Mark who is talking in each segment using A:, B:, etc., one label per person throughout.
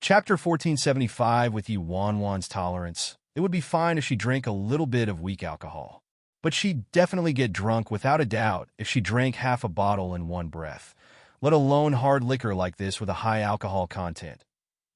A: Chapter 1475 with Yuan-Wan's tolerance. It would be fine if she drank a little bit of weak alcohol. But she'd definitely get drunk without a doubt if she drank half a bottle in one breath, let alone hard liquor like this with a high alcohol content.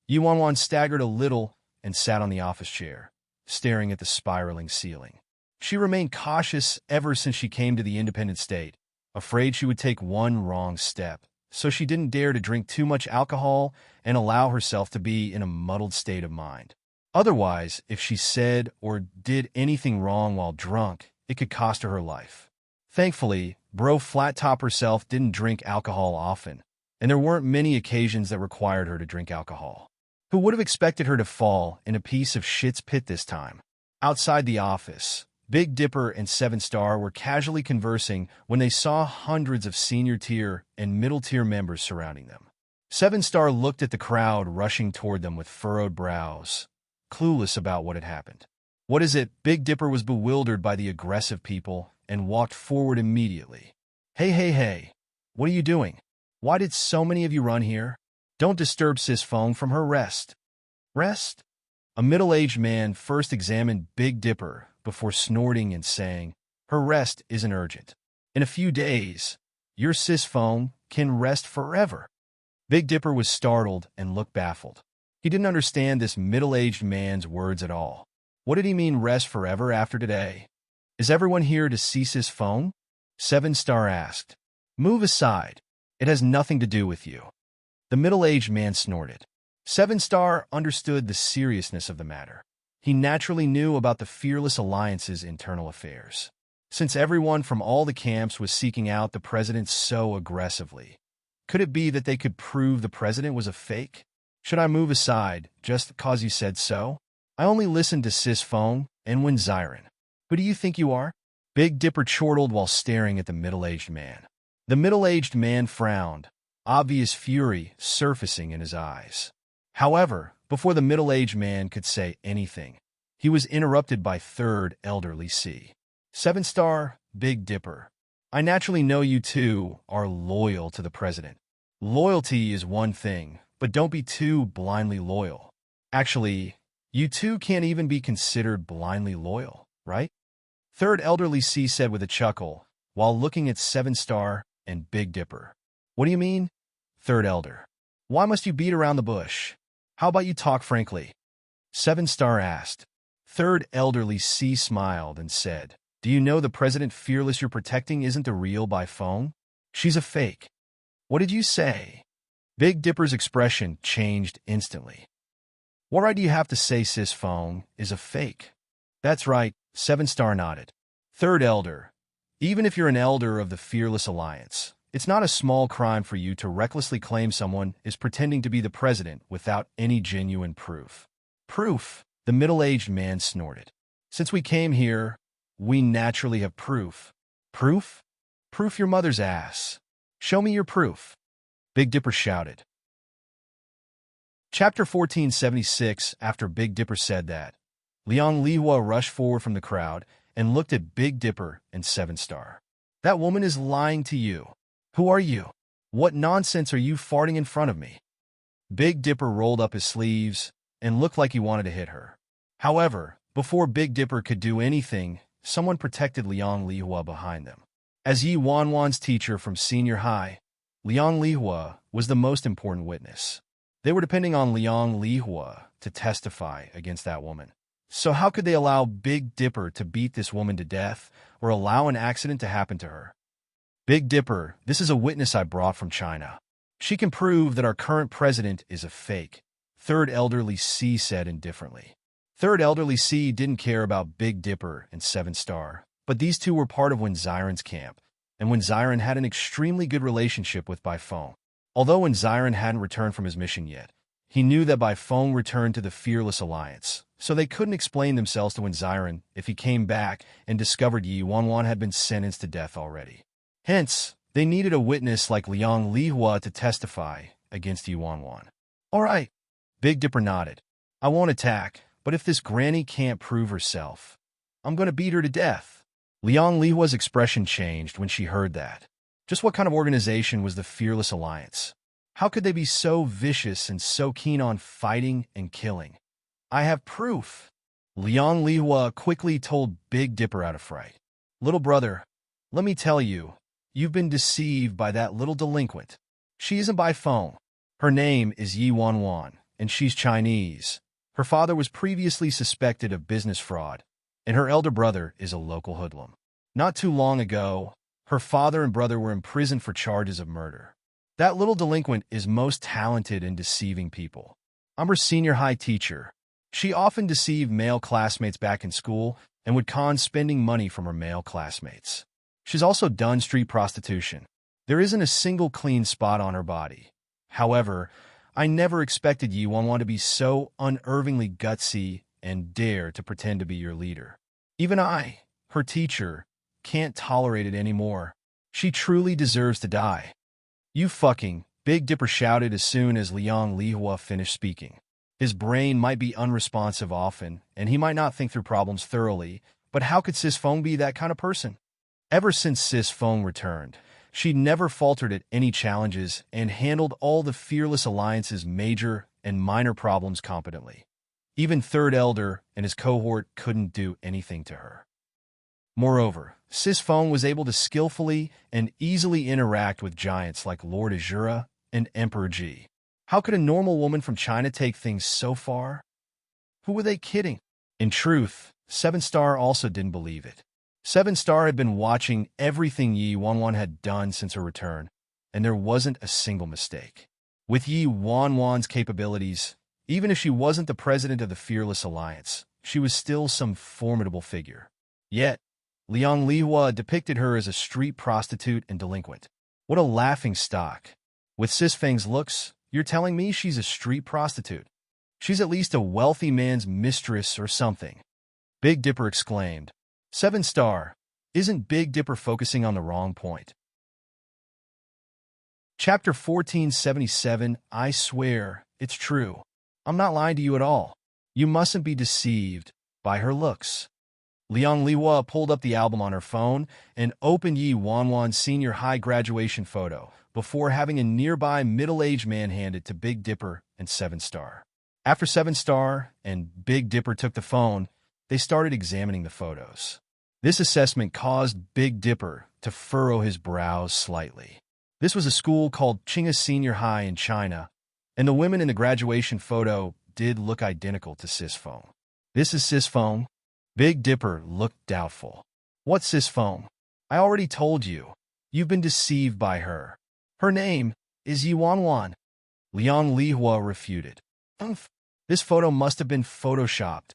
A: Yuan-Wan staggered a little and sat on the office chair, staring at the spiraling ceiling. She remained cautious ever since she came to the independent state, afraid she would take one wrong step, so she didn't dare to drink too much alcohol and allow herself to be in a muddled state of mind. Otherwise, if she said or did anything wrong while drunk, it could cost her life. Thankfully, Bro Flat Top herself didn't drink alcohol often, and there weren't many occasions that required her to drink alcohol. Who would have expected her to fall in a piece of shit's pit this time? Outside the office, Big Dipper and Seven Star were casually conversing when they saw hundreds of senior-tier and middle-tier members surrounding them. Seven Star looked at the crowd rushing toward them with furrowed brows, clueless about what had happened. "What is it?" Big Dipper was bewildered by the aggressive people and walked forward immediately. Hey, what are you doing? Why did so many of you run here? Don't disturb Sis Fong from her rest." Rest? A middle-aged man first examined Big Dipper before snorting and saying, "Her rest isn't urgent. In a few days, your Sis Fong can rest forever." Big Dipper was startled and looked baffled. He didn't understand this middle-aged man's words at all. What did he mean rest forever after today? "Is everyone here to see Sis Fong?" Seven Star asked. "Move aside. It has nothing to do with you." The middle-aged man snorted. Seven Star understood the seriousness of the matter. He naturally knew about the Fearless Alliance's internal affairs, since everyone from all the camps was seeking out the president so aggressively. Could it be that they could prove the president was a fake? "Should I move aside just because you said so? I only listened to Sis Fong and Wen Xiren. Who do you think you are?" Big Dipper chortled while staring at the middle-aged man. The middle-aged man frowned, obvious fury surfacing in his eyes. However, before the middle-aged man could say anything, he was interrupted by Third Elderly C. "Seven Star, Big Dipper, I naturally know you two are loyal to the president. Loyalty is one thing, but don't be too blindly loyal. Actually, you two can't even be considered blindly loyal, right?" Third Elderly C said with a chuckle, while looking at Seven Star and Big Dipper. "What do you mean?" Third Elder. "Why must you beat around the bush? How about you talk frankly?" Seven Star asked. Third Elderly C smiled and said, "Do you know the President Fearless you're protecting isn't the real Bai Fong? She's a fake." "What did you say?" Big Dipper's expression changed instantly. "What right do you have to say Sis Fong is a fake?" "That's right," Seven Star nodded. Third Elder. "Even if you're an elder of the Fearless Alliance, it's not a small crime for you to recklessly claim someone is pretending to be the president without any genuine proof." "Proof?" The middle-aged man snorted. "Since we came here, we naturally have proof." "Proof? Proof your mother's ass. Show me your proof," Big Dipper shouted. Chapter 1476. After Big Dipper said that, Liang Lihua rushed forward from the crowd and looked at Big Dipper and Seven Star. "That woman is lying to you. Who are you? What nonsense are you farting in front of me?" Big Dipper rolled up his sleeves and looked like he wanted to hit her. However, before Big Dipper could do anything, someone protected Liang Lihua behind them. As Yi Wanwan's teacher from senior high, Liang Lihua was the most important witness. They were depending on Liang Lihua to testify against that woman. So how could they allow Big Dipper to beat this woman to death or allow an accident to happen to her? "Big Dipper, this is a witness I brought from China. She can prove that our current president is a fake," Third Elderly C said indifferently. Third Elderly C didn't care about Big Dipper and Seven Star, but these two were part of Wen Xiren's camp, and Wen Xiren had an extremely good relationship with Bai Fong. Although Wen Xiren hadn't returned from his mission yet, he knew that Bai Fong returned to the Fearless Alliance, so they couldn't explain themselves to Wen Xiren if he came back and discovered Yi Wanwan had been sentenced to death already. Hence, they needed a witness like Liang Lihua to testify against Yi Wanwan. "All right," Big Dipper nodded. "I won't attack, but if this granny can't prove herself, I'm going to beat her to death." Liang Lihua's expression changed when she heard that. Just what kind of organization was the Fearless Alliance? How could they be so vicious and so keen on fighting and killing? I have proof. Liang Lihua quickly told Big Dipper out of fright. Little brother, let me tell you, you've been deceived by that little delinquent. She isn't by phone. Her name is Yi Wanwan, and she's Chinese. Her father was previously suspected of business fraud, and her elder brother is a local hoodlum. Not too long ago, her father and brother were imprisoned for charges of murder. That little delinquent is most talented in deceiving people. I'm her senior high teacher. She often deceived male classmates back in school and would con spending money from her male classmates. She's also done street prostitution. There isn't a single clean spot on her body. However, I never expected Yi Wanwan to be so unnervingly gutsy and dare to pretend to be your leader. Even I, her teacher, can't tolerate it anymore. She truly deserves to die. You fucking, Big Dipper shouted as soon as Liang Lihua finished speaking. His brain might be unresponsive often, and he might not think through problems thoroughly, but how could Sis Feng be that kind of person? Ever since Sis Feng returned, she'd never faltered at any challenges and handled all the Fearless Alliance's major and minor problems competently. Even Third Elder and his cohort couldn't do anything to her. Moreover, Sis Feng was able to skillfully and easily interact with giants like Lord Azura and Emperor Ji. How could a normal woman from China take things so far? Who were they kidding? In truth, Seven Star also didn't believe it. Seven Star had been watching everything Yi Wanwan had done since her return, and there wasn't a single mistake. With Yi Wanwan's capabilities, even if she wasn't the president of the Fearless Alliance, she was still some formidable figure. Yet, Liang Lihua depicted her as a street prostitute and delinquent. What a laughingstock. With Sis Feng's looks, you're telling me she's a street prostitute? She's at least a wealthy man's mistress or something. Big Dipper exclaimed. Seven Star, isn't Big Dipper focusing on the wrong point? Chapter 1477, I swear, it's true. I'm not lying to you at all. You mustn't be deceived by her looks. Liang Lihua pulled up the album on her phone and opened Yi Wanwan's senior high graduation photo before having a nearby middle-aged man hand it to Big Dipper and Seven Star. After Seven Star and Big Dipper took the phone, they started examining the photos. This assessment caused Big Dipper to furrow his brows slightly. This was a school called Qing'e Senior High in China, and the women in the graduation photo did look identical to Sis Feng. This is Sis Feng? Big Dipper looked doubtful. What's Sis Feng? I already told you. You've been deceived by her. Her name is Yi Wanwan. Liang Lihua refuted. This photo must have been photoshopped.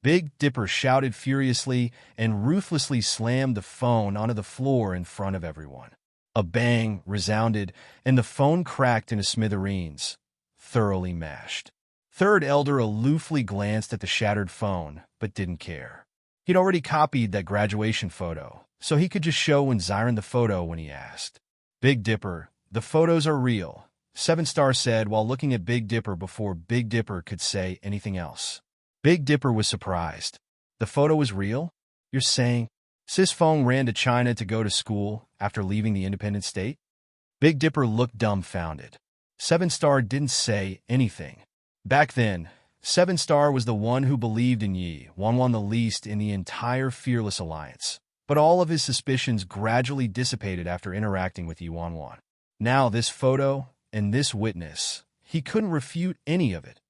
A: Big Dipper shouted furiously and ruthlessly slammed the phone onto the floor in front of everyone. A bang resounded, and the phone cracked into smithereens, thoroughly mashed. Third Elder aloofly glanced at the shattered phone, but didn't care. He'd already copied that graduation photo, so he could just show Ziren the photo when he asked. Big Dipper, the photos are real, Seven Star said while looking at Big Dipper before Big Dipper could say anything else. Big Dipper was surprised. The photo was real? You're saying Sis Feng ran to China to go to school after leaving the independent state? Big Dipper looked dumbfounded. Seven Star didn't say anything. Back then, Seven Star was the one who believed in Yi Wanwan the least in the entire Fearless Alliance, but all of his suspicions gradually dissipated after interacting with Yi Wanwan. Now this photo and this witness, he couldn't refute any of it.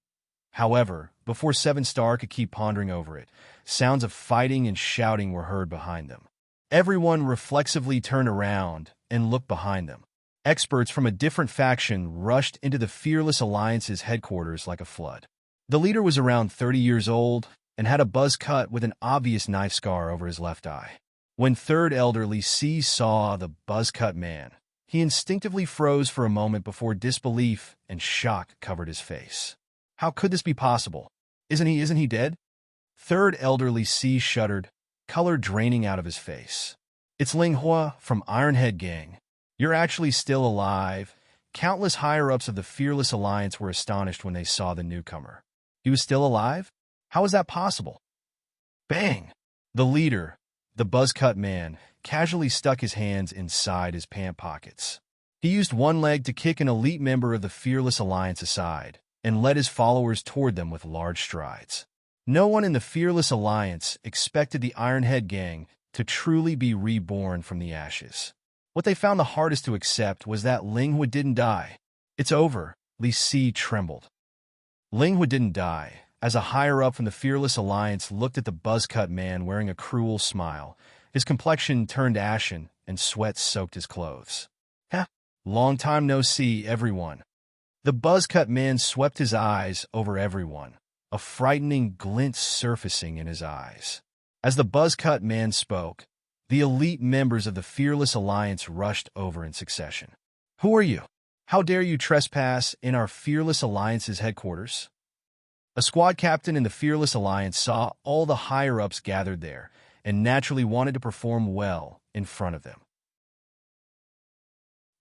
A: However, before Seven Star could keep pondering over it, sounds of fighting and shouting were heard behind them. Everyone reflexively turned around and looked behind them. Experts from a different faction rushed into the Fearless Alliance's headquarters like a flood. The leader was around 30 years old and had a buzz cut with an obvious knife scar over his left eye. When Third Elder Li Si saw the buzz-cut man, he instinctively froze for a moment before disbelief and shock covered his face. How could this be possible? Isn't he dead? Third Elder Li Si shuddered, color draining out of his face. It's Ling Hua from Ironhead Gang. You're actually still alive. Countless higher-ups of the Fearless Alliance were astonished when they saw the newcomer. He was still alive? How is that possible? Bang! The leader, the buzz-cut man, casually stuck his hands inside his pant pockets. He used one leg to kick an elite member of the Fearless Alliance aside and led his followers toward them with large strides. No one in the Fearless Alliance expected the Ironhead gang to truly be reborn from the ashes. What they found the hardest to accept was that Linghua didn't die. "It's over," Li Si trembled. Linghua didn't die, as a higher-up from the Fearless Alliance looked at the buzz-cut man wearing a cruel smile. His complexion turned ashen, and sweat soaked his clothes. "Heh, long time no see, everyone." The buzz-cut man swept his eyes over everyone, a frightening glint surfacing in his eyes. As the buzz-cut man spoke, the elite members of the Fearless Alliance rushed over in succession. "Who are you? How dare you trespass in our Fearless Alliance's headquarters?" A squad captain in the Fearless Alliance saw all the higher-ups gathered there and naturally wanted to perform well in front of them.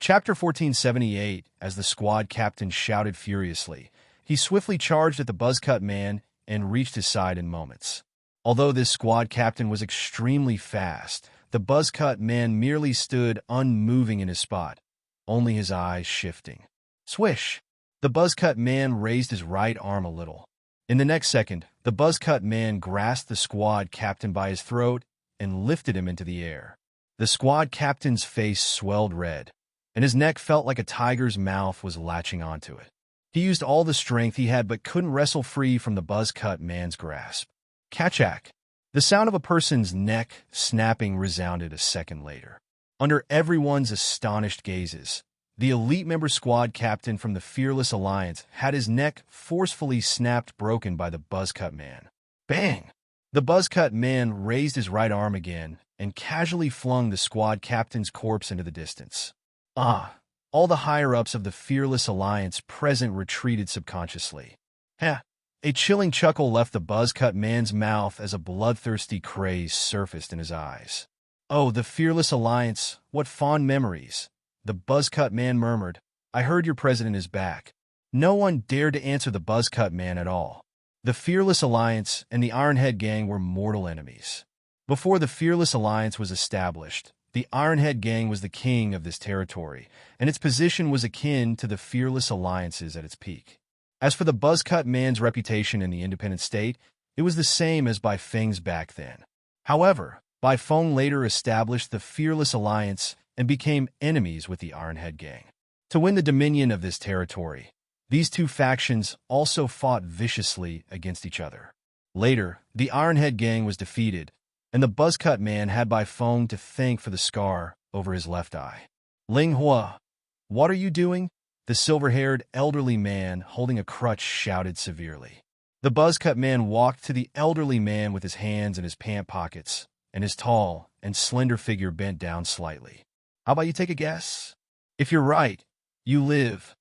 A: Chapter 1478. As the squad captain shouted furiously, he swiftly charged at the buzz-cut man and reached his side in moments. Although this squad captain was extremely fast, the buzz-cut man merely stood unmoving in his spot, only his eyes shifting. Swish! The buzz-cut man raised his right arm a little. In the next second, the buzz-cut man grasped the squad captain by his throat and lifted him into the air. The squad captain's face swelled red, and his neck felt like a tiger's mouth was latching onto it. He used all the strength he had but couldn't wrestle free from the buzz-cut man's grasp. Kachak! The sound of a person's neck snapping resounded a second later. Under everyone's astonished gazes, the elite member squad captain from the Fearless Alliance had his neck forcefully snapped broken by the buzz-cut man. Bang! The buzz-cut man raised his right arm again and casually flung the squad captain's corpse into the distance. All the higher-ups of the Fearless Alliance present retreated subconsciously. Heh! A chilling chuckle left the buzz-cut man's mouth as a bloodthirsty craze surfaced in his eyes. "Oh, the Fearless Alliance, what fond memories," the buzz-cut man murmured. "I heard your president is back." No one dared to answer the buzz-cut man at all. The Fearless Alliance and the Ironhead gang were mortal enemies. Before the Fearless Alliance was established, the Ironhead gang was the king of this territory, and its position was akin to the Fearless Alliance's at its peak. As for the buzz-cut man's reputation in the independent state, it was the same as Baifeng's back then. However, Baifeng later established the Fearless Alliance and became enemies with the Ironhead gang. To win the dominion of this territory, these two factions also fought viciously against each other. Later, the Ironhead gang was defeated, and the buzz-cut man had Baifeng to thank for the scar over his left eye. "Linghua, what are you doing?" The silver-haired elderly man holding a crutch shouted severely. The buzz-cut man walked to the elderly man with his hands in his pant pockets, and his tall and slender figure bent down slightly. "How about you take a guess? If you're right, you live.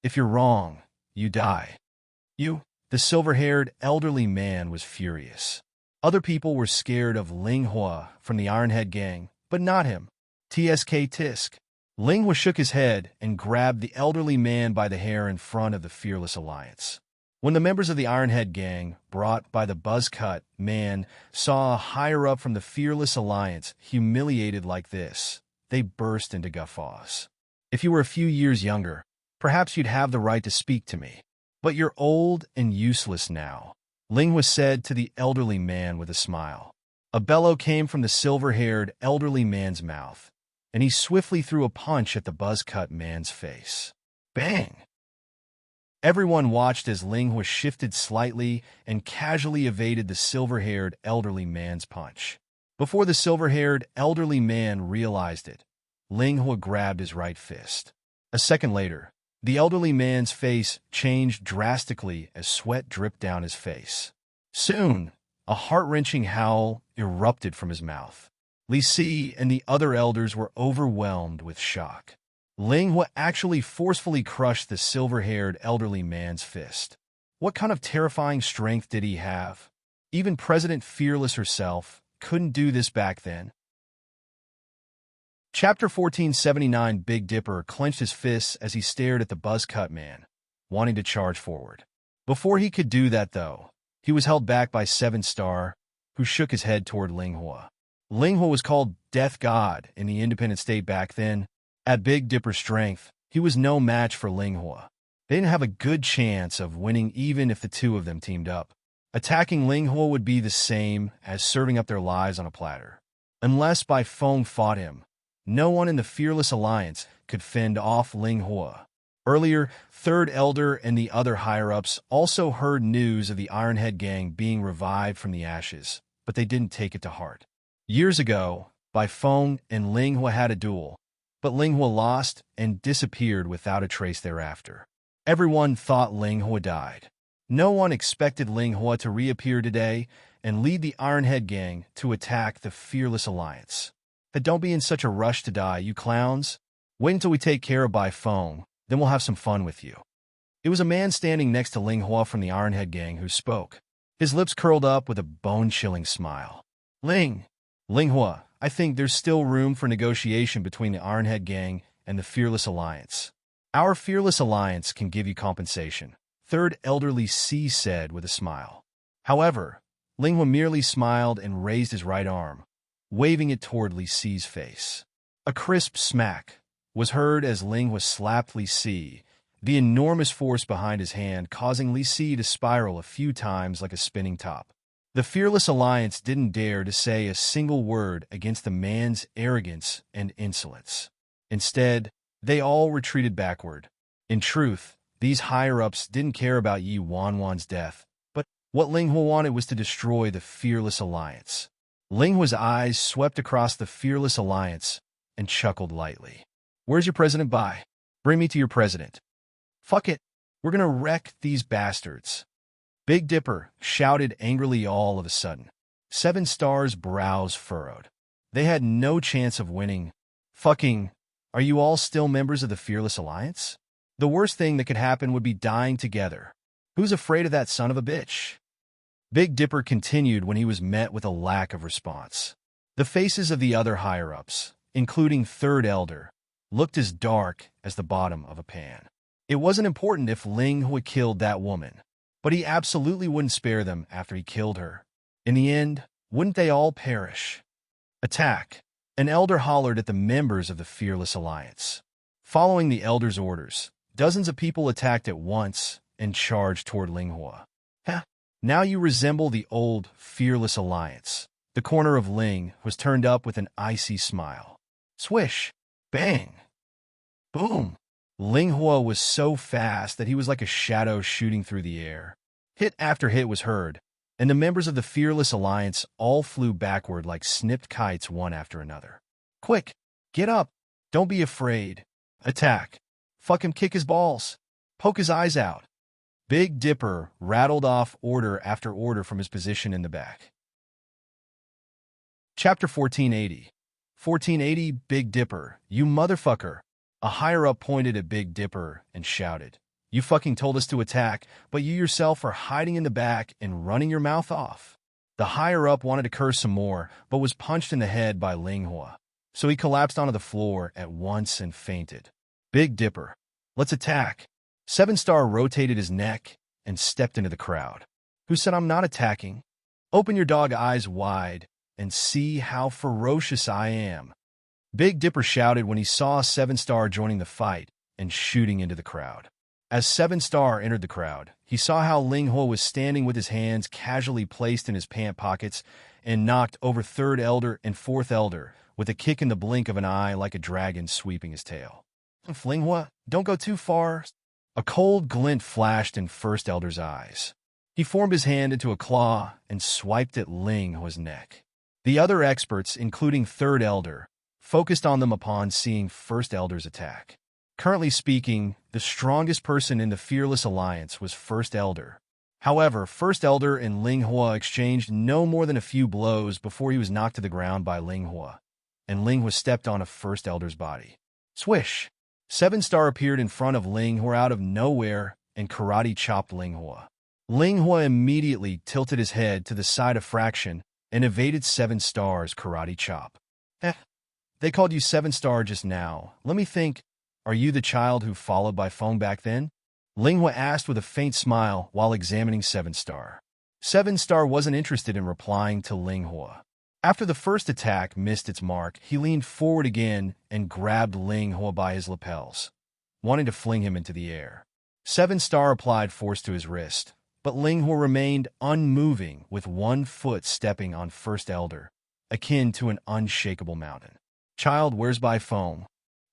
A: If you're wrong, you die." "You?" The silver-haired elderly man was furious. Other people were scared of Linghua from the Ironhead gang, but not him. Tsk tisk. Linghua shook his head and grabbed the elderly man by the hair in front of the Fearless Alliance. When the members of the Ironhead gang, brought by the buzz-cut man, saw a higher-up from the Fearless Alliance humiliated like this, they burst into guffaws. "If you were a few years younger, perhaps you'd have the right to speak to me. But you're old and useless now," Linghua said to the elderly man with a smile. A bellow came from the silver-haired elderly man's mouth, and he swiftly threw a punch at the buzz-cut man's face. Bang! Everyone watched as Linghua shifted slightly and casually evaded the silver-haired elderly man's punch. Before the silver-haired elderly man realized it, Linghua grabbed his right fist. A second later, the elderly man's face changed drastically as sweat dripped down his face. Soon, a heart-wrenching howl erupted from his mouth. Li Si and the other elders were overwhelmed with shock. Linghua actually forcefully crushed the silver-haired elderly man's fist. What kind of terrifying strength did he have? Even President Fearless herself couldn't do this back then. Chapter 1479. Big Dipper clenched his fists as he stared at the buzz-cut man, wanting to charge forward. Before he could do that, though, he was held back by 7-Star, who shook his head toward Linghua. Linghua was called Death God in the independent state back then, At Big Dipper's strength, he was no match for Ling Hua. They didn't have a good chance of winning even if the two of them teamed up. Attacking Ling Hua would be the same as serving up their lives on a platter. Unless Bai Feng fought him, no one in the Fearless Alliance could fend off Ling Hua. Earlier, Third Elder and the other higher-ups also heard news of the Ironhead gang being revived from the ashes, but they didn't take it to heart. Years ago, Bai Feng and Ling Hua had a duel, but Ling Hua lost and disappeared without a trace thereafter. Everyone thought Ling Hua died. No one expected Ling Hua to reappear today and lead the Ironhead gang to attack the Fearless Alliance. But don't be in such a rush to die, you clowns. Wait until we take care of Bai Feng, then we'll have some fun with you. It was a man standing next to Ling Hua from the Ironhead gang who spoke. His lips curled up with a bone-chilling smile. Ling Hua, I think there's still room for negotiation between the Ironhead gang and the Fearless Alliance. Our Fearless Alliance can give you compensation, Third Elderly C said with a smile. However, Ling Hua merely smiled and raised his right arm, waving it toward Li Si's face. A crisp smack was heard as Ling Hua slapped Li Si, the enormous force behind his hand causing Li Si to spiral a few times like a spinning top. The Fearless Alliance didn't dare to say a single word against the man's arrogance and insolence. Instead, they all retreated backward. In truth, these higher-ups didn't care about Yi Wanwan's death, but what Ling Hua wanted was to destroy the Fearless Alliance. Ling Hua's eyes swept across the Fearless Alliance and chuckled lightly. Where's your President Bai? Bring me to your president. Fuck it, we're gonna wreck these bastards. Big Dipper shouted angrily all of a sudden. 7 Stars' brows furrowed. They had no chance of winning. Fucking, are you all still members of the Fearless Alliance? The worst thing that could happen would be dying together. Who's afraid of that son of a bitch? Big Dipper continued when he was met with a lack of response. The faces of the other higher-ups, including Third Elder, looked as dark as the bottom of a pan. It wasn't important if Ling Hua killed that woman, but he absolutely wouldn't spare them after he killed her. In the end, wouldn't they all perish? Attack! An elder hollered at the members of the Fearless Alliance. Following the elder's orders, dozens of people attacked at once and charged toward Ling Hua. Now you resemble the old Fearless Alliance. The corner of Ling was turned up with an icy smile. Swish! Bang! Boom! Ling Hua was so fast that he was like a shadow shooting through the air. Hit after hit was heard, and the members of the Fearless Alliance all flew backward like snipped kites one after another. Quick! Get up! Don't be afraid. Attack! Fuck him, kick his balls. Poke his eyes out. Big Dipper rattled off order after order from his position in the back. Chapter 1480. 1480 Big Dipper, you motherfucker. A higher-up pointed at Big Dipper and shouted, You fucking told us to attack, but you yourself are hiding in the back and running your mouth off. The higher-up wanted to curse some more, but was punched in the head by Ling Hua, so he collapsed onto the floor at once and fainted. Big Dipper, let's attack. 7 Star rotated his neck and stepped into the crowd. Who said I'm not attacking? Open your dog eyes wide and see how ferocious I am. Big Dipper shouted when he saw 7 Star joining the fight and shooting into the crowd. As 7 Star entered the crowd, he saw how Ling Hua was standing with his hands casually placed in his pant pockets and knocked over Third Elder and Fourth Elder with a kick in the blink of an eye like a dragon sweeping his tail. Ling Hua, don't go too far. A cold glint flashed in First Elder's eyes. He formed his hand into a claw and swiped at Ling Hua's neck. The other experts, including Third Elder, focused on them upon seeing First Elder's attack. Currently speaking, the strongest person in the Fearless Alliance was First Elder. However, First Elder and Ling Hua exchanged no more than a few blows before he was knocked to the ground by Ling Hua, and Ling Hua stepped on a First Elder's body. Swish! 7 Star appeared in front of Ling Hua out of nowhere and karate chopped Ling Hua. Ling Hua immediately tilted his head to the side a fraction and evaded 7 Star's karate chop. They called you 7 Star just now. Let me think. Are you the child who followed Bai Feng back then? Ling Hua asked with a faint smile while examining 7 Star. 7 Star wasn't interested in replying to Ling Hua. After the first attack missed its mark, he leaned forward again and grabbed Ling Hua by his lapels, wanting to fling him into the air. 7-Star applied force to his wrist, but Ling Hua remained unmoving with one foot stepping on First Elder, akin to an unshakable mountain. Child, where's by foam?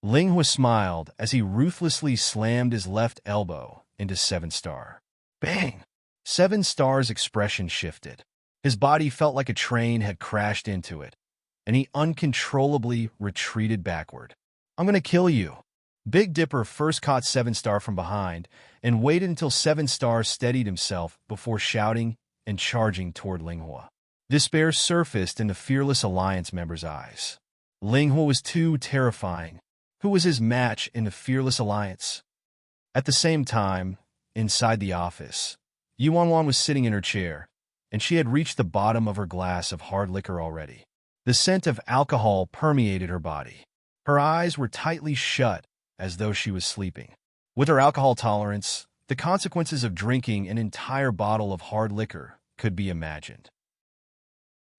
A: Ling Hua smiled as he ruthlessly slammed his left elbow into 7-Star. Bang! 7-Star's expression shifted. His body felt like a train had crashed into it, and he uncontrollably retreated backward. I'm gonna kill you. Big Dipper first caught 7-Star from behind and waited until 7-Star steadied himself before shouting and charging toward Ling Hua. Despair surfaced in the Fearless Alliance member's eyes. Ling Hua was too terrifying. Who was his match in the Fearless Alliance? At the same time, inside the office, Yuanwan was sitting in her chair, and she had reached the bottom of her glass of hard liquor already. The scent of alcohol permeated her body. Her eyes were tightly shut as though she was sleeping. With her alcohol tolerance, the consequences of drinking an entire bottle of hard liquor could be imagined.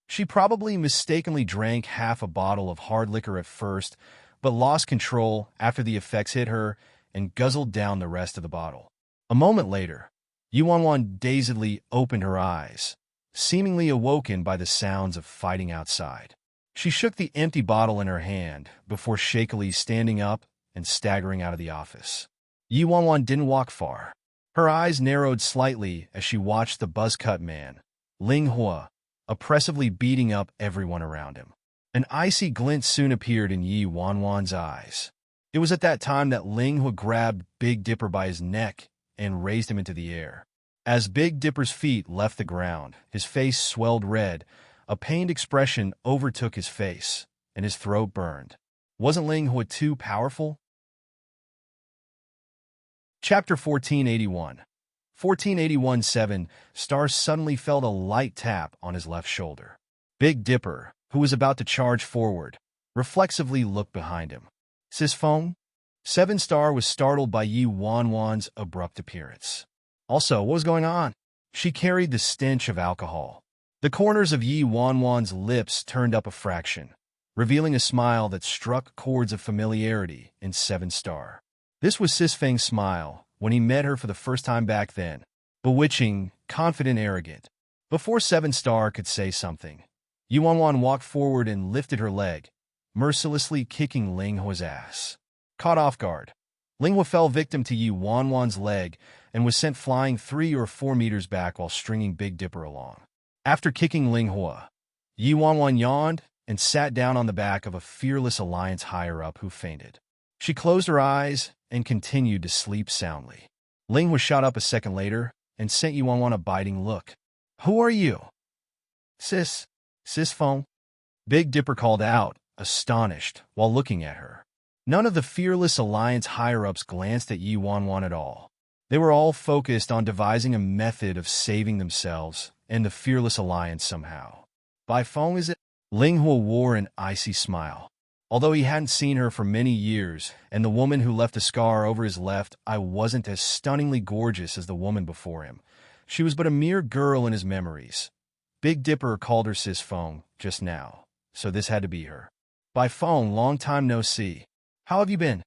A: She probably mistakenly drank half a bottle of hard liquor at first, but lost control after the effects hit her and guzzled down the rest of the bottle. A moment later, Yuanwan dazedly opened her eyes, seemingly awoken by the sounds of fighting outside. She shook the empty bottle in her hand before shakily standing up and staggering out of the office. Yuanwan didn't walk far. Her eyes narrowed slightly as she watched the buzz-cut man, Ling Hua, oppressively beating up everyone around him. An icy glint soon appeared in Yi Wanwan's eyes. It was at that time that Ling Hua grabbed Big Dipper by his neck and raised him into the air. As Big Dipper's feet left the ground, his face swelled red, a pained expression overtook his face, and his throat burned. Wasn't Ling Hua too powerful? Chapter 1481. 1481-7 suddenly felt a light tap on his left shoulder. Big Dipper, who was about to charge forward, reflexively looked behind him. Sis phone? 7-Star was startled by Yi Wanwan's abrupt appearance. Also, what was going on? She carried the stench of alcohol. The corners of Yi Wanwan's lips turned up a fraction, revealing a smile that struck chords of familiarity in 7-Star. This was Sis Feng's smile when he met her for the first time back then. Bewitching, confident, arrogant. Before 7-Star could say something, Yuanwan walked forward and lifted her leg, mercilessly kicking Ling Hua's ass. Caught off guard, Ling Hua fell victim to Yuanwan's leg and was sent flying 3 or 4 meters back while stringing Big Dipper along. After kicking Ling Hua, Yuanwan yawned and sat down on the back of a Fearless Alliance higher-up who fainted. She closed her eyes and continued to sleep soundly. Ling Hua shot up a second later and sent Yuanwan a biting look. Who are you? Sis phone? Big Dipper called out, astonished, while looking at her. None of the Fearless Alliance higher-ups glanced at Yuanwan at all. They were all focused on devising a method of saving themselves and the Fearless Alliance somehow. By phone, is it? Ling Hua wore an icy smile. Although he hadn't seen her for many years, and the woman who left a scar over his left eye wasn't as stunningly gorgeous as the woman before him, she was but a mere girl in his memories. Big Dipper called her Sis phone just now, so this had to be her. By phone, long time no see. How have you been?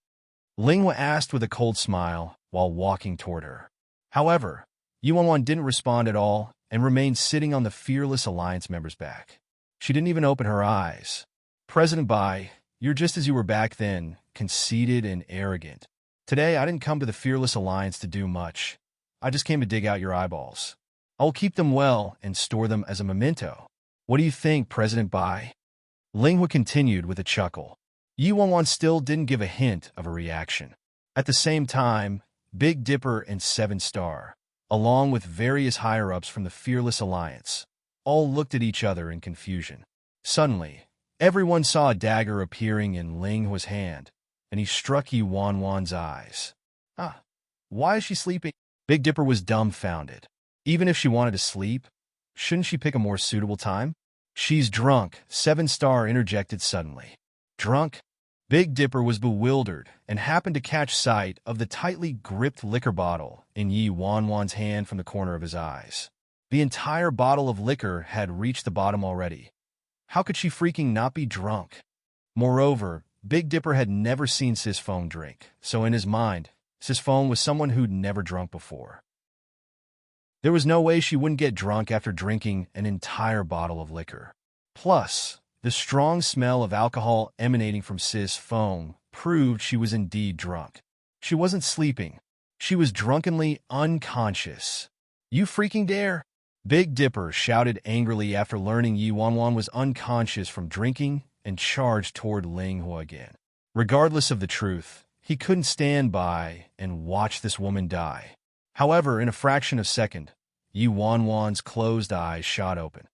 A: Ling Hua asked with a cold smile while walking toward her. However, Yuanwan didn't respond at all and remained sitting on the Fearless Alliance member's back. She didn't even open her eyes. President Bai, you're just as you were back then, conceited and arrogant. Today, I didn't come to the Fearless Alliance to do much. I just came to dig out your eyeballs. I will keep them well and store them as a memento. What do you think, President Bai? Ling Hua continued with a chuckle. Yuanwan still didn't give a hint of a reaction. At the same time, Big Dipper and 7-Star, along with various higher-ups from the Fearless Alliance, all looked at each other in confusion. Suddenly, everyone saw a dagger appearing in Ling Hua's hand, and he struck Yuanwan's eyes. Why is she sleeping? Big Dipper was dumbfounded. Even if she wanted to sleep, shouldn't she pick a more suitable time? She's drunk, 7-Star interjected suddenly. Drunk? Big Dipper was bewildered and happened to catch sight of the tightly gripped liquor bottle in Yi Wanwan's hand from the corner of his eyes. The entire bottle of liquor had reached the bottom already, How could she freaking not be drunk? Moreover, Big Dipper had never seen Sis Fong drink, so in his mind, Sis Fong was someone who'd never drunk before. There was no way she wouldn't get drunk after drinking an entire bottle of liquor. Plus, the strong smell of alcohol emanating from Sis Fong proved she was indeed drunk. She wasn't sleeping. She was drunkenly unconscious. You freaking dare? Big Dipper shouted angrily after learning Yi Wanwan was unconscious from drinking and charged toward Ling Hua again. Regardless of the truth, he couldn't stand by and watch this woman die. However, in a fraction of a second, Yi Wanwan's closed eyes shot open.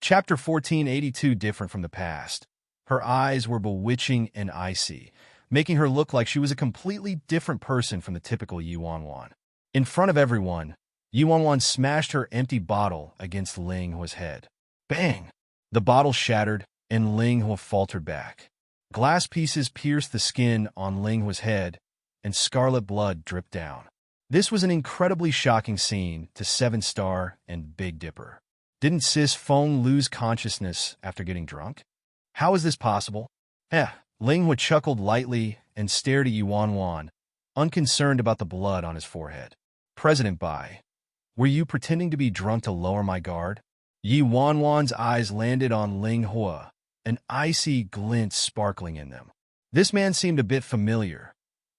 A: Chapter 1482 different from the past. Her eyes were bewitching and icy, making her look like she was a completely different person from the typical Yi Wanwan. In front of everyone, Yi Wanwan smashed her empty bottle against Ling Hua's head. Bang! The bottle shattered, and Ling Hua faltered back. Glass pieces pierced the skin on Ling Hua's head, and scarlet blood dripped down. This was an incredibly shocking scene to 7-Star and Big Dipper. Didn't Sis Fong lose consciousness after getting drunk? How is this possible? Ling Hua chuckled lightly and stared at Yi Wanwan, unconcerned about the blood on his forehead. President Bai, were you pretending to be drunk to lower my guard? Yi Wanwan's eyes landed on Ling Hua, an icy glint sparkling in them. This man seemed a bit familiar,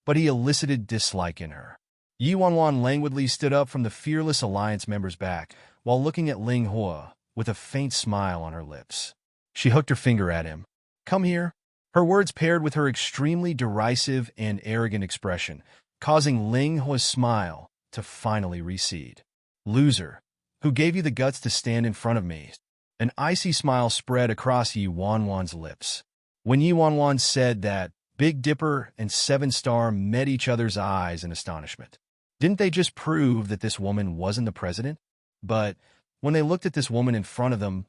A: but he elicited dislike in her. Yi Wanwan languidly stood up from the Fearless Alliance member's back while looking at Ling Hua with a faint smile on her lips. She hooked her finger at him. Come here. Her words paired with her extremely derisive and arrogant expression, causing Ling Hua's smile to finally recede. Loser, who gave you the guts to stand in front of me? An icy smile spread across Yi Wanwan's lips. When Yi Wanwan said that, Big Dipper and 7-Star met each other's eyes in astonishment. Didn't they just prove that this woman wasn't the president? But when they looked at this woman in front of them,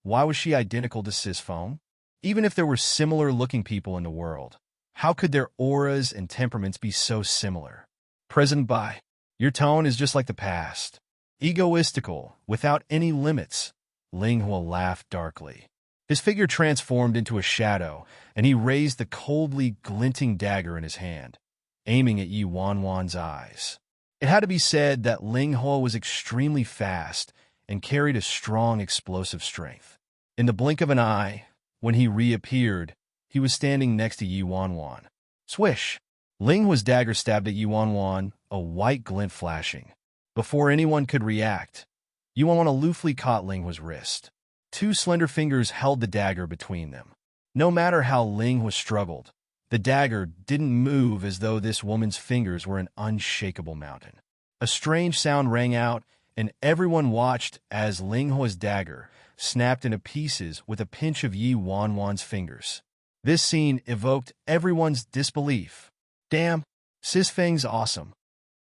A: why was she identical to Sis Fong? Even if there were similar-looking people in the world, how could their auras and temperaments be so similar? President Bai, your tone is just like the past. Egoistical, without any limits. Ling Hua laughed darkly. His figure transformed into a shadow, and he raised the coldly glinting dagger in his hand, aiming at Yi Wanwan's eyes. It had to be said that Ling Hua was extremely fast and carried a strong explosive strength. In the blink of an eye, when he reappeared, he was standing next to Yi Wanwan. Swish! Ling Hua's dagger stabbed at Yi Wanwan, a white glint flashing. Before anyone could react, Yi Wanwan aloofly caught Ling Hua's wrist. Two slender fingers held the dagger between them. No matter how Ling Hua struggled, the dagger didn't move as though this woman's fingers were an unshakable mountain. A strange sound rang out, and everyone watched as Ling Hua's dagger snapped into pieces with a pinch of Yi Wanwan's fingers. This scene evoked everyone's disbelief. Damn, Sis Feng's awesome.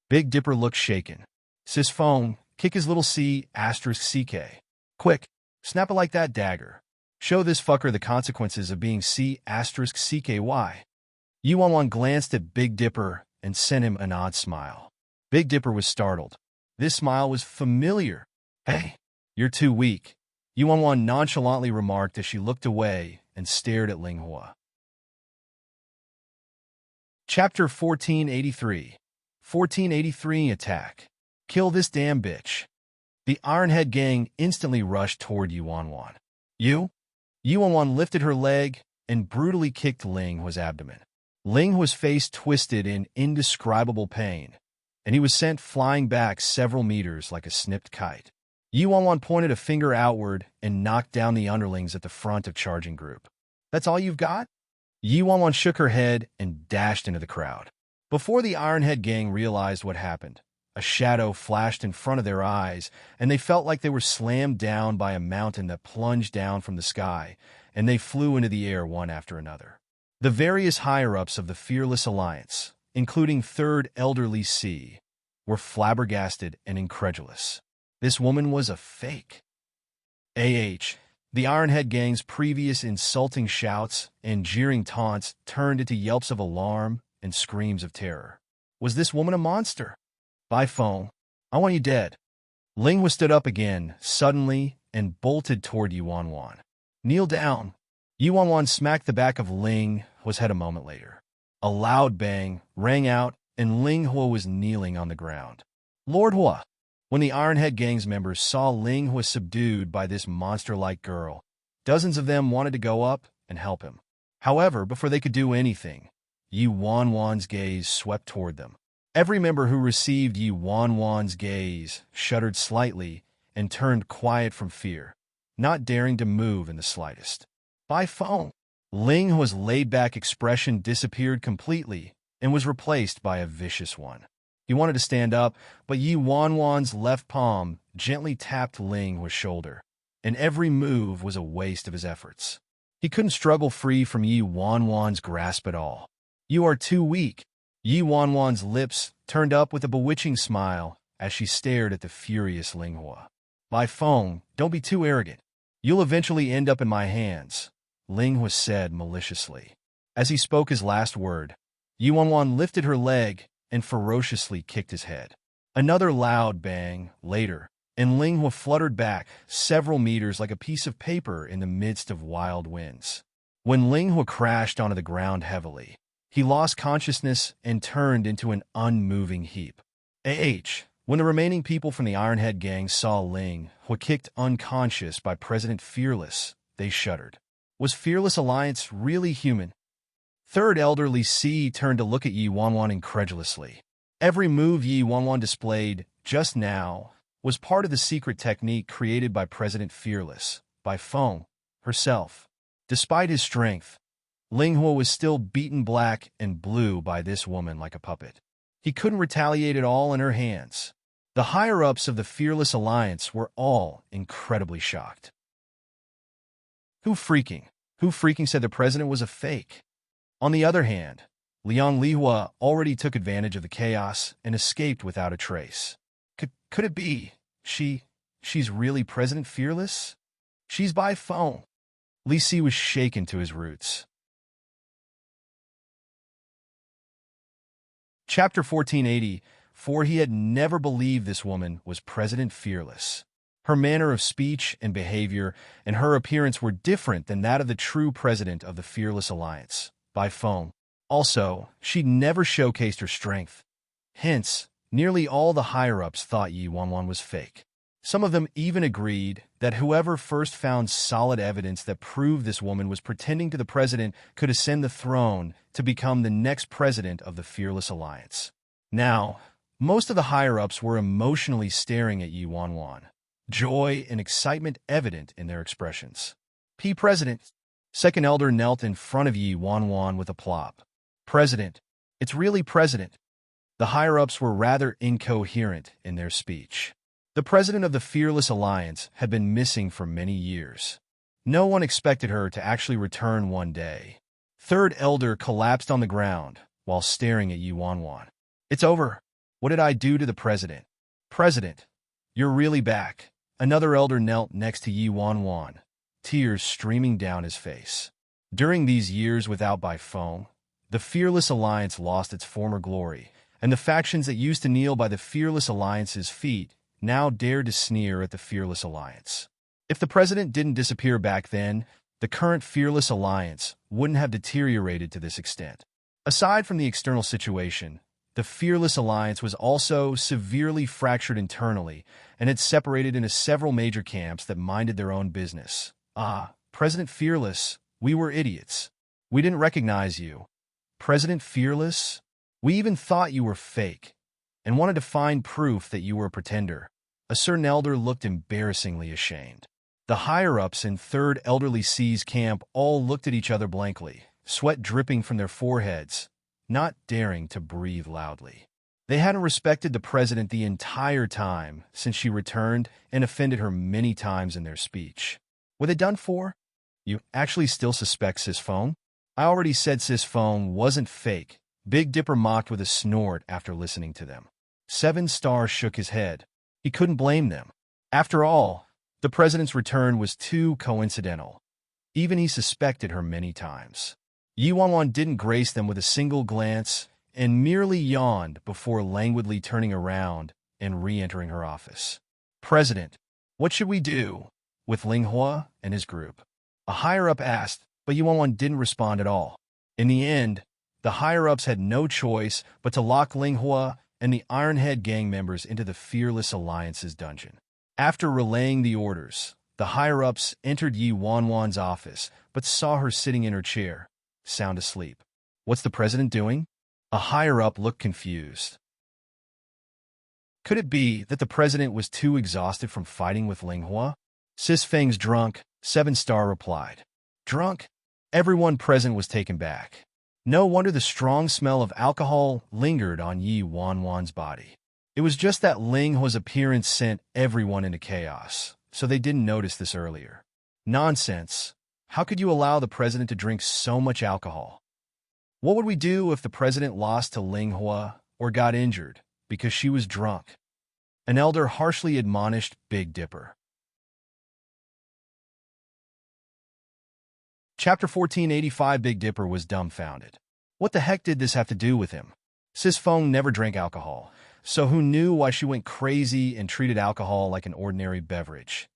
A: Big Dipper looked shaken. Sis Fong, kick his little C***CK. Quick, snap it like that dagger. Show this fucker the consequences of being C***CKY. Yi Wanwan glanced at Big Dipper and sent him an odd smile. Big Dipper was startled. This smile was familiar. Hey, you're too weak, Yi Wanwan nonchalantly remarked as she looked away and stared at Ling Hua. Chapter 1483. 1483 Attack. Kill this damn bitch. The Ironhead gang instantly rushed toward Yi Wanwan. Yi Wanwan lifted her leg and brutally kicked Ling Hua's abdomen. Ling Hua's face twisted in indescribable pain, and he was sent flying back several meters like a snipped kite. Yi Wanwan pointed a finger outward and knocked down the underlings at the front of charging group. That's all you've got? Yi Wanwan shook her head and dashed into the crowd. Before the Ironhead gang realized what happened, a shadow flashed in front of their eyes, and they felt like they were slammed down by a mountain that plunged down from the sky, and they flew into the air one after another. The various higher-ups of the Fearless Alliance, including Third Elderly C, were flabbergasted and incredulous. This woman was a fake. The Ironhead gang's previous insulting shouts and jeering taunts turned into yelps of alarm and screams of terror. Was this woman a monster? By phone, I want you dead. Ling Hua stood up again, suddenly and bolted toward Yuanwan. "Kneel down." Yuanwan smacked the back of Ling Hua's head a moment later. A loud bang rang out, and Ling Hua was kneeling on the ground. "Lord Hua." When the Ironhead Gang's members saw Ling Hua subdued by this monster-like girl, dozens of them wanted to go up and help him. However, before they could do anything, Yuanwan's gaze swept toward them. Every member who received Yuanwan's gaze shuddered slightly and turned quiet from fear, not daring to move in the slightest. By phone, Ling Hua's laid-back expression disappeared completely and was replaced by a vicious one. He wanted to stand up, but Yuanwan's left palm gently tapped Ling Hua's shoulder, and every move was a waste of his efforts. He couldn't struggle free from Yuanwan's grasp at all. "You are too weak." Yuanwan's lips turned up with a bewitching smile as she stared at the furious Ling Hua. "By phone, don't be too arrogant. You'll eventually end up in my hands," Ling Hua said maliciously. As he spoke his last word, Yuanwan lifted her leg and ferociously kicked his head. Another loud bang later, and Ling Hua fluttered back several meters like a piece of paper in the midst of wild winds. When Ling Hua crashed onto the ground heavily, he lost consciousness and turned into an unmoving heap. When the remaining people from the Ironhead Gang saw Ling Hua kicked unconscious by President Fearless, they shuddered. Was Fearless Alliance really human? Third Elder Li Si turned to look at Yuanwan incredulously. Every move Yuanwan displayed just now was part of the secret technique created by President Fearless, by Feng herself. Despite his strength, Ling Hua was still beaten black and blue by this woman like a puppet. He couldn't retaliate at all in her hands. The higher-ups of the Fearless Alliance were all incredibly shocked. Who freaking said the president was a fake? On the other hand, Liang Lihua already took advantage of the chaos and escaped without a trace. Could it be? She's really President Fearless? She's by phone. Li Si was shaken to his roots. Chapter 1480, for he had never believed this woman was President Fearless. Her manner of speech and behavior and her appearance were different than that of the true president of the Fearless Alliance, by phone. Also, she'd never showcased her strength. Hence, nearly all the higher-ups thought Yuanwan was fake. Some of them even agreed that whoever first found solid evidence that proved this woman was pretending to the president could ascend the throne to become the next president of the Fearless Alliance. Now, most of the higher-ups were emotionally staring at Yuanwan, joy and excitement evident in their expressions. President. Second Elder knelt in front of Yuanwan with a plop. "President. It's really President." The higher-ups were rather incoherent in their speech. The president of the Fearless Alliance had been missing for many years. No one expected her to actually return one day. Third Elder collapsed on the ground while staring at Yuanwan. "It's over. What did I do to the president?" "President, you're really back." Another elder knelt next to Yuanwan, tears streaming down his face. During these years without by phone, the Fearless Alliance lost its former glory, and the factions that used to kneel by the Fearless Alliance's feet now dared to sneer at the Fearless Alliance. If the president didn't disappear back then, the current Fearless Alliance wouldn't have deteriorated to this extent. Aside from the external situation, the Fearless Alliance was also severely fractured internally and had separated into several major camps that minded their own business. President Fearless, we were idiots. We didn't recognize you. President Fearless, we even thought you were fake and wanted to find proof that you were a pretender. A certain elder looked embarrassingly ashamed. The higher-ups in Third Elderly C's camp all looked at each other blankly, sweat dripping from their foreheads, not daring to breathe loudly. They hadn't respected the president the entire time since she returned and offended her many times in their speech. Were they done for? You actually still suspect Sis Phone? I already said Sis Phone wasn't fake. Big Dipper mocked with a snort after listening to them. Seven Star shook his head. He couldn't blame them. After all, the president's return was too coincidental. Even he suspected her many times. Yuanwan didn't grace them with a single glance and merely yawned before languidly turning around and re-entering her office. "President, what should we do?" with Ling Hua and his group. A higher-up asked, but Yuan didn't respond at all. In the end, the higher-ups had no choice but to lock Ling Hua and the Ironhead gang members into the Fearless Alliance's dungeon. After relaying the orders, the higher-ups entered Yuan's office, but saw her sitting in her chair, sound asleep. What's the president doing? A higher-up looked confused. Could it be that the president was too exhausted from fighting with Ling Hua? Sis Feng's drunk, 7-star replied. Drunk? Everyone present was taken back. No wonder the strong smell of alcohol lingered on Yuan's body. It was just that Ling Hua's appearance sent everyone into chaos, so they didn't notice this earlier. Nonsense. How could you allow the president to drink so much alcohol? What would we do if the president lost to Ling Hua or got injured because she was drunk? An elder harshly admonished Big Dipper. Chapter 1485. Big Dipper was dumbfounded. What the heck did this have to do with him? Sis Feng never drank alcohol, so who knew why she went crazy and treated alcohol like an ordinary beverage?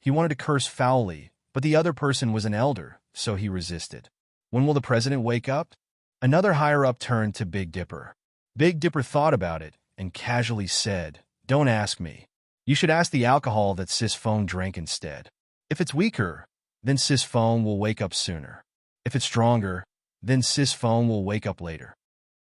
A: He wanted to curse foully, but the other person was an elder, so he resisted. When will the president wake up? Another higher-up turned to Big Dipper. Big Dipper thought about it and casually said, Don't ask me. You should ask the alcohol that Sis Feng drank instead. If it's weaker, then Sis Feng will wake up sooner. If it's stronger, then Sis Feng will wake up later.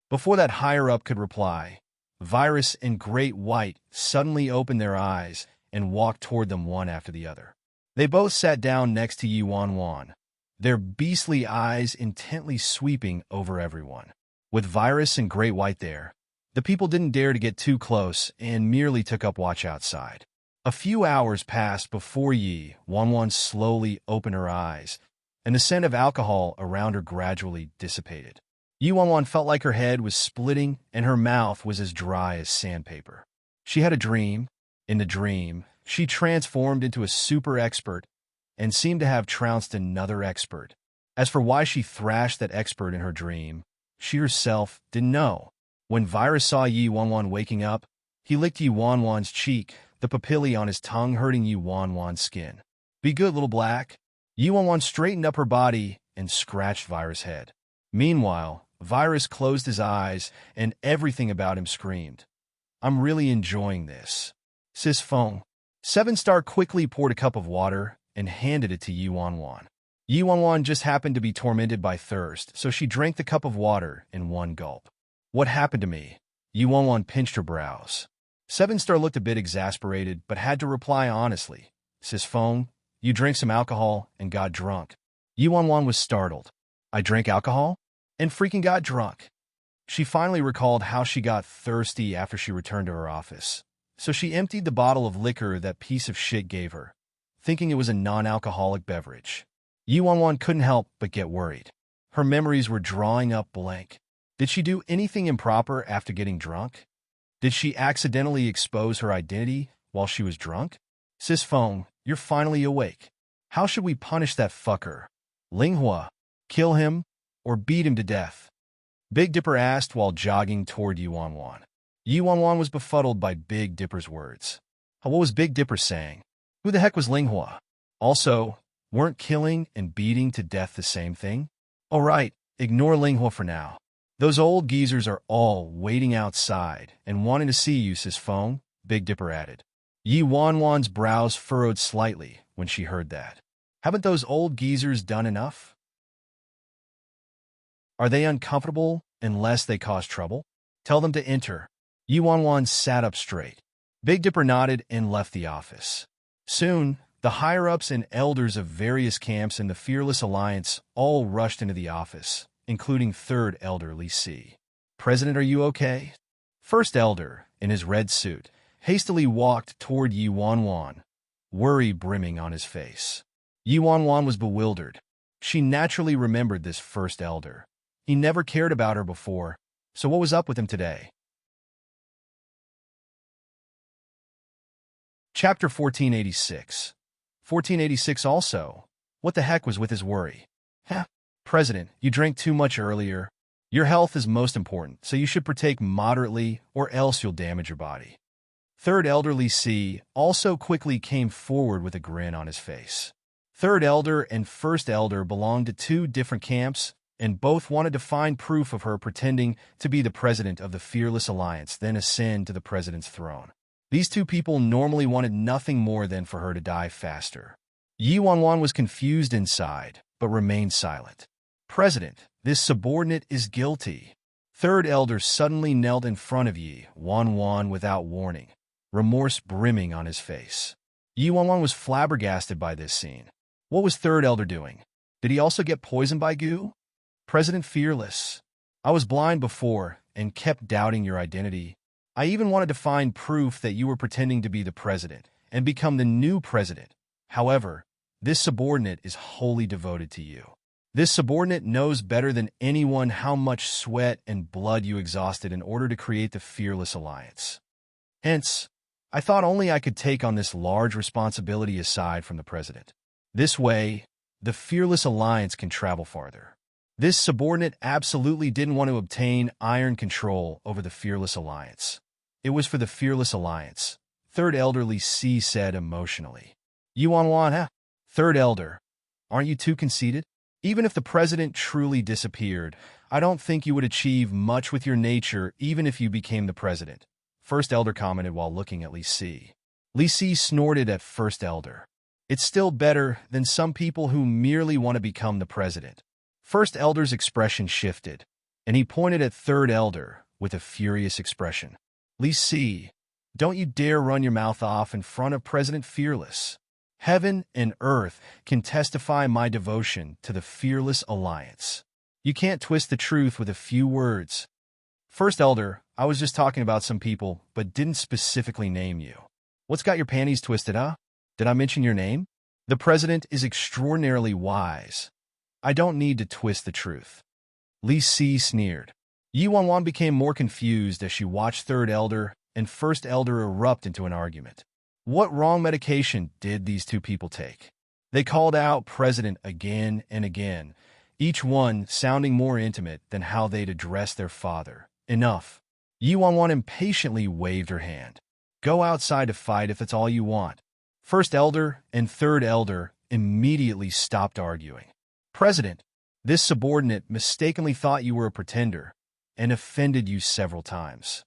A: Before that higher-up could reply, Virus and Great White suddenly opened their eyes and walked toward them one after the other. They both sat down next to Yuan, their beastly eyes intently sweeping over everyone. With Virus and Great White there, the people didn't dare to get too close and merely took up watch outside. A few hours passed before Yuan slowly opened her eyes, and the scent of alcohol around her gradually dissipated. Yuan felt like her head was splitting and her mouth was as dry as sandpaper. She had a dream. In the dream, she transformed into a super expert and seemed to have trounced another expert. As for why she thrashed that expert in her dream, she herself didn't know. When Virus saw Yuan waking up, he licked Yuan's cheek, the papillae on his tongue hurting Yuan's skin. Be good, little black. Yuan straightened up her body and scratched Virus' head. Meanwhile, Virus closed his eyes and everything about him screamed, I'm really enjoying this. Sis Feng. 7-star quickly poured a cup of water and handed it to Yuan. Yuan just happened to be tormented by thirst, so she drank the cup of water in one gulp. What happened to me? Yuan pinched her brows. 7-star looked a bit exasperated, but had to reply honestly. Sis Feng, you drank some alcohol and got drunk. Yuan was startled. I drank alcohol? And freaking got drunk. She finally recalled how she got thirsty after she returned to her office. So she emptied the bottle of liquor that piece of shit gave her, thinking it was a non-alcoholic beverage. Yuan couldn't help but get worried. Her memories were drawing up blank. Did she do anything improper after getting drunk? Did she accidentally expose her identity while she was drunk? Sis Feng, you're finally awake. How should we punish that fucker? Ling Hua, kill him, or beat him to death? Big Dipper asked while jogging toward Yuan. Yuan was befuddled by Big Dipper's words. What was Big Dipper saying? Who the heck was Ling Hua? Also, weren't killing and beating to death the same thing? All right, ignore Ling Hua for now. Those old geezers are all waiting outside and wanting to see you, Sis Feng, Big Dipper added. Yuan's brows furrowed slightly when she heard that. Haven't those old geezers done enough? Are they uncomfortable unless they cause trouble? Tell them to enter. Yuan sat up straight. Big Dipper nodded and left the office. Soon, the higher-ups and elders of various camps in the Fearless Alliance all rushed into the office, including Third Elder Li Si. President, are you okay? First Elder, in his red suit, hastily walked toward Yuan, worry brimming on his face. Yuan was bewildered. She naturally remembered this First Elder. He never cared about her before, so what was up with him today? Chapter 1486. 1486 also. What the heck was with his worry? President, you drank too much earlier. Your health is most important, so you should partake moderately or else you'll damage your body. Third Elder Li Si also quickly came forward with a grin on his face. Third Elder and First Elder belonged to two different camps, and both wanted to find proof of her pretending to be the president of the Fearless Alliance, then ascend to the president's throne. These two people normally wanted nothing more than for her to die faster. Yi Wanwan was confused inside, but remained silent. President, this subordinate is guilty. Third Elder suddenly knelt in front of Yi Wanwan without warning, remorse brimming on his face. Yi Wanwan was flabbergasted by this scene. What was Third Elder doing? Did he also get poisoned by goo? President Fearless, I was blind before and kept doubting your identity. I even wanted to find proof that you were pretending to be the president and become the new president. However, this subordinate is wholly devoted to you. This subordinate knows better than anyone how much sweat and blood you exhausted in order to create the Fearless Alliance. Hence, I thought only I could take on this large responsibility aside from the president. This way, the Fearless Alliance can travel farther. This subordinate absolutely didn't want to obtain iron control over the Fearless Alliance. It was for the Fearless Alliance, Third Elder Li Si said emotionally. Yi Wanwan, huh? Third Elder, aren't you too conceited? Even if the president truly disappeared, I don't think you would achieve much with your nature even if you became the president, First Elder commented while looking at Li Si. Li Si snorted at First Elder. It's still better than some people who merely want to become the president. First Elder's expression shifted, and he pointed at Third Elder with a furious expression. Li Si, don't you dare run your mouth off in front of President Fearless. Heaven and earth can testify my devotion to the Fearless Alliance. You can't twist the truth with a few words. First Elder, I was just talking about some people, but didn't specifically name you. What's got your panties twisted, huh? Did I mention your name? The president is extraordinarily wise. I don't need to twist the truth. Li Si sneered. Yi Wanwan became more confused as she watched Third Elder and First Elder erupt into an argument. What wrong medication did these two people take? They called out President again and again, each one sounding more intimate than how they'd addressed their father. Enough. Yi Wanwan impatiently waved her hand. Go outside to fight if that's all you want. First Elder and Third Elder immediately stopped arguing. President, this subordinate mistakenly thought you were a pretender and offended you several times.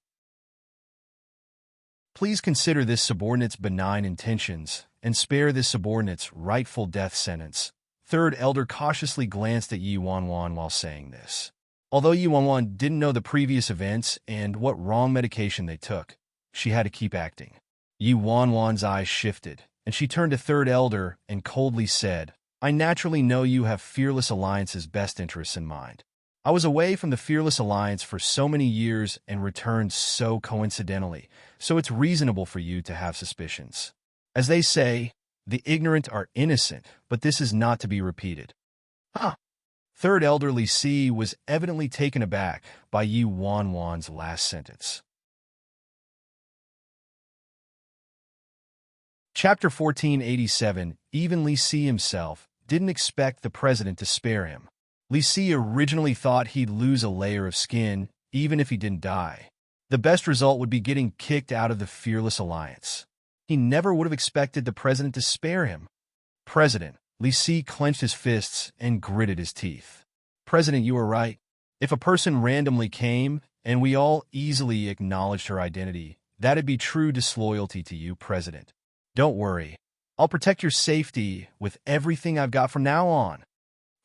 A: Please consider this subordinate's benign intentions and spare this subordinate's rightful death sentence. Third Elder cautiously glanced at Yi Wanwan while saying this. Although Yi Wanwan didn't know the previous events and what wrong medication they took, she had to keep acting. Yi Wanwan's eyes shifted, and she turned to Third Elder and coldly said, I naturally know you have Fearless Alliance's best interests in mind. I was away from the Fearless Alliance for so many years and returned so coincidentally, so it's reasonable for you to have suspicions. As they say, the ignorant are innocent, but this is not to be repeated. Huh. Third Elder Li Si was evidently taken aback by Yi Wanwan's last sentence. Chapter 1487. Even Li Si himself didn't expect the president to spare him. Li Si originally thought he'd lose a layer of skin, even if he didn't die. The best result would be getting kicked out of the Fearless Alliance. He never would have expected the president to spare him. President, Li Si clenched his fists and gritted his teeth. President, you were right. If a person randomly came, and we all easily acknowledged her identity, that'd be true disloyalty to you, President. Don't worry. I'll protect your safety with everything I've got from now on.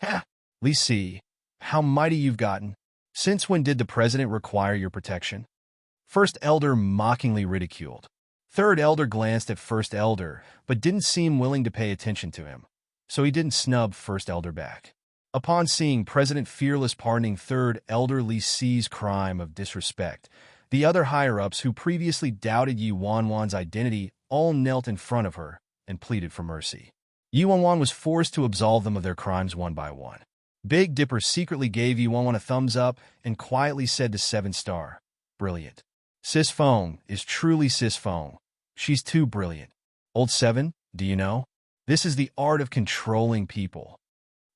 A: Ha! Li Si, how mighty you've gotten. Since when did the president require your protection? First Elder mockingly ridiculed. Third Elder glanced at First Elder, but didn't seem willing to pay attention to him, so he didn't snub First Elder back. Upon seeing President Fearless pardoning Third Elder Li Si's crime of disrespect, the other higher-ups who previously doubted Yi Wanwan's identity all knelt in front of her and pleaded for mercy. Yi Wanwan was forced to absolve them of their crimes one by one. Big Dipper secretly gave Yi Wanwan a thumbs up and quietly said to 7-Star, Brilliant. Sis Fong is truly Sis Fong. She's too brilliant. Old 7, do you know? This is the art of controlling people.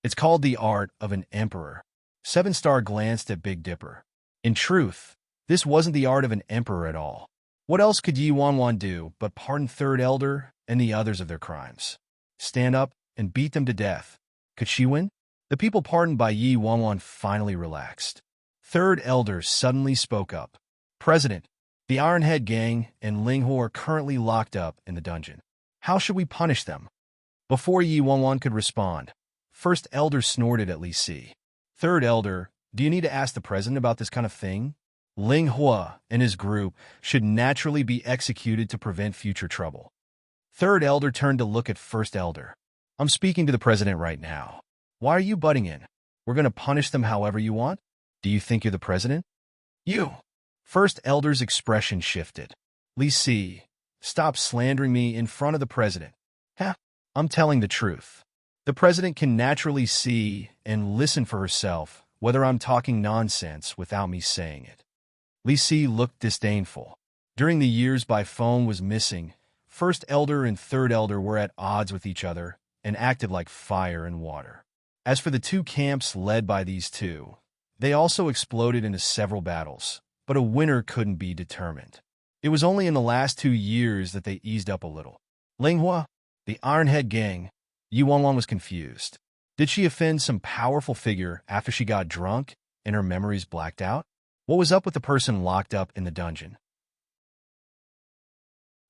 A: It's called the art of an emperor. 7-Star glanced at Big Dipper. In truth, this wasn't the art of an emperor at all. What else could Yi Wanwan do but pardon Third Elder and the others of their crimes? Stand up and beat them to death. Could she win? The people pardoned by Yi Wanwan finally relaxed. Third Elder suddenly spoke up. President, the Ironhead Gang and Ling Ho are currently locked up in the dungeon. How should we punish them? Before Yi Wanwan could respond, First Elder snorted at Li Si. Third Elder, do you need to ask the president about this kind of thing? Ling Hua and his group should naturally be executed to prevent future trouble. Third Elder turned to look at First Elder. I'm speaking to the president right now. Why are you butting in? We're going to punish them however you want? Do you think you're the president? You! First Elder's expression shifted. Li Si, stop slandering me in front of the president. Huh? I'm telling the truth. The president can naturally see and listen for herself whether I'm talking nonsense without me saying it. Li Si looked disdainful. During the years Bai Feng was missing, First Elder and Third Elder were at odds with each other and acted like fire and water. As for the two camps led by these two, they also exploded into several battles, but a winner couldn't be determined. It was only in the last 2 years that they eased up a little. Ling Hua, the Ironhead Gang, Yi Wanwan was confused. Did she offend some powerful figure after she got drunk and her memories blacked out? What was up with the person locked up in the dungeon?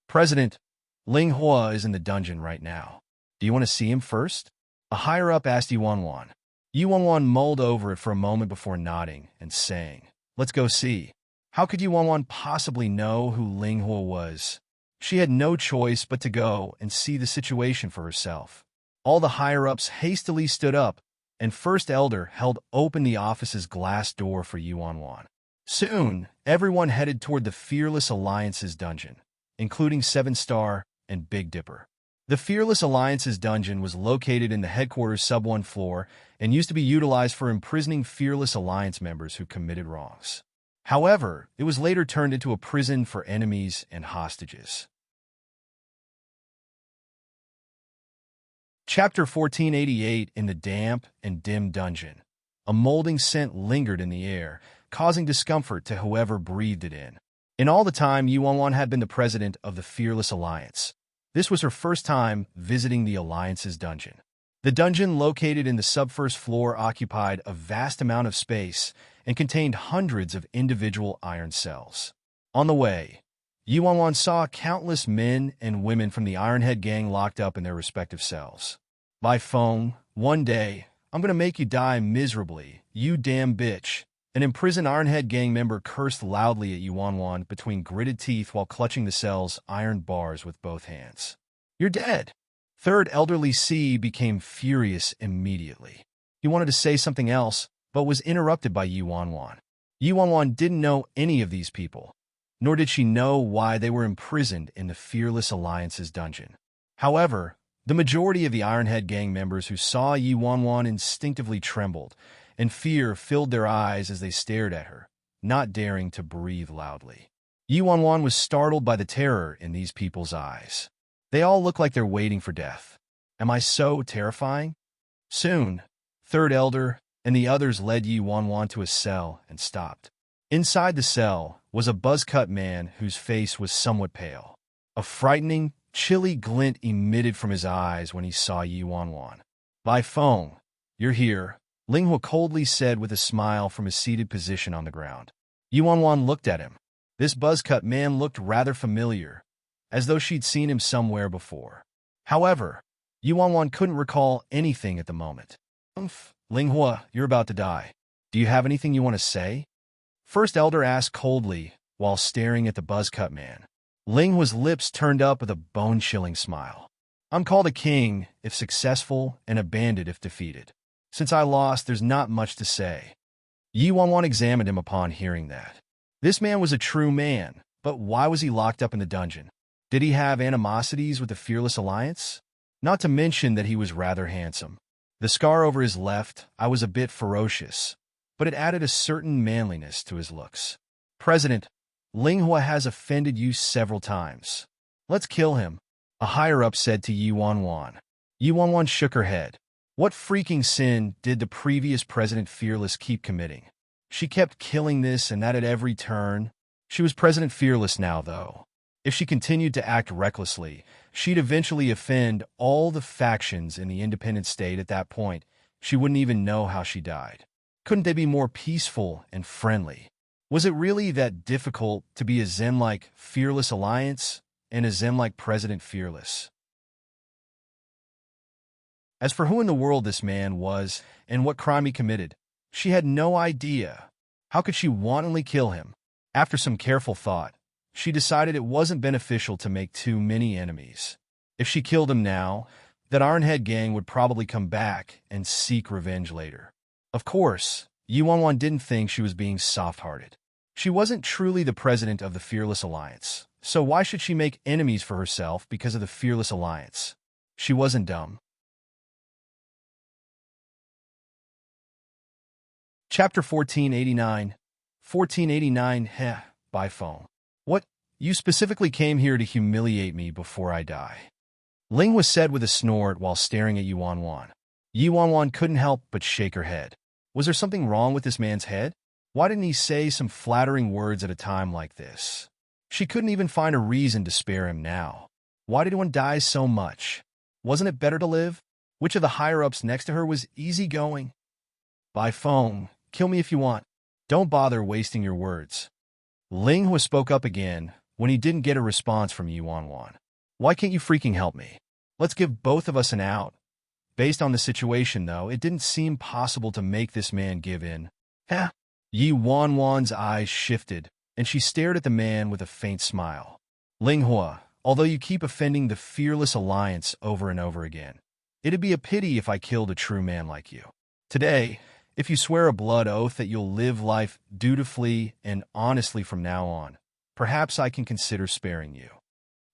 A: President, Ling Hua is in the dungeon right now. Do you want to see him first? A higher-up asked Yi Wanwan. Yi Wanwan mulled over it for a moment before nodding and saying, Let's go see. How could Yi Wanwan possibly know who Ling Hua was? She had no choice but to go and see the situation for herself. All the higher-ups hastily stood up, and First Elder held open the office's glass door for Yi Wanwan. Soon, everyone headed toward the Fearless Alliance's dungeon, including 7-Star and Big Dipper. The Fearless Alliance's dungeon was located in the headquarters sub-1 floor and used to be utilized for imprisoning Fearless Alliance members who committed wrongs. However, it was later turned into a prison for enemies and hostages. Chapter 1488. In the damp and dim dungeon, a molding scent lingered in the air, causing discomfort to whoever breathed it in. In all the time Yi Wanwan had been the president of the Fearless Alliance, this was her first time visiting the Alliance's dungeon. The dungeon, located in the sub-1st floor, occupied a vast amount of space and contained hundreds of individual iron cells. On the way, Yi Wanwan saw countless men and women from the Ironhead Gang locked up in their respective cells. By phone, one day, I'm gonna make you die miserably, you damn bitch. An imprisoned Ironhead Gang member cursed loudly at Yi Wanwan between gritted teeth while clutching the cell's iron bars with both hands. You're dead. Third Elder Li Si became furious immediately. He wanted to say something else, but was interrupted by Yi Wanwan. Yi Wanwan didn't know any of these people, nor did she know why they were imprisoned in the Fearless Alliance's dungeon. However, the majority of the Ironhead Gang members who saw Yi Wanwan instinctively trembled, and fear filled their eyes as they stared at her, not daring to breathe loudly. Yi Wanwan was startled by the terror in these people's eyes. They all look like they're waiting for death. Am I so terrifying? Soon, Third Elder and the others led Yi Wanwan to a cell and stopped. Inside the cell was a buzz-cut man whose face was somewhat pale. A frightening, chilly glint emitted from his eyes when he saw Yi Wanwan. Bai Feng, you're here, Ling Hua coldly said with a smile from his seated position on the ground. Yi Wanwan looked at him. This buzz-cut man looked rather familiar, as though she'd seen him somewhere before. However, Yi Wanwan couldn't recall anything at the moment. Ling Hua, you're about to die. Do you have anything you want to say? First Elder asked coldly while staring at the buzz-cut man. Ling Hua's lips turned up with a bone-chilling smile. I'm called a king if successful and a bandit if defeated. Since I lost, there's not much to say. Yi Wanwan examined him upon hearing that. This man was a true man, but why was he locked up in the dungeon? Did he have animosities with the Fearless Alliance? Not to mention that he was rather handsome. The scar over his left eye was a bit ferocious, but it added a certain manliness to his looks. President, Ling Hua has offended you several times. Let's kill him, a higher-up said to Yi Wanwan. Yi Wanwan shook her head. What freaking sin did the previous President Fearless keep committing? She kept killing this and that at every turn. She was President Fearless now, though. If she continued to act recklessly, she'd eventually offend all the factions in the independent state. At that point, she wouldn't even know how she died. Couldn't they be more peaceful and friendly? Was it really that difficult to be a Zen-like fearless alliance and a Zen-like President fearless? As for who in the world this man was and what crime he committed, she had no idea. How could she wantonly kill him? After some careful thought, she decided it wasn't beneficial to make too many enemies. If she killed him now, that Ironhead gang would probably come back and seek revenge later. Of course, Yuanwan didn't think she was being soft-hearted. She wasn't truly the president of the Fearless Alliance, so why should she make enemies for herself because of the Fearless Alliance? She wasn't dumb. Chapter 1489. 1489. Heh, by phone. What? You specifically came here to humiliate me before I die. Ling was said with a snort while staring at Yuanwan. Yuanwan couldn't help but shake her head. Was there something wrong with this man's head? Why didn't he say some flattering words at a time like this? She couldn't even find a reason to spare him now. Why did one die so much? Wasn't it better to live? Which of the higher-ups next to her was easygoing? By phone. Kill me if you want. Don't bother wasting your words. Ling Hua spoke up again when he didn't get a response from Yuanwan. Why can't you freaking help me? Let's give both of us an out. Based on the situation, though, it didn't seem possible to make this man give in. Heh. Yuanwan's eyes shifted, and she stared at the man with a faint smile. Ling Hua, although you keep offending the Fearless Alliance over and over again, it'd be a pity if I killed a true man like you. Today, if you swear a blood oath that you'll live life dutifully and honestly from now on, perhaps I can consider sparing you.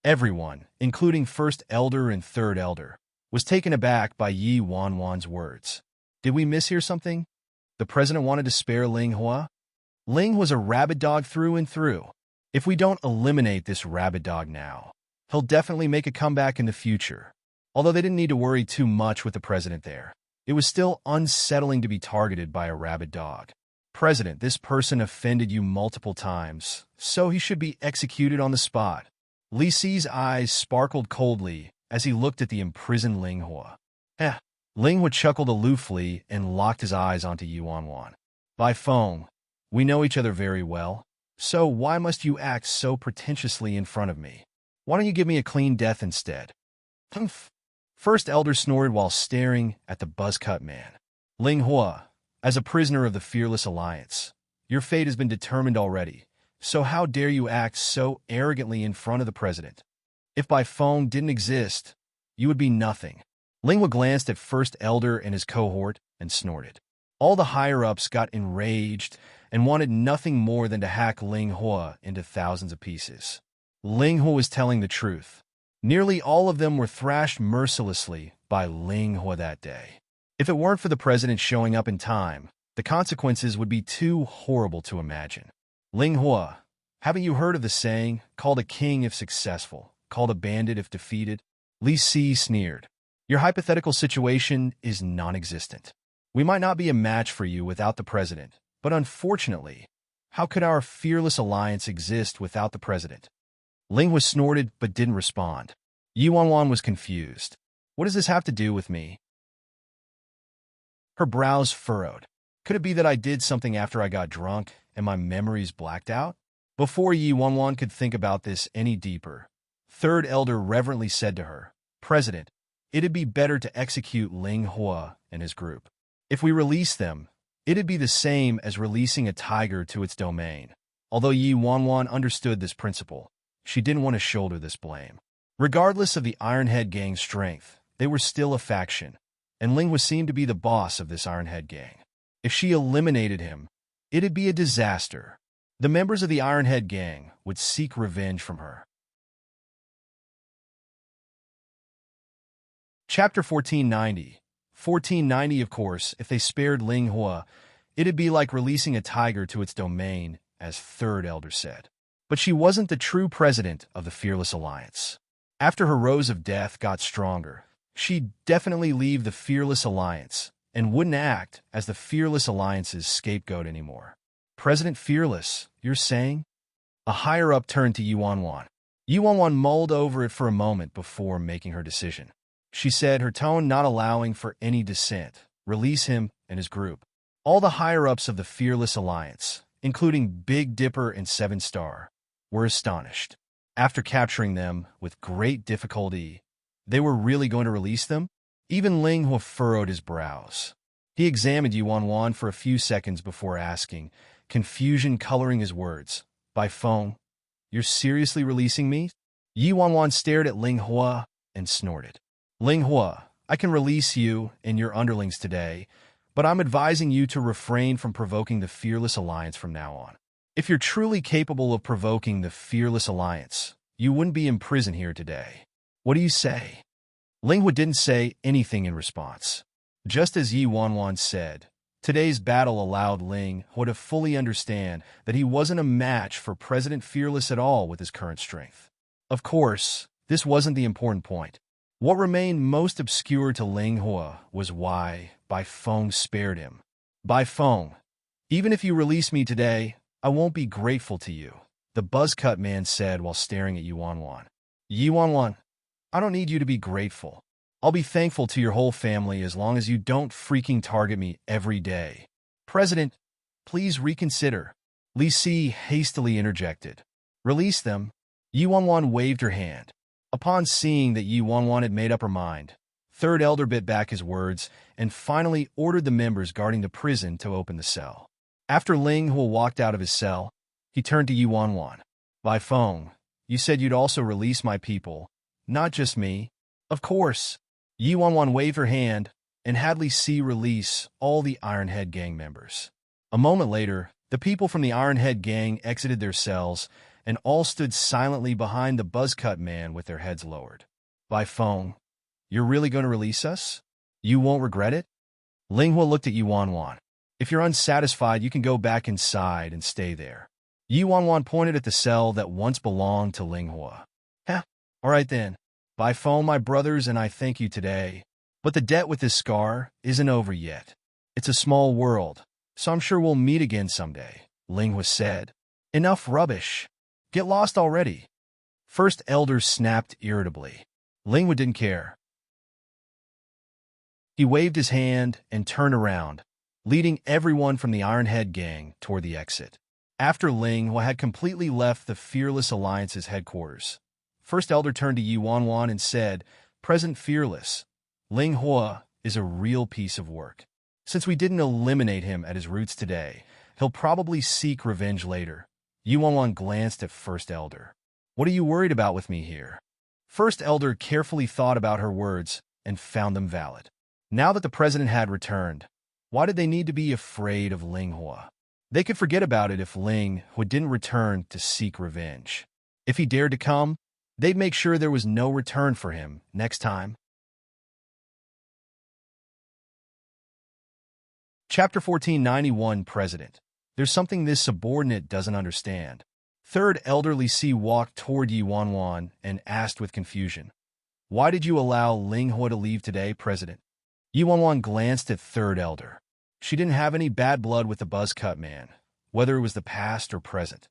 A: Everyone, including First Elder and Third Elder, was taken aback by Yi Wanwan's words. Did we mishear something? The president wanted to spare Ling Hua? Ling was a rabid dog through and through. If we don't eliminate this rabid dog now, he'll definitely make a comeback in the future. Although they didn't need to worry too much with the president there, it was still unsettling to be targeted by a rabid dog. President, this person offended you multiple times, so he should be executed on the spot. Li Si's eyes sparkled coldly as he looked at the imprisoned Ling Hua. Ling Hua chuckled aloofly and locked his eyes onto Yuanwan. By phone, we know each other very well, so why must you act so pretentiously in front of me? Why don't you give me a clean death instead? Humph. First Elder snorted while staring at the buzz-cut man. Ling Hua, as a prisoner of the Fearless Alliance, your fate has been determined already, so how dare you act so arrogantly in front of the president? If by phone didn't exist, you would be nothing. Ling Hua glanced at First Elder and his cohort and snorted. All the higher-ups got enraged and wanted nothing more than to hack Ling Hua into thousands of pieces. Ling Hua was telling the truth. Nearly all of them were thrashed mercilessly by Ling Hua that day. If it weren't for the president showing up in time, the consequences would be too horrible to imagine. Ling Hua, haven't you heard of the saying, called a king if successful, called a bandit if defeated? Li Si sneered. Your hypothetical situation is non-existent. We might not be a match for you without the president, but unfortunately, how could our Fearless Alliance exist without the president? Ling Hua snorted but didn't respond. Yuanwan was confused. What does this have to do with me? Her brows furrowed. Could it be that I did something after I got drunk and my memories blacked out? Before Yuanwan could think about this any deeper, Third Elder reverently said to her, President, it'd be better to execute Ling Hua and his group. If we release them, it'd be the same as releasing a tiger to its domain. Although Yuanwan understood this principle, she didn't want to shoulder this blame. Regardless of the Ironhead gang's strength, they were still a faction, and Ling Hua seemed to be the boss of this Ironhead gang. If she eliminated him, it'd be a disaster. The members of the Ironhead gang would seek revenge from her. Chapter 1490. 1490, of course, if they spared Ling Hua, it'd be like releasing a tiger to its domain, as Third Elder said. But she wasn't the true president of the Fearless Alliance. After her rose of death got stronger, she'd definitely leave the Fearless Alliance and wouldn't act as the Fearless Alliance's scapegoat anymore. President Fearless, you're saying? A higher-up turned to Yuanwan. Yi Wanwan mulled over it for a moment before making her decision. She said, her tone not allowing for any dissent. Release him and his group. All the higher-ups of the Fearless Alliance, including Big Dipper and Seven Star, were astonished. After capturing them with great difficulty, they were really going to release them? Even Ling Hua furrowed his brows. He examined Yi Wanwan for a few seconds before asking, confusion coloring his words. By phone? You're seriously releasing me? Yi Wanwan stared at Ling Hua and snorted. Ling Hua, I can release you and your underlings today, but I'm advising you to refrain from provoking the Fearless Alliance from now on. If you're truly capable of provoking the Fearless Alliance, you wouldn't be in prison here today. What do you say? Ling Hua didn't say anything in response. Just as Yi Wanwan said, today's battle allowed Ling Hua to fully understand that he wasn't a match for President Fearless at all with his current strength. Of course, this wasn't the important point. What remained most obscure to Ling Hua was why Bai Feng spared him. Bai Feng, even if you release me today, I won't be grateful to you, the buzzcut man said while staring at Yi Wanwan. Yi Wanwan, I don't need you to be grateful. I'll be thankful to your whole family as long as you don't freaking target me every day. President, please reconsider. Li Si hastily interjected. Release them. Yi Wanwan waved her hand. Upon seeing that Yi Wanwan had made up her mind, Third Elder bit back his words and finally ordered the members guarding the prison to open the cell. After Ling Hua walked out of his cell, he turned to Yi Wanwan. Bai Feng, you said you'd also release my people, not just me. Of course. Yi Wanwan waved her hand and had Li Si release all the Ironhead Gang members. A moment later, the people from the Ironhead Gang exited their cells and all stood silently behind the buzzcut man with their heads lowered. Bai Feng, you're really going to release us? You won't regret it? Ling Hua looked at Yi Wanwan. If you're unsatisfied, you can go back inside and stay there. Yi Wanwan pointed at the cell that once belonged to Ling Hua. Heh, all right then. Bai Feng, my brothers, and I thank you today. But the debt with this scar isn't over yet. It's a small world, so I'm sure we'll meet again someday, Ling Hua said. Enough rubbish. Get lost already. First Elder snapped irritably. Ling Hua didn't care. He waved his hand and turned around, leading everyone from the Ironhead Gang toward the exit. After Ling Hua had completely left the Fearless Alliance's headquarters, First Elder turned to Yi Wanwan and said, President Fearless, Ling Hua is a real piece of work. Since we didn't eliminate him at his roots today, he'll probably seek revenge later. Yi Wanwan glanced at First Elder. What are you worried about with me here? First Elder carefully thought about her words and found them valid. Now that the president had returned, why did they need to be afraid of Ling Hua? They could forget about it if Ling Hua didn't return to seek revenge. If he dared to come, they'd make sure there was no return for him next time. Chapter 1491, President. There's something this subordinate doesn't understand. Third Elder Li Si walked toward Yi Wanwan and asked with confusion, Why did you allow Ling Hua to leave today, President? Yi Wanwan glanced at Third Elder. She didn't have any bad blood with the buzzcut man, whether it was the past or present.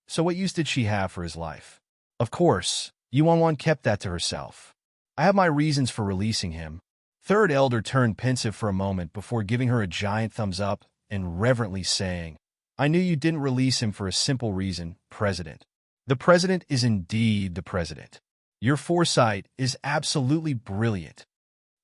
A: So what use did she have for his life? Of course, Yi Wanwan kept that to herself. I have my reasons for releasing him. Third Elder turned pensive for a moment before giving her a giant thumbs up and reverently saying, I knew you didn't release him for a simple reason, President. The President is indeed the President. Your foresight is absolutely brilliant.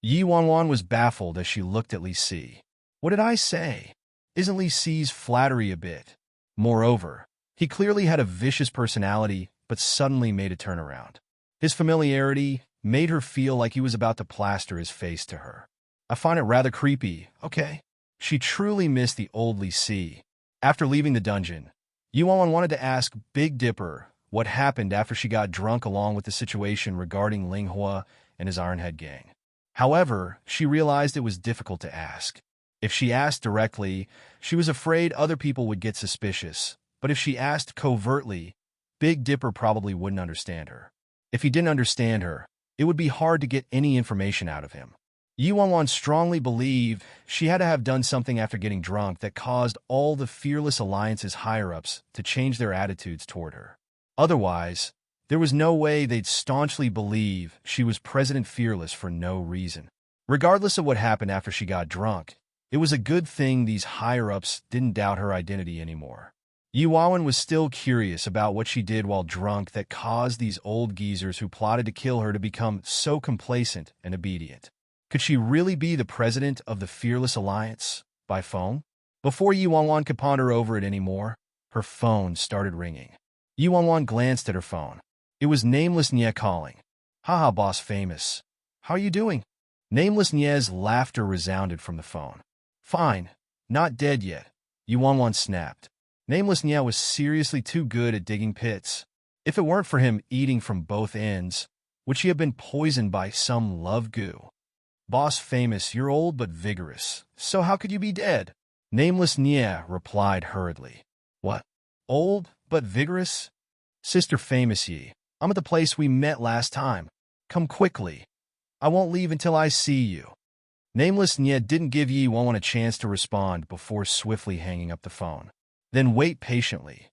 A: Yi Wanwan was baffled as she looked at Li Si. What did I say? Isn't Li Si's flattery a bit? Moreover, he clearly had a vicious personality, but suddenly made a turnaround. His familiarity made her feel like he was about to plaster his face to her. I find it rather creepy, okay? She truly missed the old Li Si. After leaving the dungeon, Yi Wanwan wanted to ask Big Dipper what happened after she got drunk along with the situation regarding Ling Hua and his Ironhead Gang. However, she realized it was difficult to ask. If she asked directly, she was afraid other people would get suspicious, but if she asked covertly, Big Dipper probably wouldn't understand her. If he didn't understand her, it would be hard to get any information out of him. Yi Wanwan strongly believed she had to have done something after getting drunk that caused all the Fearless Alliance's higher-ups to change their attitudes toward her. Otherwise, There was no way they'd staunchly believe she was President Fearless for no reason. Regardless of what happened after she got drunk, it was a good thing these higher-ups didn't doubt her identity anymore. Yuan was still curious about what she did while drunk that caused these old geezers who plotted to kill her to become so complacent and obedient. Could she really be the president of the Fearless Alliance by phone? Before Yuan could ponder over it anymore, her phone started ringing. Yuan glanced at her phone. It was Nameless Nye calling. Haha, boss famous. How are you doing? Nameless Nye's laughter resounded from the phone. Fine. Not dead yet. Yuan snapped. Nameless Nye was seriously too good at digging pits. If it weren't for him eating from both ends, would she have been poisoned by some love goo? Boss famous, you're old but vigorous, so how could you be dead? Nameless Nye replied hurriedly. What? Old but vigorous? Sister famous ye, I'm at the place we met last time. Come quickly. I won't leave until I see you. Nameless Nye didn't give Yuan a chance to respond before swiftly hanging up the phone. Then wait patiently.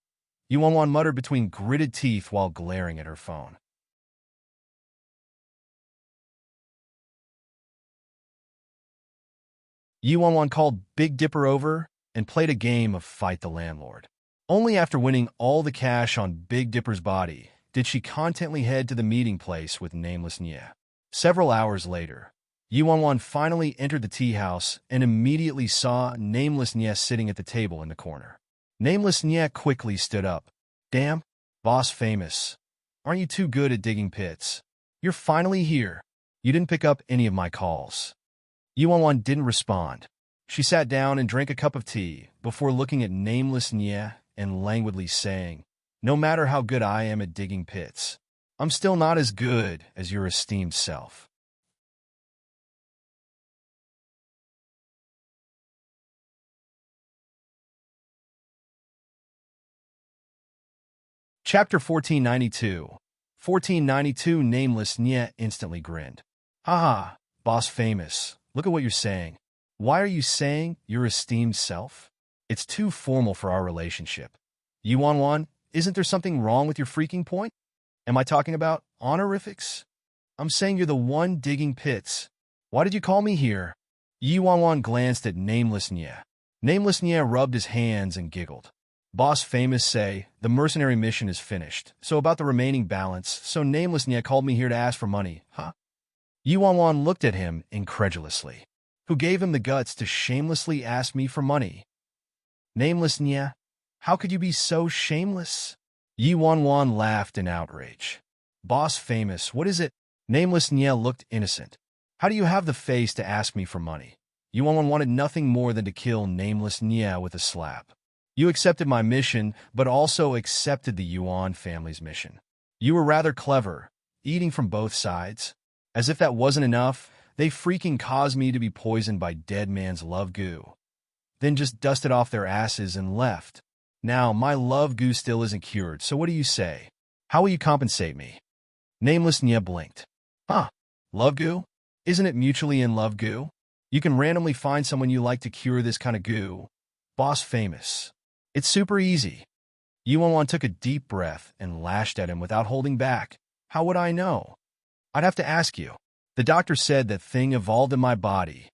A: Yuan muttered between gritted teeth while glaring at her phone. Yuan called Big Dipper over and played a game of Fight the Landlord. Only after winning all the cash on Big Dipper's body did she contently head to the meeting place with Nameless Nye. Several hours later, Yuan finally entered the tea house and immediately saw Nameless Nye sitting at the table in the corner. Nameless Nye quickly stood up. Damn, boss famous. Aren't you too good at digging pits? You're finally here. You didn't pick up any of my calls. Yuan didn't respond. She sat down and drank a cup of tea before looking at Nameless Nye and languidly saying, no matter how good I am at digging pits, I'm still not as good as your esteemed self. Chapter 1492. 1492 Nameless Nye instantly grinned. Haha, boss famous, look at what you're saying. Why are you saying your esteemed self? It's too formal for our relationship. Yuan, isn't there something wrong with your freaking point? Am I talking about honorifics? I'm saying you're the one digging pits. Why did you call me here? Yuan glanced at Nameless Nye. Nameless Nye rubbed his hands and giggled. Boss famous say, the mercenary mission is finished, so about the remaining balance, so Nameless Nye called me here to ask for money, huh? Yuan looked at him incredulously. Who gave him the guts to shamelessly ask me for money? Nameless Nye, how could you be so shameless? Yuan laughed in outrage. Boss famous, what is it? Nameless Nye looked innocent. How do you have the face to ask me for money? Yuan wanted nothing more than to kill Nameless Nye with a slap. You accepted my mission, but also accepted the Yuan family's mission. You were rather clever, eating from both sides. As if that wasn't enough, they freaking caused me to be poisoned by dead man's love goo. Then just dusted off their asses and left. Now, my love goo still isn't cured, so what do you say? How will you compensate me? Nameless Nye blinked. Huh, love goo? Isn't it mutually in love goo? You can randomly find someone you like to cure this kind of goo. Boss famous. It's super easy. Yuan took a deep breath and lashed at him without holding back. How would I know? I'd have to ask you. The doctor said that thing evolved in my body.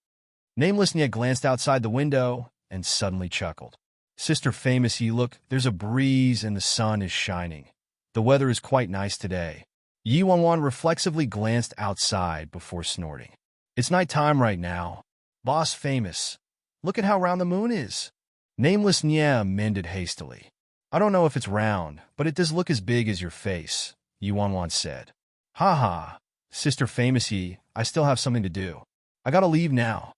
A: Nameless Nye glanced outside the window and suddenly chuckled. Sister famous ye, look, there's a breeze and the sun is shining. The weather is quite nice today. Yuan reflexively glanced outside before snorting. It's night time right now. Boss famous. Look at how round the moon is. Nameless Nye amended hastily. I don't know if it's round, but it does look as big as your face, Yuan said. Ha ha, Sister famous ye, I still have something to do. I gotta leave now.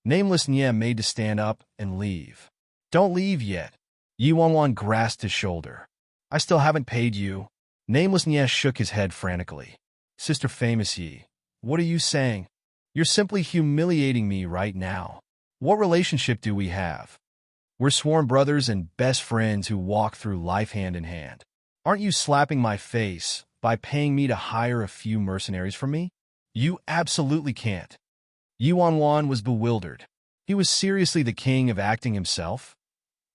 A: Nameless Nye made to stand up and leave. Don't leave yet. Yuan grasped his shoulder. I still haven't paid you. Nameless Nye shook his head frantically. Sister famous ye, what are you saying? You're simply humiliating me right now. What relationship do we have? We're sworn brothers and best friends who walk through life hand in hand. Aren't you slapping my face by paying me to hire a few mercenaries for me? You absolutely can't. Yuan was bewildered. He was seriously the king of acting himself?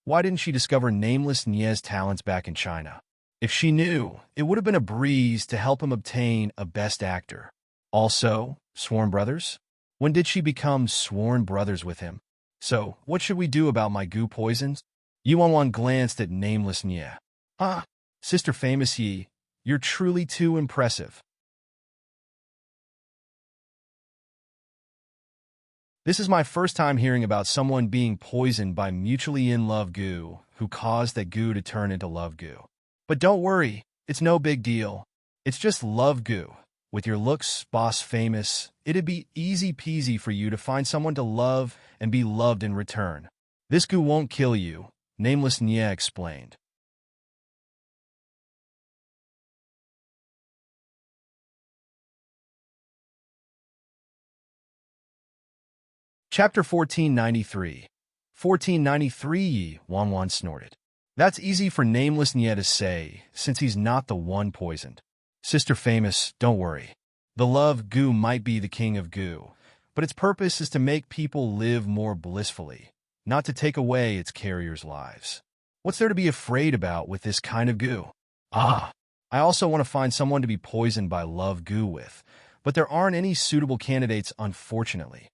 A: Why didn't she discover Nameless Nye's talents back in China? If she knew, it would have been a breeze to help him obtain a Best Actor. Also, sworn brothers? When did she become sworn brothers with him? So, what should we do about my goo poisons? Yuan glanced at nameless Nye. Ah, Sister Famous Yi, you're truly too impressive. This is my first time hearing about someone being poisoned by mutually in love goo who caused that goo to turn into love goo. But don't worry, it's no big deal. It's just love goo. With your looks, boss famous, it'd be easy peasy for you to find someone to love and be loved in return. This goo won't kill you, nameless Nye explained. Chapter 1493. 1493 Wan snorted. That's easy for nameless Nye to say, since he's not the one poisoned. Sister Famous, don't worry. The love goo might be the king of goo, but its purpose is to make people live more blissfully, not to take away its carriers' lives. What's there to be afraid about with this kind of goo? Ah, I also want to find someone to be poisoned by love goo with, but there aren't any suitable candidates, unfortunately.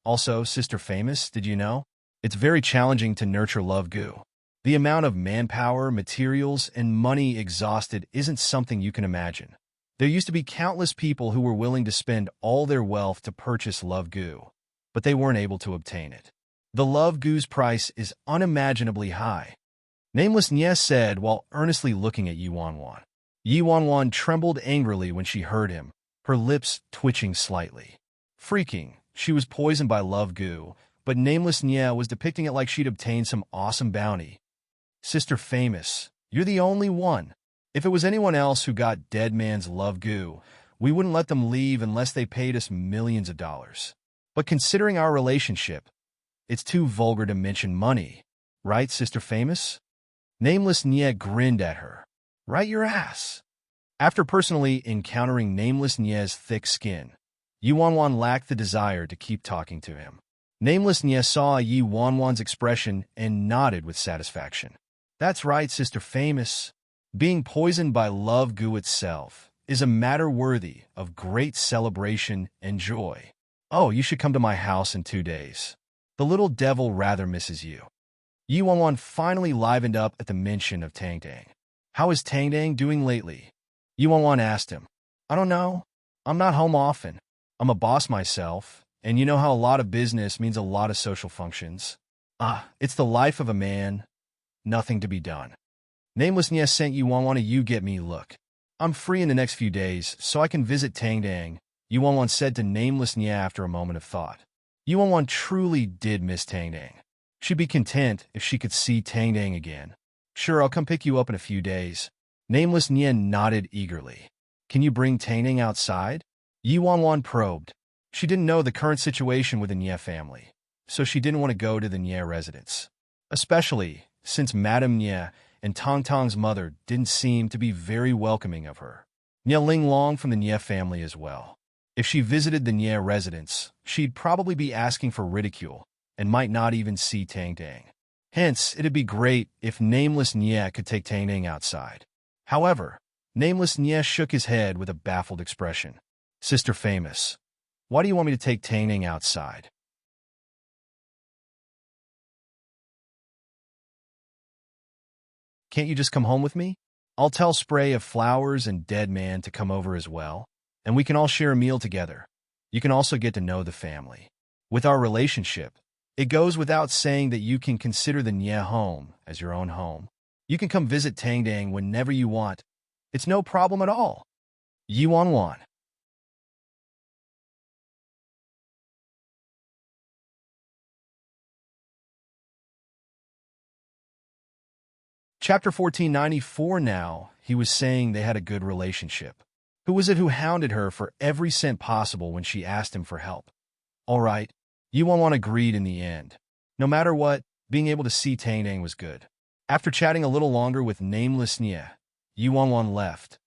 A: Also, Sister Famous, did you know? It's very challenging to nurture love goo. The amount of manpower, materials, and money exhausted isn't something you can imagine. There used to be countless people who were willing to spend all their wealth to purchase love goo, but they weren't able to obtain it. The love goo's price is unimaginably high. Nameless Nye said while earnestly looking at Yuan. Yuan trembled angrily when she heard him, her lips twitching slightly. Freaking, she was poisoned by love goo, but nameless Nye was depicting it like she'd obtained some awesome bounty. Sister Famous, you're the only one. If it was anyone else who got dead man's love goo, we wouldn't let them leave unless they paid us millions of dollars. But considering our relationship, it's too vulgar to mention money. Right, Sister Famous? Nameless Nye grinned at her. Right your ass. After personally encountering nameless Nye's thick skin, Yuan lacked the desire to keep talking to him. Nameless Nye saw Yuan's expression and nodded with satisfaction. That's right, Sister Famous. Being poisoned by love goo itself is a matter worthy of great celebration and joy. Oh, you should come to my house in 2 days. The little devil rather misses you. Yuan finally livened up at the mention of Tangdang. How is Tangdang doing lately? Yuan asked him. I don't know. I'm not home often. I'm a boss myself, and you know how a lot of business means a lot of social functions. It's the life of a man. Nothing to be done. Nameless Nye sent Yuan a you get me look. I'm free in the next few days, so I can visit Tangdang, Yuan said to Nameless Nye after a moment of thought. Yuan truly did miss Tangdang. She'd be content if she could see Tangdang again. Sure, I'll come pick you up in a few days. Nameless Nye nodded eagerly. Can you bring Tangdang outside? Yuan probed. She didn't know the current situation with the Nye family, so she didn't want to go to the Nye residence. Especially since Madame Nye and Tong Tong's mother didn't seem to be very welcoming of her. Nye Ling Long from the Nye family as well. If she visited the Nye residence, she'd probably be asking for ridicule and might not even see Tangdang. Hence, it'd be great if Nameless Nye could take Tangdang outside. However, Nameless Nye shook his head with a baffled expression. Sister Famous, why do you want me to take Tangdang outside? Can't you just come home with me? I'll tell Spray of Flowers and Dead Man to come over as well, and we can all share a meal together. You can also get to know the family. With our relationship, it goes without saying that you can consider the Nye home as your own home. You can come visit Tangdang whenever you want. It's no problem at all. Yuan. Chapter 1494 now, he was saying they had a good relationship. Who was it who hounded her for every cent possible when she asked him for help? All right, Yuan agreed in the end. No matter what, being able to see Tangdang was good. After chatting a little longer with Nameless Nye, Yuan left.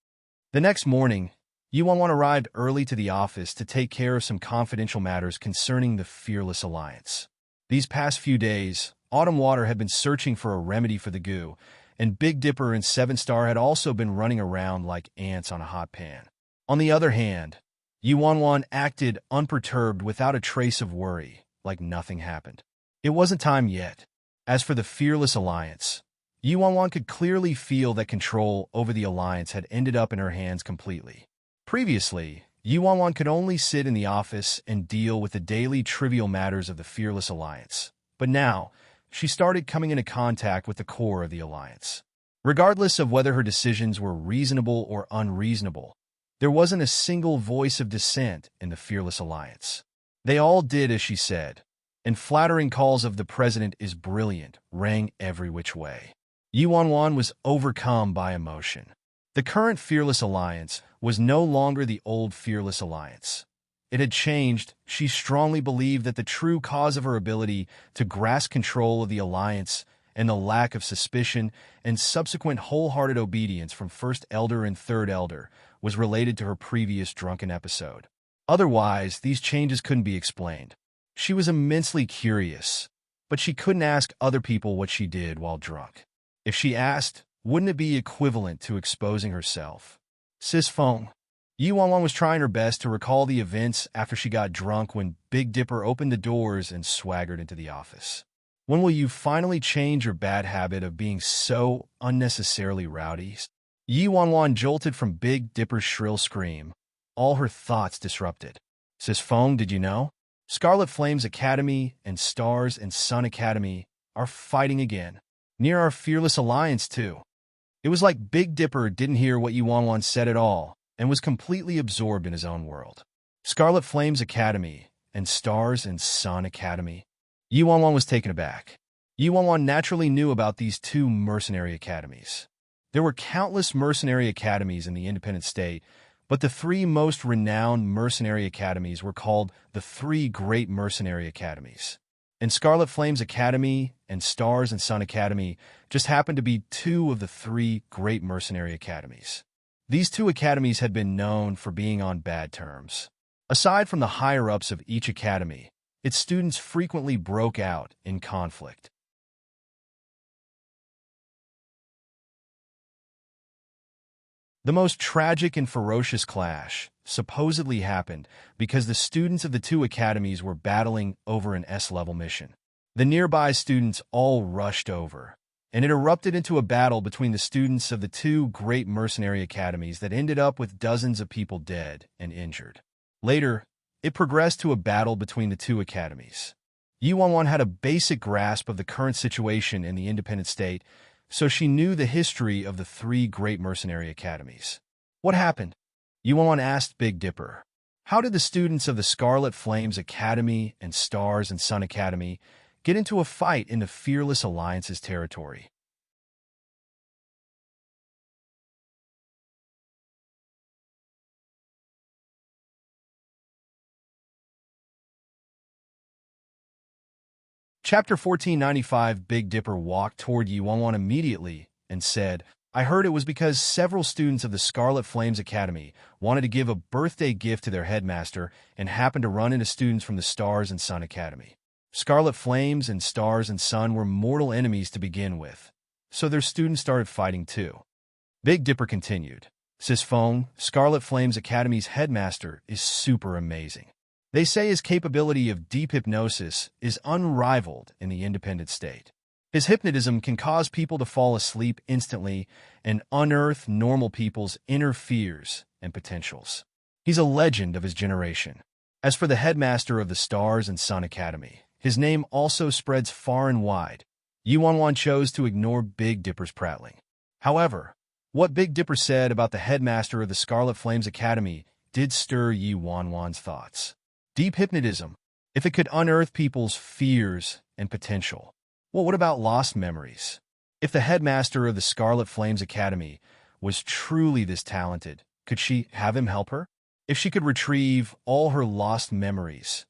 A: The next morning, Yuan arrived early to the office to take care of some confidential matters concerning the Fearless Alliance. These past few days, Autumn Water had been searching for a remedy for the goo, and Big Dipper and Seven Star had also been running around like ants on a hot pan. On the other hand, Yuanwan acted unperturbed without a trace of worry, like nothing happened. It wasn't time yet. As for the Fearless Alliance, Yuanwan could clearly feel that control over the alliance had ended up in her hands completely. Previously, Yuanwan could only sit in the office and deal with the daily trivial matters of the Fearless Alliance. But now, she started coming into contact with the core of the alliance. Regardless of whether her decisions were reasonable or unreasonable, there wasn't a single voice of dissent in the Fearless Alliance. They all did as she said, and flattering calls of "the president is brilliant" rang every which way. Yuanwan was overcome by emotion. The current Fearless Alliance was no longer the old Fearless Alliance. It had changed. She strongly believed that the true cause of her ability to grasp control of the alliance and the lack of suspicion and subsequent wholehearted obedience from First Elder and Third Elder was related to her previous drunken episode. Otherwise, these changes couldn't be explained. She was immensely curious, but she couldn't ask other people what she did while drunk. If she asked, wouldn't it be equivalent to exposing herself? Sis Feng. Yuanwan was trying her best to recall the events after she got drunk when Big Dipper opened the doors and swaggered into the office. When will you finally change your bad habit of being so unnecessarily rowdy? Yuanwan jolted from Big Dipper's shrill scream, all her thoughts disrupted. Sis Feng, did you know? Scarlet Flames Academy and Stars and Sun Academy are fighting again. Near our Fearless Alliance, too. It was like Big Dipper didn't hear what Yuanwan said at all and was completely absorbed in his own world. Scarlet Flames Academy and Stars and Sun Academy. Yuanwan was taken aback. Yuanwan naturally knew about these two mercenary academies. There were countless mercenary academies in the independent state, but the three most renowned mercenary academies were called the Three Great Mercenary Academies. And Scarlet Flames Academy and Stars and Sun Academy just happened to be two of the three great mercenary academies. These two academies had been known for being on bad terms. Aside from the higher-ups of each academy, its students frequently broke out in conflict. The most tragic and ferocious clash supposedly happened because the students of the two academies were battling over an S-level mission. The nearby students all rushed over, and it erupted into a battle between the students of the two great mercenary academies that ended up with dozens of people dead and injured. Later, it progressed to a battle between the two academies. Yuanwan had a basic grasp of the current situation in the independent state, so she knew the history of the three great mercenary academies. What happened? Yuanwan asked Big Dipper. How did the students of the Scarlet Flames Academy and Stars and Sun Academy get into a fight in the Fearless Alliance's territory? Chapter 1495. Big Dipper walked toward Yuanwan immediately and said, I heard it was because several students of the Scarlet Flames Academy wanted to give a birthday gift to their headmaster and happened to run into students from the Stars and Sun Academy. Scarlet Flames and Stars and Sun were mortal enemies to begin with, so their students started fighting too. Big Dipper continued, Sis Feng, Scarlet Flames Academy's headmaster is super amazing. They say his capability of deep hypnosis is unrivaled in the independent state. His hypnotism can cause people to fall asleep instantly and unearth normal people's inner fears and potentials. He's a legend of his generation. As for the headmaster of the Stars and Sun Academy, his name also spreads far and wide. Yuanwan chose to ignore Big Dipper's prattling. However, what Big Dipper said about the headmaster of the Scarlet Flames Academy did stir Yuanwan's thoughts. Deep hypnotism, if it could unearth people's fears and potential. Well, what about lost memories? If the headmaster of the Scarlet Flames Academy was truly this talented, could she have him help her? If she could retrieve all her lost memories.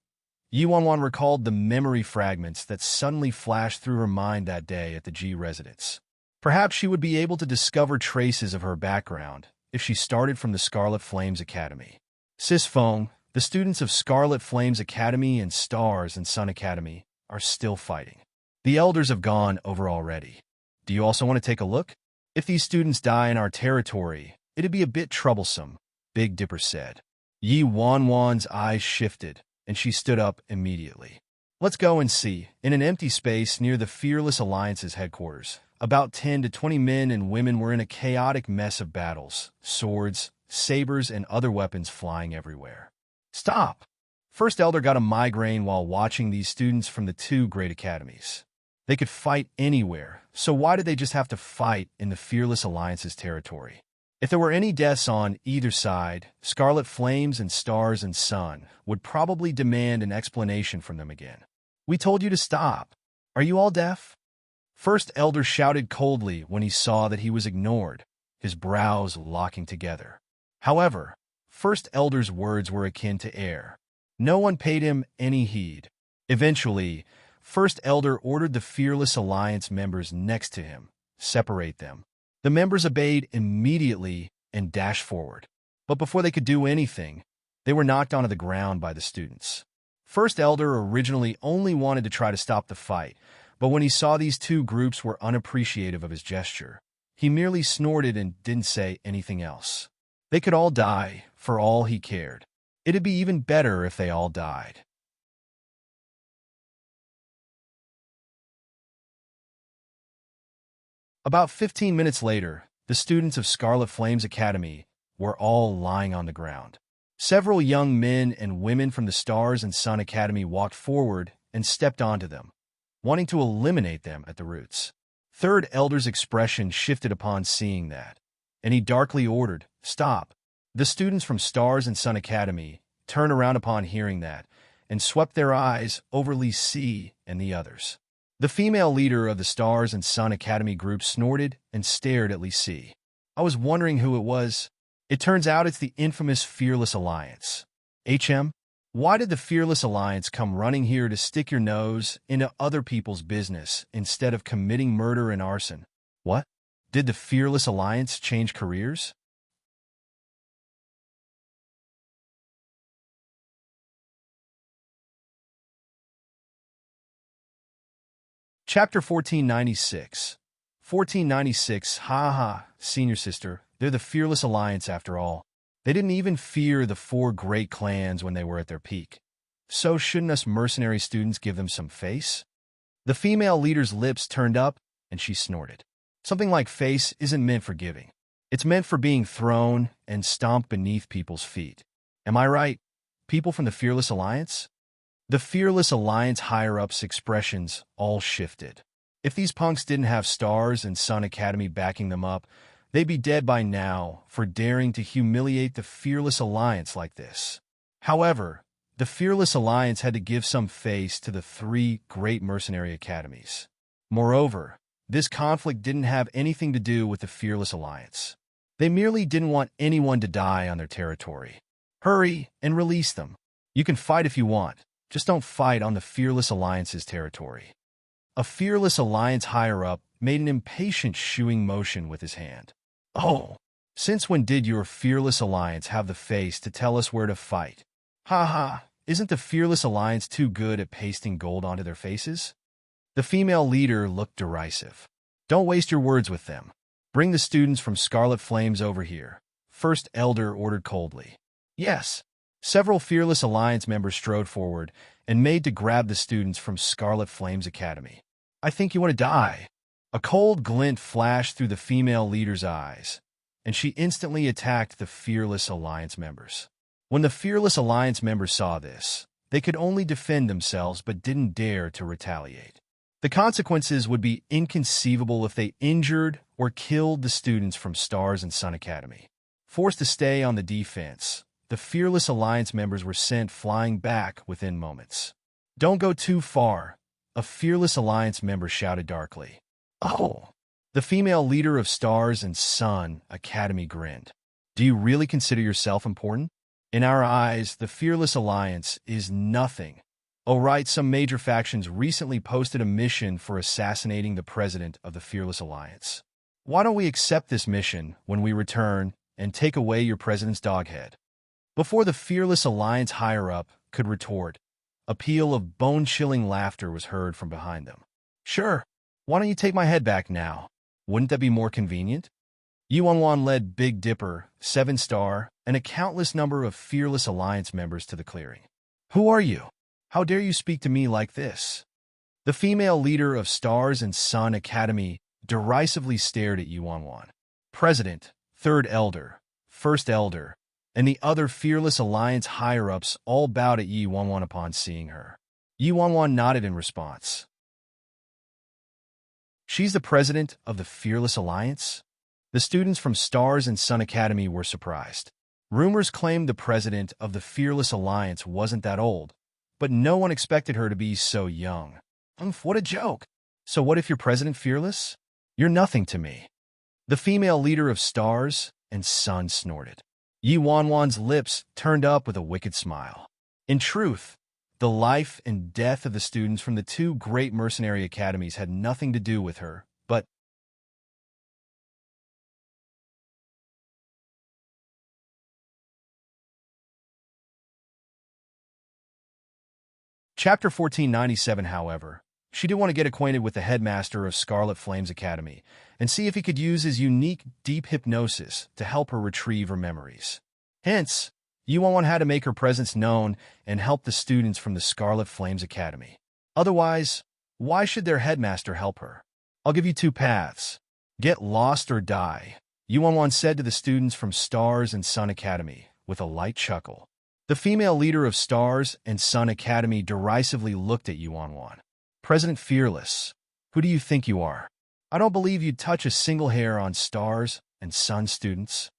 A: Yuanwan recalled the memory fragments that suddenly flashed through her mind that day at the G residence. Perhaps she would be able to discover traces of her background if she started from the Scarlet Flames Academy. Sis Feng, the students of Scarlet Flames Academy and Stars and Sun Academy are still fighting. The elders have gone over already. Do you also want to take a look? If these students die in our territory, it'd be a bit troublesome, Big Dipper said. Yi Wanwan's eyes shifted, and she stood up immediately. Let's go and see. In an empty space near the Fearless Alliance's headquarters, about 10 to 20 men and women were in a chaotic mess of battles, swords, sabers, and other weapons flying everywhere. Stop! First Elder got a migraine while watching these students from the two great academies. They could fight anywhere, so why did they just have to fight in the Fearless Alliance's territory? If there were any deaths on either side, Scarlet Flames and Stars and Sun would probably demand an explanation from them again. We told you to stop. Are you all deaf? First Elder shouted coldly when he saw that he was ignored, his brows locking together. However, First Elder's words were akin to air. No one paid him any heed. Eventually, First Elder ordered the Fearless Alliance members next to him, separate them. The members obeyed immediately and dashed forward. But before they could do anything, they were knocked onto the ground by the students. First Elder originally only wanted to try to stop the fight, but when he saw these two groups were unappreciative of his gesture, he merely snorted and didn't say anything else. They could all die, for all he cared. It'd be even better if they all died. About 15 minutes later, the students of Scarlet Flames Academy were all lying on the ground. Several young men and women from the Stars and Sun Academy walked forward and stepped onto them, wanting to eliminate them at the roots. Third Elder's expression shifted upon seeing that, and he darkly ordered, "Stop." The students from Stars and Sun Academy turned around upon hearing that and swept their eyes over Li Si and the others. The female leader of the Stars and Sun Academy group snorted and stared at Li Si. I was wondering who it was. It turns out it's the infamous Fearless Alliance. HM? Why did the Fearless Alliance come running here to stick your nose into other people's business instead of committing murder and arson? What? Did the Fearless Alliance change careers? Chapter 1496. 1496, ha ha, senior sister, they're the Fearless Alliance after all. They didn't even fear the four great clans when they were at their peak. So shouldn't us mercenary students give them some face? The female leader's lips turned up, and she snorted. Something like face isn't meant for giving. It's meant for being thrown and stomped beneath people's feet. Am I right, people from the Fearless Alliance? The Fearless Alliance higher-ups' expressions all shifted. If these punks didn't have Stars and Sun Academy backing them up, they'd be dead by now for daring to humiliate the Fearless Alliance like this. However, the Fearless Alliance had to give some face to the three great mercenary academies. Moreover, this conflict didn't have anything to do with the Fearless Alliance. They merely didn't want anyone to die on their territory. Hurry and release them. You can fight if you want. Just don't fight on the Fearless Alliance's territory. A Fearless Alliance higher-up made an impatient shooing motion with his hand. Oh, since when did your Fearless Alliance have the face to tell us where to fight? Ha ha, isn't the Fearless Alliance too good at pasting gold onto their faces? The female leader looked derisive. Don't waste your words with them. Bring the students from Scarlet Flames over here. First Elder ordered coldly. Yes. Several Fearless Alliance members strode forward and made to grab the students from Scarlet Flames Academy. I think you want to die. A cold glint flashed through the female leader's eyes, and she instantly attacked the Fearless Alliance members. When the Fearless Alliance members saw this, they could only defend themselves but didn't dare to retaliate. The consequences would be inconceivable if they injured or killed the students from Stars and Sun Academy. Forced to stay on the defense, the Fearless Alliance members were sent flying back within moments. Don't go too far, a Fearless Alliance member shouted darkly. Oh! The female leader of Stars and Sun Academy grinned. Do you really consider yourself important? In our eyes, the Fearless Alliance is nothing. Oh right, some major factions recently posted a mission for assassinating the president of the Fearless Alliance. Why don't we accept this mission when we return and take away your president's doghead? Before the Fearless Alliance higher-up could retort, a peal of bone-chilling laughter was heard from behind them. Sure, why don't you take my head back now? Wouldn't that be more convenient? Yuan led Big Dipper, 7-star, and a countless number of Fearless Alliance members to the clearing. Who are you? How dare you speak to me like this? The female leader of Stars and Sun Academy derisively stared at Yuan. President, Third Elder, First Elder, and the other Fearless Alliance higher-ups all bowed at Yuan upon seeing her. Yuan nodded in response. She's the president of the Fearless Alliance? The students from Stars and Sun Academy were surprised. Rumors claimed the president of the Fearless Alliance wasn't that old, but no one expected her to be so young. What a joke. So what if you're President Fearless? You're nothing to me. The female leader of Stars and Sun snorted. Yuan's lips turned up with a wicked smile. In truth, the life and death of the students from the two great mercenary academies had nothing to do with her, but Chapter 1497, however, she did want to get acquainted with the headmaster of Scarlet Flames Academy and see if he could use his unique deep hypnosis to help her retrieve her memories. Hence, Yuan had to make her presence known and help the students from the Scarlet Flames Academy. Otherwise, why should their headmaster help her? I'll give you two paths. Get lost or die, Yuan said to the students from Stars and Sun Academy with a light chuckle. The female leader of Stars and Sun Academy derisively looked at Yuan. President Fearless, who do you think you are? I don't believe you'd touch a single hair on Stars and Sun students.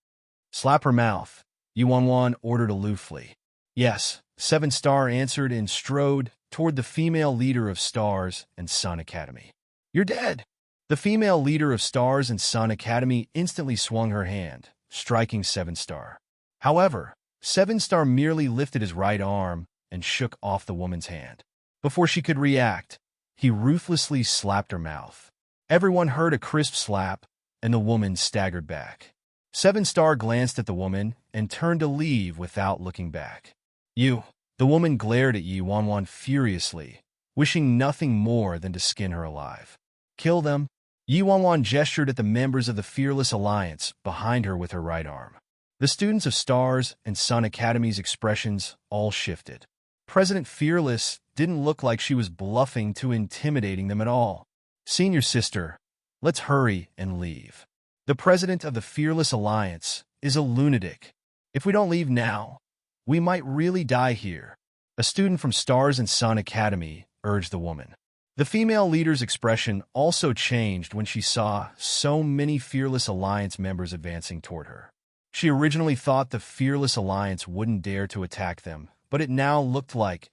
A: Slap her mouth, Yuan ordered aloofly. Yes, 7-star answered and strode toward the female leader of Stars and Sun Academy. You're dead. The female leader of Stars and Sun Academy instantly swung her hand, striking 7-star. However, 7-star merely lifted his right arm and shook off the woman's hand. Before she could react, he ruthlessly slapped her mouth. Everyone heard a crisp slap, and the woman staggered back. 7-star glanced at the woman and turned to leave without looking back. You, the woman glared at Yuan furiously, wishing nothing more than to skin her alive. Kill them. Yuan gestured at the members of the Fearless Alliance behind her with her right arm. The students of Stars and Sun Academy's expressions all shifted. President Fearless didn't look like she was bluffing to intimidating them at all. Senior sister, let's hurry and leave. The president of the Fearless Alliance is a lunatic. If we don't leave now, we might really die here. A student from Stars and Sun Academy urged the woman. The female leader's expression also changed when she saw so many Fearless Alliance members advancing toward her. She originally thought the Fearless Alliance wouldn't dare to attack them, but it now looked like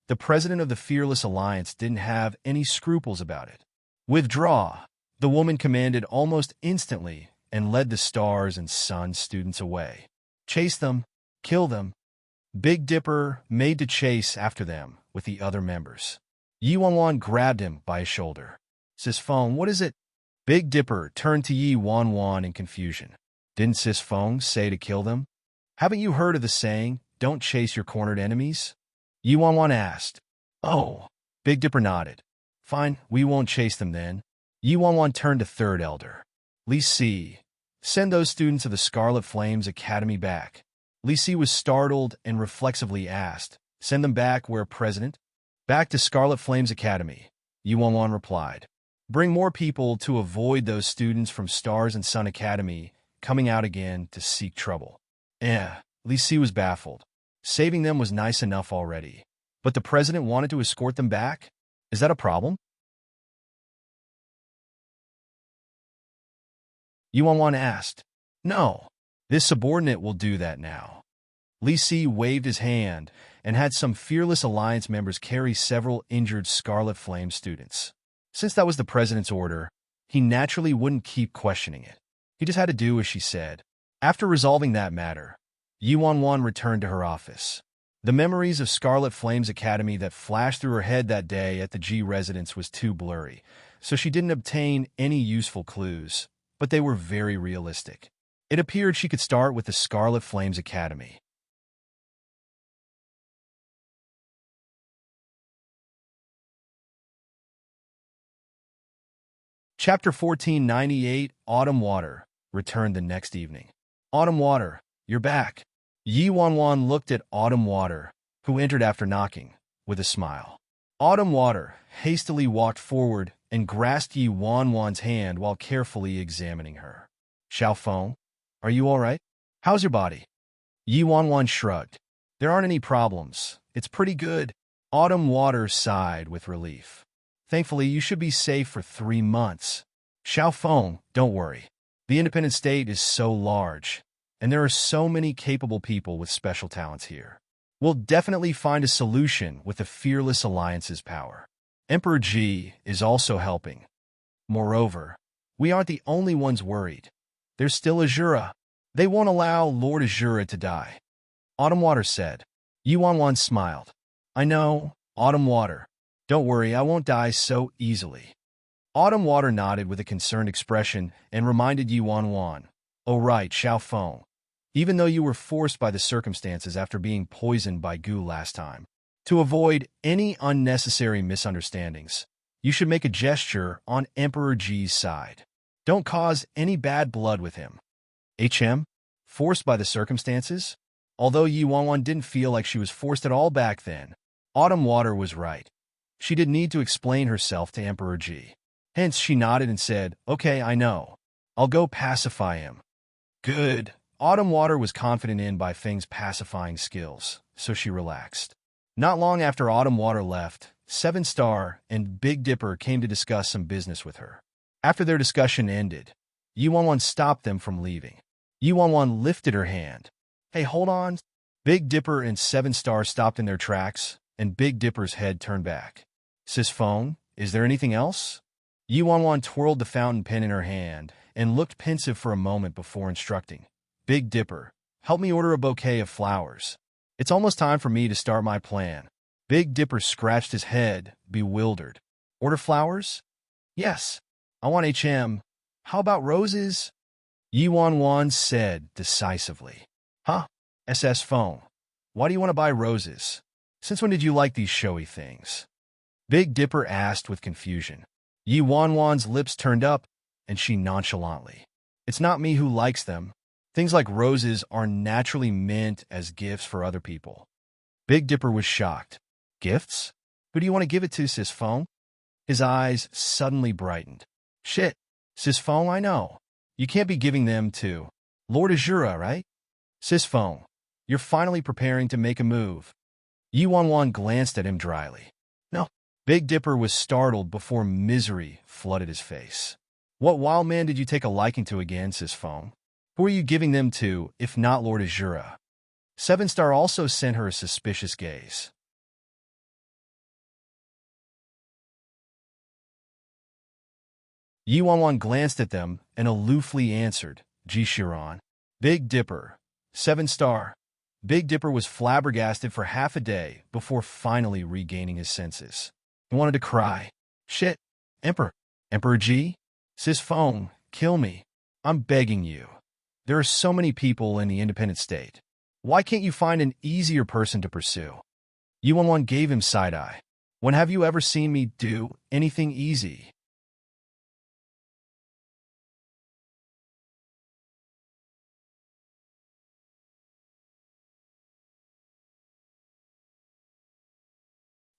A: the president of the Fearless Alliance didn't have any scruples about it. Withdraw, the woman commanded almost instantly and led the Stars and Sun students away. Chase them, kill them. Big Dipper made to chase after them with the other members. Yuan grabbed him by his shoulder. Sis Feng, what is it? Big Dipper turned to Yuan in confusion. Didn't Sis Feng say to kill them? Haven't you heard of the saying, don't chase your cornered enemies? Yuan asked. Oh, Big Dipper nodded. Fine, we won't chase them then. Yuan turned to Third Elder. Li Si, send those students of the Scarlet Flames Academy back. Li Si was startled and reflexively asked, send them back where, President? Back to Scarlet Flames Academy, Yuan replied. Bring more people to avoid those students from Stars and Sun Academy coming out again to seek trouble. Li Si was baffled. Saving them was nice enough already. But the president wanted to escort them back? Is that a problem? Yuan asked. No, this subordinate will do that now. Li Si waved his hand and had some Fearless Alliance members carry several injured Scarlet Flame students. Since that was the president's order, he naturally wouldn't keep questioning it. He just had to do as she said. After resolving that matter, Yuan returned to her office. The memories of Scarlet Flames Academy that flashed through her head that day at the G residence was too blurry, so she didn't obtain any useful clues, but they were very realistic. It appeared she could start with the Scarlet Flames Academy. Chapter 1498, Autumn Water, returned the next evening. Autumn Water, you're back. Yi Wanwan looked at Autumn Water, who entered after knocking, with a smile. Autumn Water hastily walked forward and grasped Yi Wanwan's hand while carefully examining her. Xiao Feng, are you all right? How's your body? Yi Wanwan shrugged. There aren't any problems. It's pretty good. Autumn Water sighed with relief. Thankfully, you should be safe for 3 months. Xiao Feng, don't worry. The independent state is so large, and there are so many capable people with special talents here. We'll definitely find a solution with the Fearless Alliance's power. Emperor Ji is also helping. Moreover, we aren't the only ones worried. There's still Azura. They won't allow Lord Azura to die. Autumn Water said. Yi Wanwan smiled. I know, Autumn Water. Don't worry, I won't die so easily. Autumn Water nodded with a concerned expression and reminded Yi Wanwan. Oh right, Xiao Feng. Even though you were forced by the circumstances after being poisoned by goo last time, to avoid any unnecessary misunderstandings, you should make a gesture on Emperor Ji's side. Don't cause any bad blood with him. Forced by the circumstances? Although Yi Wanwan didn't feel like she was forced at all back then, Autumn Water was right. She didn't need to explain herself to Emperor Ji. Hence, she nodded and said, okay, I know. I'll go pacify him. Good. Autumn Water was confident in Bai Feng's pacifying skills, so she relaxed. Not long after Autumn Water left, 7 Star and Big Dipper came to discuss some business with her. After their discussion ended, Yi Wanwan stopped them from leaving. Yi Wanwan lifted her hand. Hey, hold on. Big Dipper and 7 Star stopped in their tracks, and Big Dipper's head turned back. Sis Feng, is there anything else? Yi Wanwan twirled the fountain pen in her hand and looked pensive for a moment before instructing. Big Dipper, help me order a bouquet of flowers. It's almost time for me to start my plan. Big Dipper scratched his head, bewildered. Order flowers? Yes. I want How about roses? Yi Wanwan said decisively. Huh? SS Feng. Why do you want to buy roses? Since when did you like these showy things? Big Dipper asked with confusion. Yi Wanwan's lips turned up, and she nonchalantly. It's not me who likes them. Things like roses are naturally meant as gifts for other people. Big Dipper was shocked. Gifts? Who do you want to give it to, Sis Feng? His eyes suddenly brightened. Shit, Sis Feng, I know. You can't be giving them to Lord Azura, right? Sis Feng, you're finally preparing to make a move. Yi Wanwan glanced at him dryly. No. Big Dipper was startled before misery flooded his face. What wild man did you take a liking to again, Sis Feng? Who are you giving them to, if not Lord Azura? 7 Star also sent her a suspicious gaze. Yi Wanwan glanced at them and aloofly answered, Ji Shiran. Big Dipper. 7 Star. Big Dipper was flabbergasted for half a day before finally regaining his senses. He wanted to cry. Shit. Emperor Ji? Sis Feng, kill me. I'm begging you. There are so many people in the independent state. Why can't you find an easier person to pursue? Yi Wanwan gave him side-eye. When have you ever seen me do anything easy?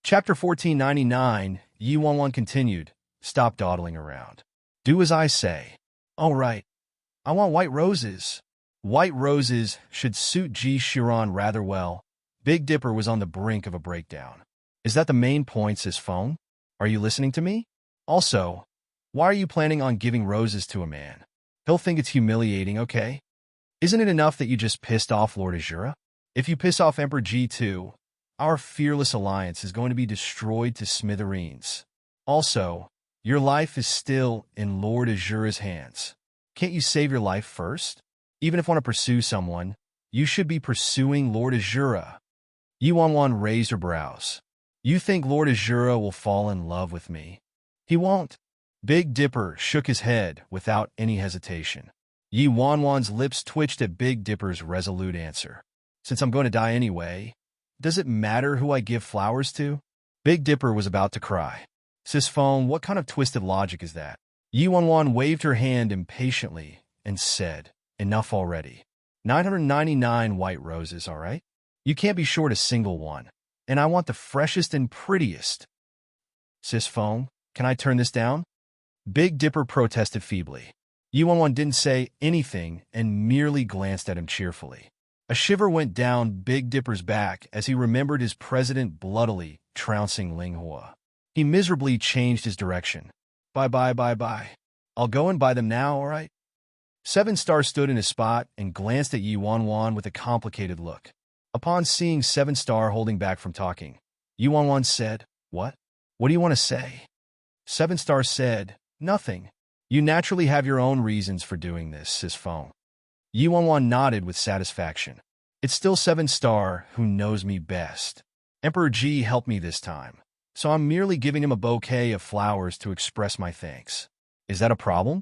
A: Chapter 1499, Yi Wanwan continued. Stop dawdling around. Do as I say. All right. I want white roses. White roses should suit Ji Shiran rather well. Big Dipper was on the brink of a breakdown. Is that the main point, Sis Feng? Are you listening to me? Also, why are you planning on giving roses to a man? He'll think it's humiliating, okay? Isn't it enough that you just pissed off Lord Azura? If you piss off Emperor Ji too, our fearless alliance is going to be destroyed to smithereens. Also, your life is still in Lord Azura's hands. Can't you save your life first? Even if you want to pursue someone, you should be pursuing Lord Azura. Yi Wanwan raised her brows. You think Lord Azura will fall in love with me? He won't. Big Dipper shook his head without any hesitation. Yi Wanwan's lips twitched at Big Dipper's resolute answer. Since I'm going to die anyway, does it matter who I give flowers to? Big Dipper was about to cry. Sis Feng, what kind of twisted logic is that? Yi Wanwan waved her hand impatiently and said, "Enough already. 999 white roses, all right? You can't be short a single one. And I want the freshest and prettiest." "Sis Fong, can I turn this down?" Big Dipper protested feebly. Yi Wanwan didn't say anything and merely glanced at him cheerfully. A shiver went down Big Dipper's back as he remembered his president bloodily trouncing Ling Hua. He miserably changed his direction. Bye. I'll go and buy them now, all right?" Seven Star stood in his spot and glanced at Yi Wanwan with a complicated look. Upon seeing Seven Star holding back from talking, Yi Wanwan said, "What? What do you want to say?" Seven Star said, "Nothing. You naturally have your own reasons for doing this, Sis Fong." Yi Wanwan nodded with satisfaction. "It's still Seven Star who knows me best. Emperor Ji helped me this time, so I'm merely giving him a bouquet of flowers to express my thanks. Is that a problem?"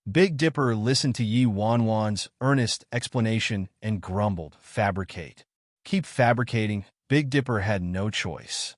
A: Big Dipper listened to Yi Wanwan's earnest explanation and grumbled, "Fabricate. Keep fabricating." Big Dipper had no choice.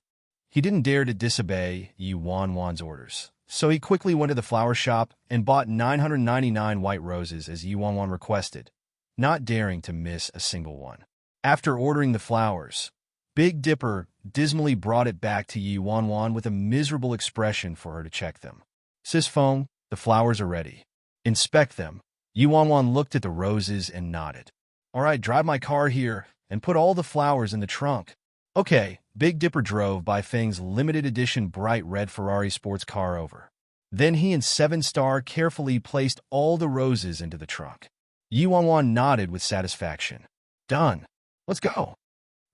A: He didn't dare to disobey Yi Wanwan's orders, so he quickly went to the flower shop and bought 999 white roses as Yi Wanwan requested, not daring to miss a single one. After ordering the flowers, Big Dipper dismally brought it back to Yi Wanwan with a miserable expression for her to check them. "Sis Fong, the flowers are ready. Inspect them." Yi Wanwan looked at the roses and nodded. "All right, drive my car here and put all the flowers in the trunk." "Okay." Big Dipper drove by Feng's limited edition bright red Ferrari sports car over. Then he and Seven Star carefully placed all the roses into the trunk. Yi Wanwan nodded with satisfaction. "Done. Let's go."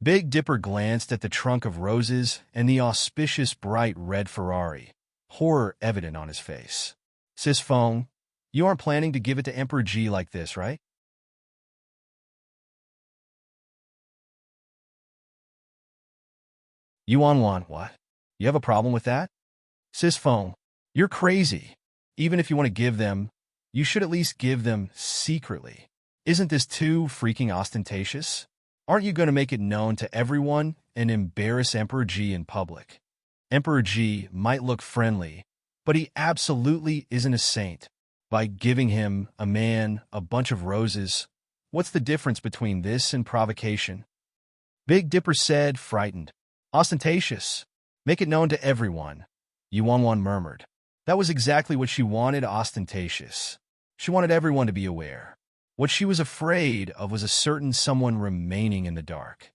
A: Big Dipper glanced at the trunk of roses and the auspicious bright red Ferrari, horror evident on his face. "Sis Fong, you aren't planning to give it to Emperor Ji like this, right?" Yi Wanwan, "What? You have a problem with that?" "Sis Fong, you're crazy. Even if you want to give them, you should at least give them secretly. Isn't this too freaking ostentatious? Aren't you going to make it known to everyone and embarrass Emperor Ji in public? Emperor Ji might look friendly, but he absolutely isn't a saint. By giving him, a man, a bunch of roses, what's the difference between this and provocation?" Big Dipper said, frightened. "Ostentatious. Make it known to everyone," Yi Wanwan murmured. That was exactly what she wanted, ostentatious. She wanted everyone to be aware. What she was afraid of was a certain someone remaining in the dark.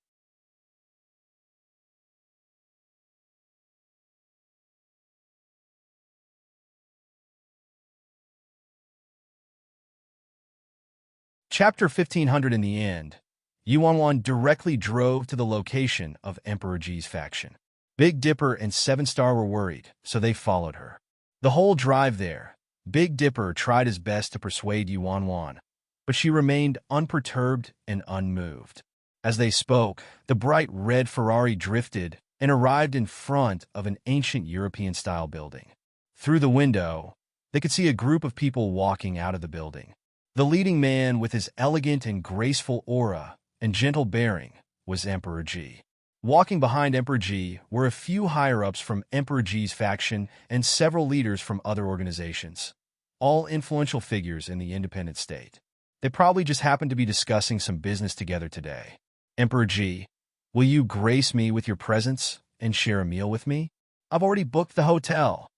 A: Chapter 1500. In the end, Yi Wanwan directly drove to the location of Emperor Ji's faction. Big Dipper and Seven Star were worried, so they followed her. The whole drive there, Big Dipper tried his best to persuade Yi Wanwan, but she remained unperturbed and unmoved. As they spoke, the bright red Ferrari drifted and arrived in front of an ancient European-style building. Through the window, they could see a group of people walking out of the building. The leading man, with his elegant and graceful aura and gentle bearing, was Emperor Ji. Walking behind Emperor Ji were a few higher-ups from Emperor Ji's faction and several leaders from other organizations, all influential figures in the independent state. They probably just happened to be discussing some business together today. "Emperor Ji, will you grace me with your presence and share a meal with me? I've already booked the hotel."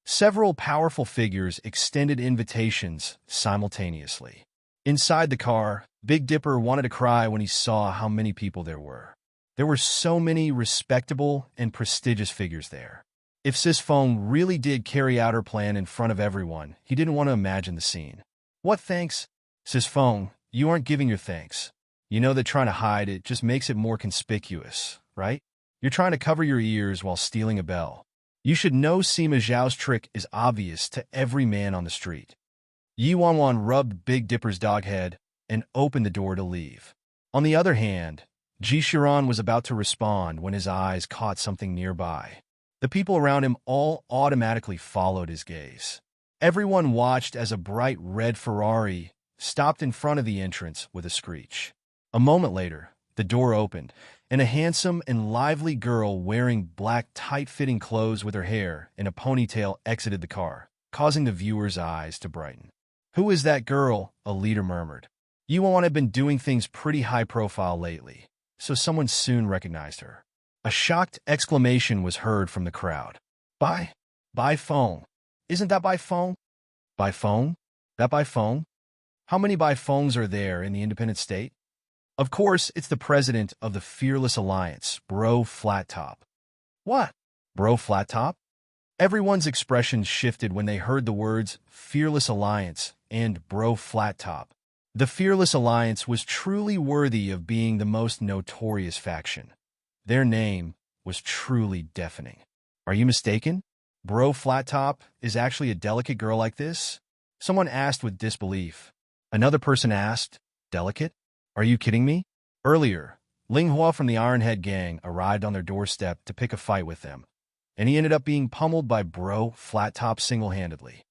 A: Several powerful figures extended invitations simultaneously. Inside the car, Big Dipper wanted to cry when he saw how many people there were. There were so many respectable and prestigious figures there. If Sis Fong really did carry out her plan in front of everyone, he didn't want to imagine the scene. "What thanks?" "Sis Fong, you aren't giving your thanks. You know that trying to hide it just makes it more conspicuous, right? You're trying to cover your ears while stealing a bell. You should know Sima Zhao's trick is obvious to every man on the street." Yi Wanwan rubbed Big Dipper's dog head and opened the door to leave. On the other hand, Ji Shiran was about to respond when his eyes caught something nearby. The people around him all automatically followed his gaze. Everyone watched as a bright red Ferrari stopped in front of the entrance with a screech. A moment later, the door opened, and a handsome and lively girl wearing black tight-fitting clothes with her hair in a ponytail exited the car, causing the viewer's eyes to brighten. "Who is that girl?" a leader murmured. Yuan had been doing things pretty high-profile lately, so someone soon recognized her. A shocked exclamation was heard from the crowd. By phone. Isn't that by phone? By phone? That by phone? How many by phones are there in the independent state? Of course, it's the president of the Fearless Alliance, Bro Flattop. What? Bro Flattop? Everyone's expressions shifted when they heard the words Fearless Alliance and Bro Flattop. The Fearless Alliance was truly worthy of being the most notorious faction. Their name was truly deafening. Are you mistaken? Bro Flattop is actually a delicate girl like this? Someone asked with disbelief. Another person asked, delicate? Are you kidding me? Earlier, Ling Hua from the Ironhead gang arrived on their doorstep to pick a fight with them, and he ended up being pummeled by Bro Flattop single-handedly.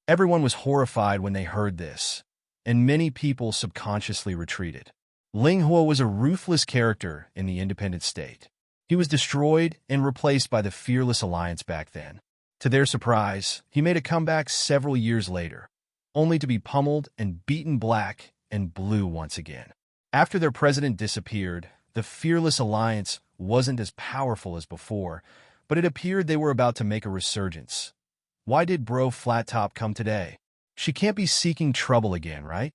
A: Everyone was horrified when they heard this, and many people subconsciously retreated. Ling Hua was a ruthless character in the independent state. He was destroyed and replaced by the Fearless Alliance back then. To their surprise, he made a comeback several years later, only to be pummeled and beaten black and blue once again. After their president disappeared, the Fearless Alliance wasn't as powerful as before, but it appeared they were about to make a resurgence. Why did Bro Flattop come today? She can't be seeking trouble again, right?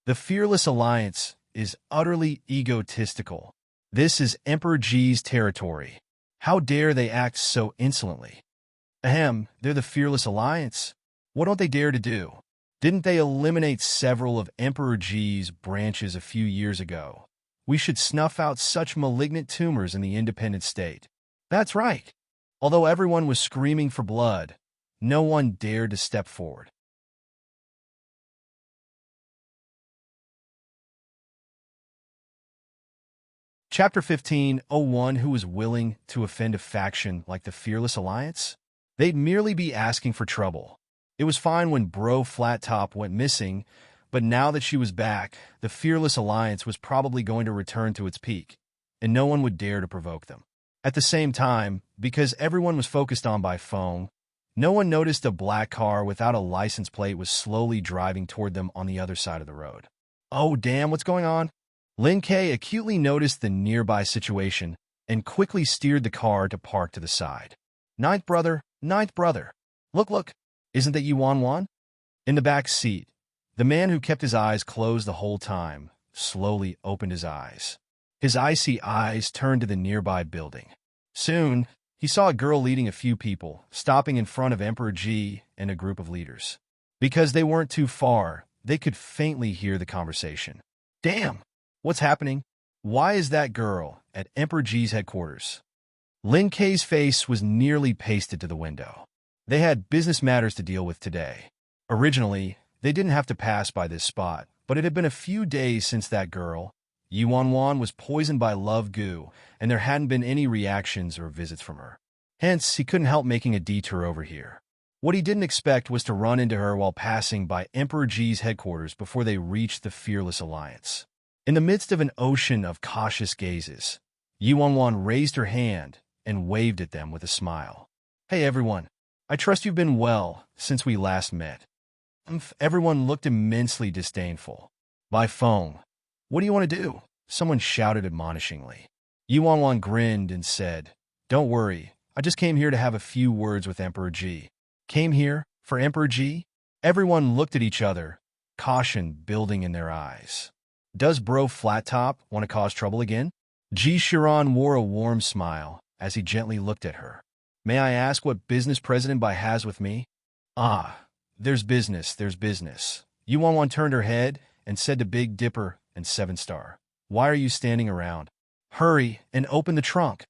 A: The Fearless Alliance is utterly egotistical. This is Emperor G's territory. How dare they act so insolently? Ahem, they're the Fearless Alliance. What don't they dare to do? Didn't they eliminate several of Emperor G's branches a few years ago? We should snuff out such malignant tumors in the independent state. That's right. Although everyone was screaming for blood, no one dared to step forward. Chapter 15, one who was willing to offend a faction like the Fearless Alliance? They'd merely be asking for trouble. It was fine when Bro Flattop went missing, but now that she was back, the Fearless Alliance was probably going to return to its peak, and no one would dare to provoke them. At the same time, because everyone was focused on by phone, no one noticed a black car without a license plate was slowly driving toward them on the other side of the road. Oh damn, what's going on? Lin Kei acutely noticed the nearby situation and quickly steered the car to park to the side. Ninth brother. Look, isn't that Yuan? In the back seat, the man who kept his eyes closed the whole time slowly opened his eyes. His icy eyes turned to the nearby building. Soon, he saw a girl leading a few people, stopping in front of Emperor G and a group of leaders. Because they weren't too far, they could faintly hear the conversation. Damn! What's happening? Why is that girl at Emperor G's headquarters? Lin Kei's face was nearly pasted to the window. They had business matters to deal with today. Originally, they didn't have to pass by this spot, but it had been a few days since that girl, Yuan, was poisoned by love goo, and there hadn't been any reactions or visits from her. Hence, he couldn't help making a detour over here. What he didn't expect was to run into her while passing by Emperor G's headquarters before they reached the Fearless Alliance. In the midst of an ocean of cautious gazes, Yuan raised her hand and waved at them with a smile. Hey everyone, I trust you've been well since we last met. Everyone looked immensely disdainful. By phone. What do you want to do? Someone shouted admonishingly. Yuan grinned and said, Don't worry, I just came here to have a few words with Emperor G. Came here for Emperor G? Everyone looked at each other, caution building in their eyes. Does Bro Flattop want to cause trouble again? Ji Shiran wore a warm smile as he gently looked at her. May I ask what business President Bai has with me? Ah, there's business. Yuan turned her head and said to Big Dipper and Seven Star, Why are you standing around? Hurry and open the trunk.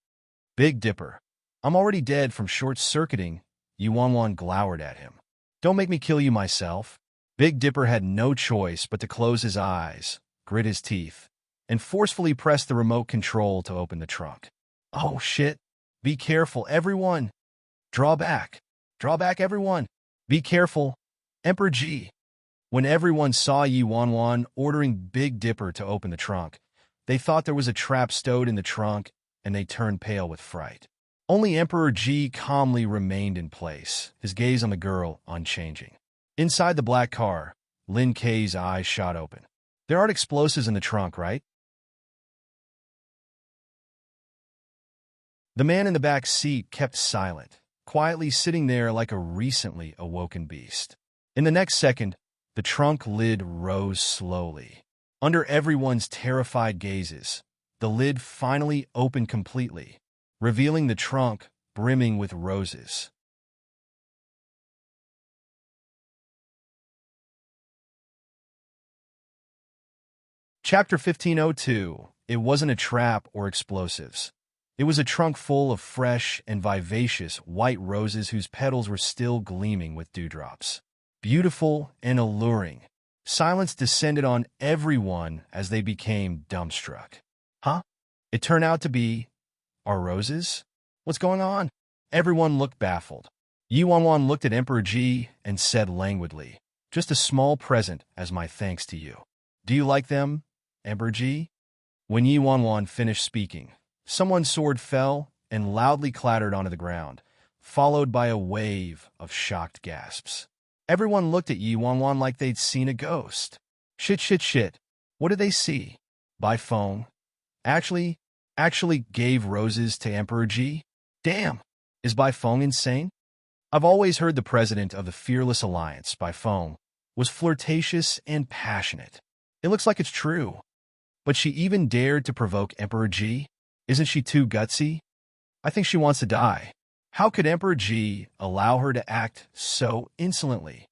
A: Big Dipper, I'm already dead from short-circuiting. Yuan glowered at him. Don't make me kill you myself. Big Dipper had no choice but to close his eyes, grit his teeth, and forcefully press the remote control to open the trunk. Oh shit. Be careful, everyone. Draw back, everyone. Be careful. Emperor G. When everyone saw Yuan ordering Big Dipper to open the trunk, they thought there was a trap stowed in the trunk, and they turned pale with fright. Only Emperor Ji calmly remained in place, his gaze on the girl unchanging. Inside the black car, Lin Kei's eyes shot open. There aren't explosives in the trunk, right? The man in the back seat kept silent, quietly sitting there like a recently awoken beast. In the next second, the trunk lid rose slowly. Under everyone's terrified gazes, the lid finally opened completely, revealing the trunk brimming with roses. Chapter 1502. It wasn't a trap or explosives. It was a trunk full of fresh and vivacious white roses whose petals were still gleaming with dewdrops. Beautiful and alluring, silence descended on everyone as they became dumbstruck. Huh? It turned out to be our roses? What's going on? Everyone looked baffled. Yi Wanwan looked at Emperor Ji and said languidly, "Just a small present as my thanks to you. Do you like them, Emperor Ji?" When Yi Wanwan finished speaking, someone's sword fell and loudly clattered onto the ground, followed by a wave of shocked gasps. Everyone looked at Yi Wanwan like they'd seen a ghost. Shit. What did they see? Bai Feng actually gave roses to Emperor Ji? Damn, is Bai Feng insane? I've always heard the president of the Fearless Alliance, Bai Feng, was flirtatious and passionate. It looks like it's true. But she even dared to provoke Emperor Ji? Isn't she too gutsy? I think she wants to die. How could Emperor Ji allow her to act so insolently?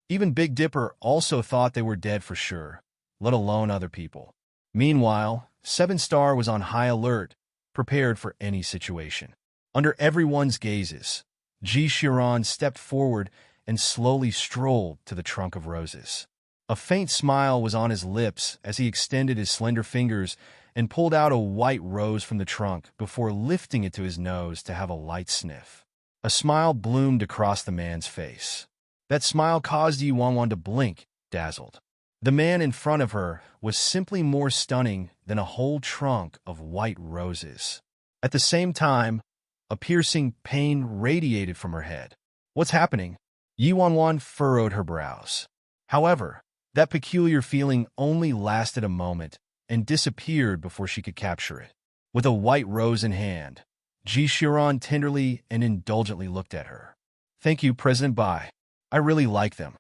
A: Even Big Dipper also thought they were dead for sure, let alone other people. Meanwhile, Seven Star was on high alert, prepared for any situation. Under everyone's gazes, Ji Shiran stepped forward and slowly strolled to the trunk of roses. A faint smile was on his lips as he extended his slender fingers and pulled out a white rose from the trunk before lifting it to his nose to have a light sniff. A smile bloomed across the man's face. That smile caused Yi Wanwan to blink, dazzled. The man in front of her was simply more stunning than a whole trunk of white roses. At the same time, a piercing pain radiated from her head. What's happening? Yi Wanwan furrowed her brows. However, that peculiar feeling only lasted a moment and disappeared before she could capture it. With a white rose in hand, Ji Shiran tenderly and indulgently looked at her. "Thank you, President Bai. I really like them."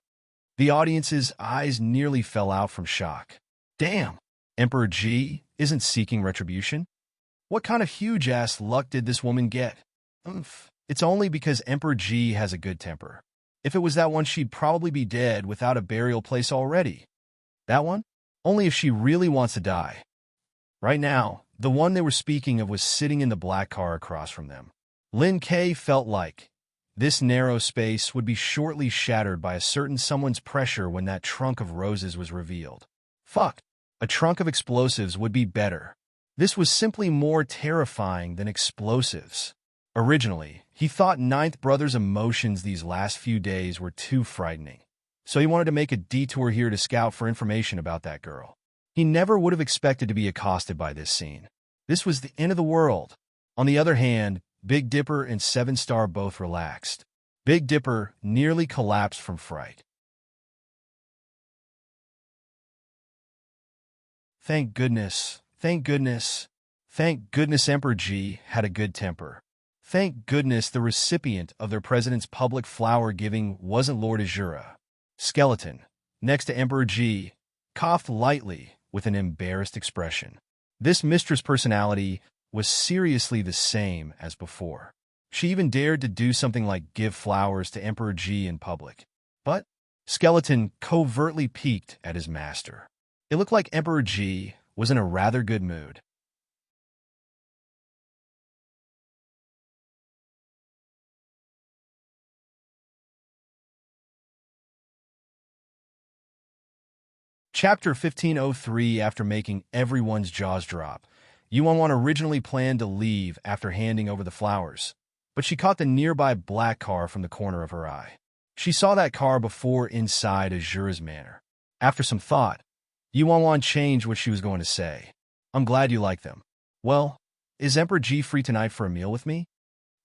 A: The audience's eyes nearly fell out from shock. Damn, Emperor Ji isn't seeking retribution? What kind of huge-ass luck did this woman get? It's only because Emperor Ji has a good temper. If it was that one, she'd probably be dead without a burial place already. That one? Only if she really wants to die. Right now, the one they were speaking of was sitting in the black car across from them. Lin Kei felt like this narrow space would be shortly shattered by a certain someone's pressure when that trunk of roses was revealed. Fuck, a trunk of explosives would be better. This was simply more terrifying than explosives. Originally, he thought Ninth Brother's emotions these last few days were too frightening. So he wanted to make a detour here to scout for information about that girl. He never would have expected to be accosted by this scene. This was the end of the world. On the other hand, Big Dipper and Seven Star both relaxed. Big Dipper nearly collapsed from fright. Thank goodness Emperor Ji had a good temper. Thank goodness the recipient of their president's public flower giving wasn't Lord Azura. Skeleton, next to Emperor Ji, coughed lightly with an embarrassed expression. This mistress personality was seriously the same as before. She even dared to do something like give flowers to Emperor Ji in public. But Skeleton covertly peeked at his master. It looked like Emperor Ji was in a rather good mood. Chapter 1503. After making everyone's jaws drop, Yi Wanwan originally planned to leave after handing over the flowers, but she caught the nearby black car from the corner of her eye. She saw that car before inside Azura's manor. After some thought, Yi Wanwan changed what she was going to say. "I'm glad you like them." "Well, Is Emperor G free tonight for a meal with me?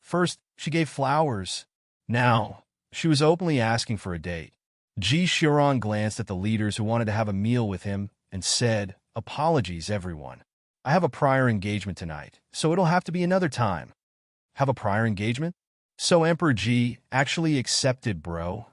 A: First, she gave flowers. Now, she was openly asking for a date. Ji Shiran glanced at the leaders who wanted to have a meal with him and said, "Apologies, everyone. I have a prior engagement tonight, so it'll have to be another time." Have a prior engagement? So Emperor Ji actually accepted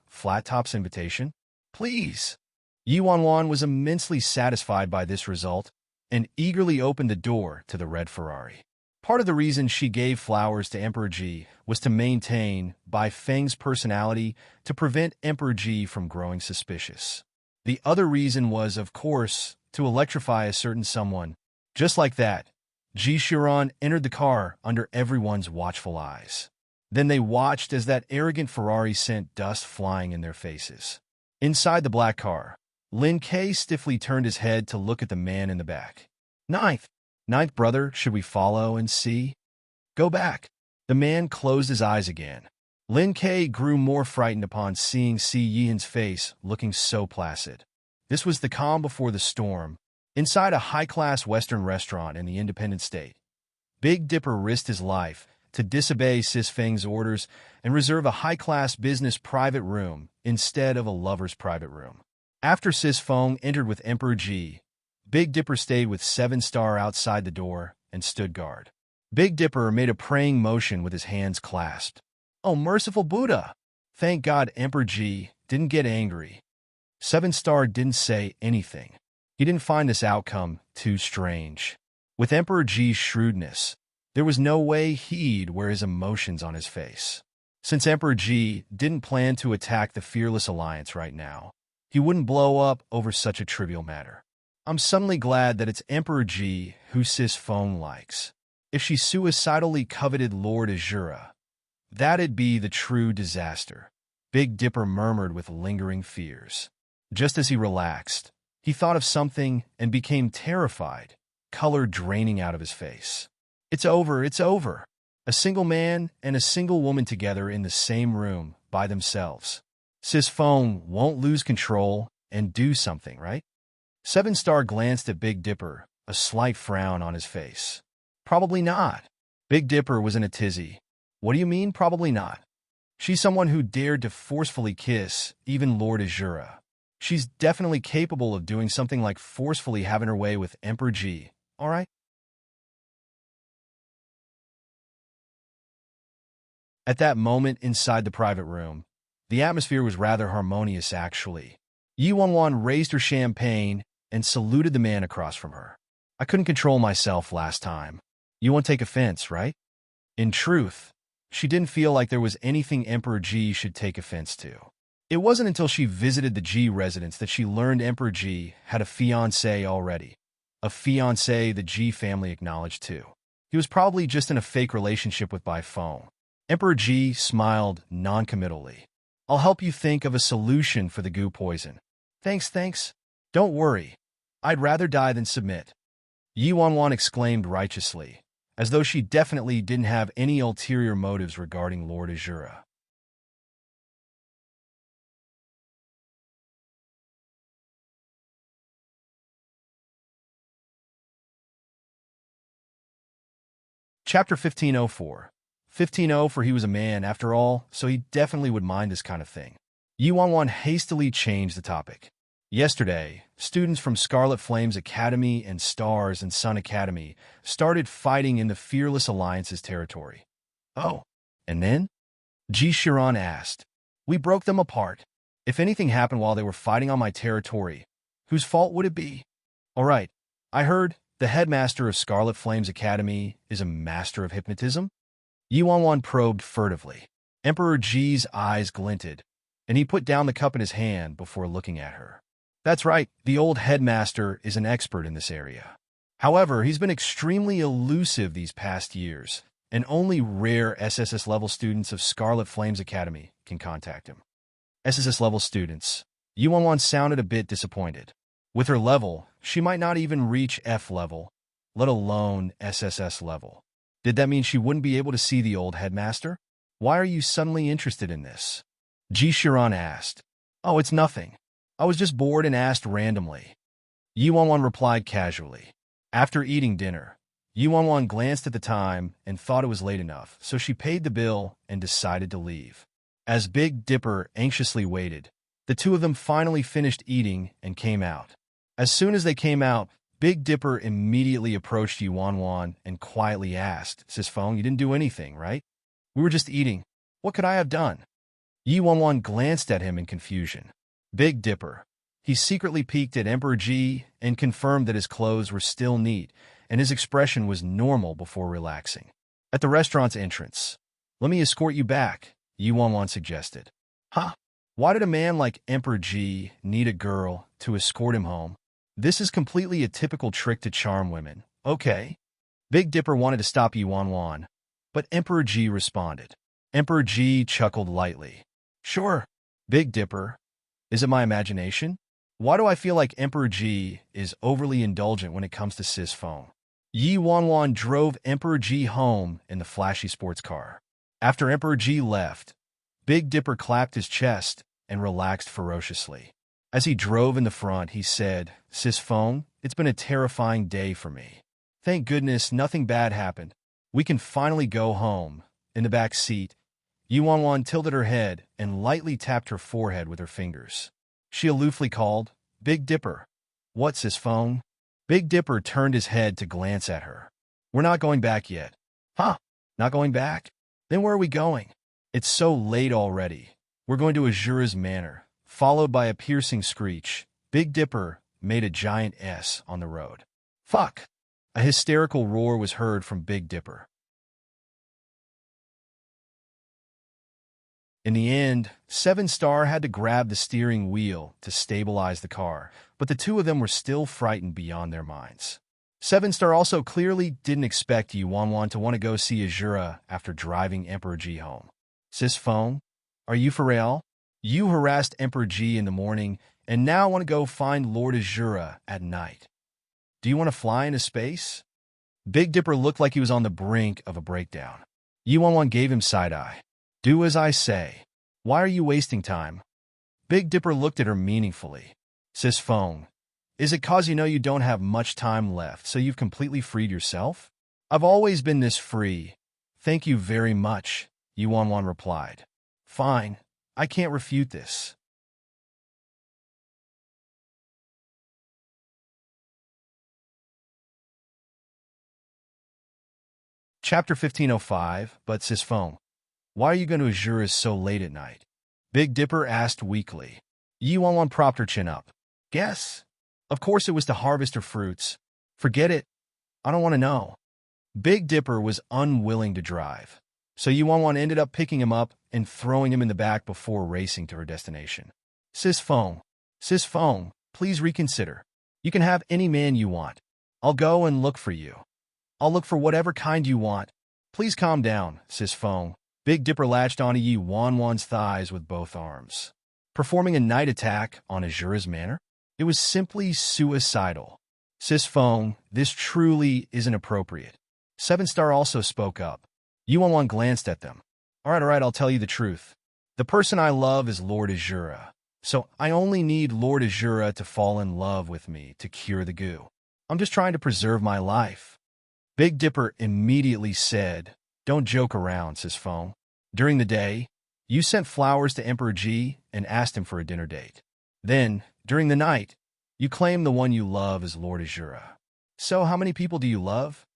A: Flat Top's invitation? Please. Yi Wanwan was immensely satisfied by this result and eagerly opened the door to the red Ferrari. Part of the reason she gave flowers to Emperor Ji was to maintain Bai Feng's personality to prevent Emperor Ji from growing suspicious. The other reason was, of course, to electrify a certain someone. Just like that, Ji Shiran entered the car under everyone's watchful eyes. Then they watched as that arrogant Ferrari sent dust flying in their faces. Inside the black car, Lin K stiffly turned his head to look at the man in the back. Ninth brother, should we follow and see? Go back. The man closed his eyes again. Lin K grew more frightened upon seeing Si Yin's face looking so placid. This was the calm before the storm. Inside a high-class Western restaurant in the Independent State, Big Dipper risked his life to disobey Sis Feng's orders and reserve a high-class business private room instead of a lover's private room. After Sis Feng entered with Emperor Ji, Big Dipper stayed with 7-Star outside the door and stood guard. Big Dipper made a praying motion with his hands clasped. "Oh, merciful Buddha!" Thank God Emperor Ji didn't get angry. 7-Star didn't say anything. He didn't find this outcome too strange. With Emperor Ji's shrewdness, there was no way he'd wear his emotions on his face. Since Emperor Ji didn't plan to attack the Fearless Alliance right now, he wouldn't blow up over such a trivial matter. I'm suddenly glad that it's Emperor Ji who Sis Feng likes. If she suicidally coveted Lord Azura, that'd be the true disaster, Big Dipper murmured with lingering fears. Just as he relaxed, he thought of something and became terrified, color draining out of his face. It's over, it's over. A single man and a single woman together in the same room by themselves. Sis Feng won't lose control and do something, right? 7-Star glanced at Big Dipper, a slight frown on his face. Probably not. Big Dipper was in a tizzy. What do you mean, probably not? She's someone who dared to forcefully kiss even Lord Azura. She's definitely capable of doing something like forcefully having her way with Emperor Ji, all right? At that moment inside the private room, the atmosphere was rather harmonious, actually. Yi Wanwan raised her champagne and saluted the man across from her. I couldn't control myself last time. You won't take offense, right? In truth, she didn't feel like there was anything Emperor Ji should take offense to. It wasn't until she visited the Ji residence that she learned Emperor Ji had a fiancé already. A fiancé the Ji family acknowledged too. He was probably just in a fake relationship with Bai Feng. Emperor Ji smiled non-committally. I'll help you think of a solution for the goo poison. Thanks. Don't worry. I'd rather die than submit. Yi Wanwan exclaimed righteously, as though she definitely didn't have any ulterior motives regarding Lord Azura. Chapter 1504. 15-0 for he was a man, after all, so he definitely would mind this kind of thing. Yi Wanwan hastily changed the topic. Yesterday, students from Scarlet Flames Academy and Stars and Sun Academy started fighting in the Fearless Alliance's territory. Oh, and then? Ji Shiran asked. We broke them apart. If anything happened while they were fighting on my territory, whose fault would it be? All right, I heard the headmaster of Scarlet Flames Academy is a master of hypnotism? Yi Wanwan probed furtively. Emperor Ji's eyes glinted, and he put down the cup in his hand before looking at her. That's right, the old headmaster is an expert in this area. However, he's been extremely elusive these past years, and only rare SSS-level students of Scarlet Flames Academy can contact him. SSS-level students. Yi Wanwan sounded a bit disappointed. With her level, she might not even reach F level, let alone SSS level. Did that mean she wouldn't be able to see the old headmaster? Why are you suddenly interested in this? Ji Shiran asked. Oh, it's nothing. I was just bored and asked randomly. Yi Wanwan replied casually. After eating dinner, Yi Wanwan glanced at the time and thought it was late enough, so she paid the bill and decided to leave. As Big Dipper anxiously waited, the two of them finally finished eating and came out. As soon as they came out, Big Dipper immediately approached Yi Wanwan and quietly asked, "Sis Feng, you didn't do anything, right? We were just eating. What could I have done?" Yi Wanwan glanced at him in confusion. Big Dipper. He secretly peeked at Emperor Ji and confirmed that his clothes were still neat and his expression was normal before relaxing. At the restaurant's entrance, "Let me escort you back," Yi Wanwan suggested. "Huh? Why did a man like Emperor Ji need a girl to escort him home? This is completely a typical trick to charm women. Okay." Big Dipper wanted to stop Yi Wanwan, but Emperor Ji responded. Emperor Ji chuckled lightly. "Sure, Big Dipper. Is it my imagination? Why do I feel like Emperor Ji is overly indulgent when it comes to Sis Feng?" Yi Wanwan drove Emperor Ji home in the flashy sports car. After Emperor Ji left, Big Dipper clapped his chest and relaxed ferociously. As he drove in the front, he said, "Sis Feng, it's been a terrifying day for me. Thank goodness nothing bad happened. We can finally go home." In the back seat, Yi Wanwan tilted her head and lightly tapped her forehead with her fingers. She aloofly called, "Big Dipper." "What, Sis Feng?" Big Dipper turned his head to glance at her. "We're not going back yet." "Huh? Not going back? Then where are we going?" "It's so late already. We're going to Azura's manor." Followed by a piercing screech, Big Dipper made a giant S on the road. "Fuck!" A hysterical roar was heard from Big Dipper. In the end, Seven Star had to grab the steering wheel to stabilize the car, but the two of them were still frightened beyond their minds. Seven Star also clearly didn't expect Yi Wanwan to want to go see Azura after driving Emperor Ji home. "Sis Feng, are you for real? You harassed Emperor Ji in the morning, and now want to go find Lord Azura at night. Do you want to fly into space?" Big Dipper looked like he was on the brink of a breakdown. Yi Wanwan gave him side-eye. "Do as I say. Why are you wasting time?" Big Dipper looked at her meaningfully. "Sis Feng, is it cause you know you don't have much time left, so you've completely freed yourself?" "I've always been this free. Thank you very much," Yi Wanwan replied. "Fine. I can't refute this." Chapter 1505, But Sis Feng, why are you going to Azura's so late at night? Big Dipper asked weakly. Yi Wanwan propped her chin up. "Guess. Of course it was to harvest her fruits. Forget it. I don't want to know." Big Dipper was unwilling to drive, so Yi Wanwan ended up picking him up and throwing him in the back before racing to her destination. Sis Feng, please reconsider. You can have any man you want. I'll go and look for you. I'll look for whatever kind you want. Please calm down, Sis Feng." Big Dipper latched onto Yi Wanwan's thighs with both arms. Performing a night attack on Azura's manor? It was simply suicidal. "Sis Feng, this truly isn't appropriate." Seven Star also spoke up. Yi Wanwan glanced at them. All right, I'll tell you the truth. The person I love is Lord Azura. So I only need Lord Azura to fall in love with me to cure the goo. I'm just trying to preserve my life." Big Dipper immediately said, "Don't joke around, Sis Feng. During the day, you sent flowers to Emperor Ji and asked him for a dinner date. Then, during the night, you claim the one you love is Lord Azura. So how many people do you love?"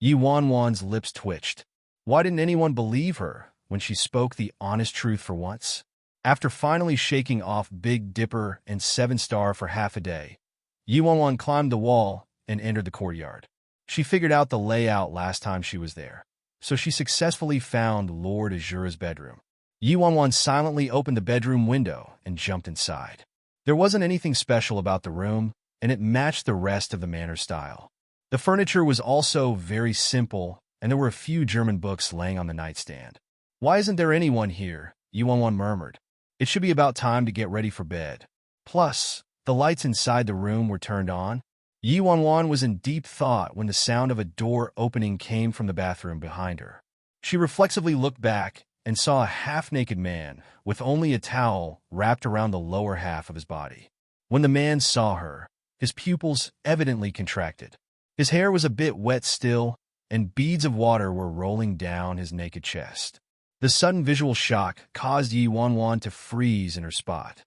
A: Yi Wanwan's lips twitched. Why didn't anyone believe her when she spoke the honest truth for once? After finally shaking off Big Dipper and Seven Star for half a day, Yi Wanwan climbed the wall and entered the courtyard. She figured out the layout last time she was there, so she successfully found Lord Azura's bedroom. Yi Wanwan silently opened the bedroom window and jumped inside. There wasn't anything special about the room, and it matched the rest of the manor style. The furniture was also very simple, and there were a few German books laying on the nightstand. "Why isn't there anyone here?" Yi Wanwan murmured. "It should be about time to get ready for bed. Plus, the lights inside the room were turned on." Yi Wanwan was in deep thought when the sound of a door opening came from the bathroom behind her. She reflexively looked back and saw a half-naked man with only a towel wrapped around the lower half of his body. When the man saw her, his pupils evidently contracted. His hair was a bit wet still, and beads of water were rolling down his naked chest. The sudden visual shock caused Yi Wanwan to freeze in her spot.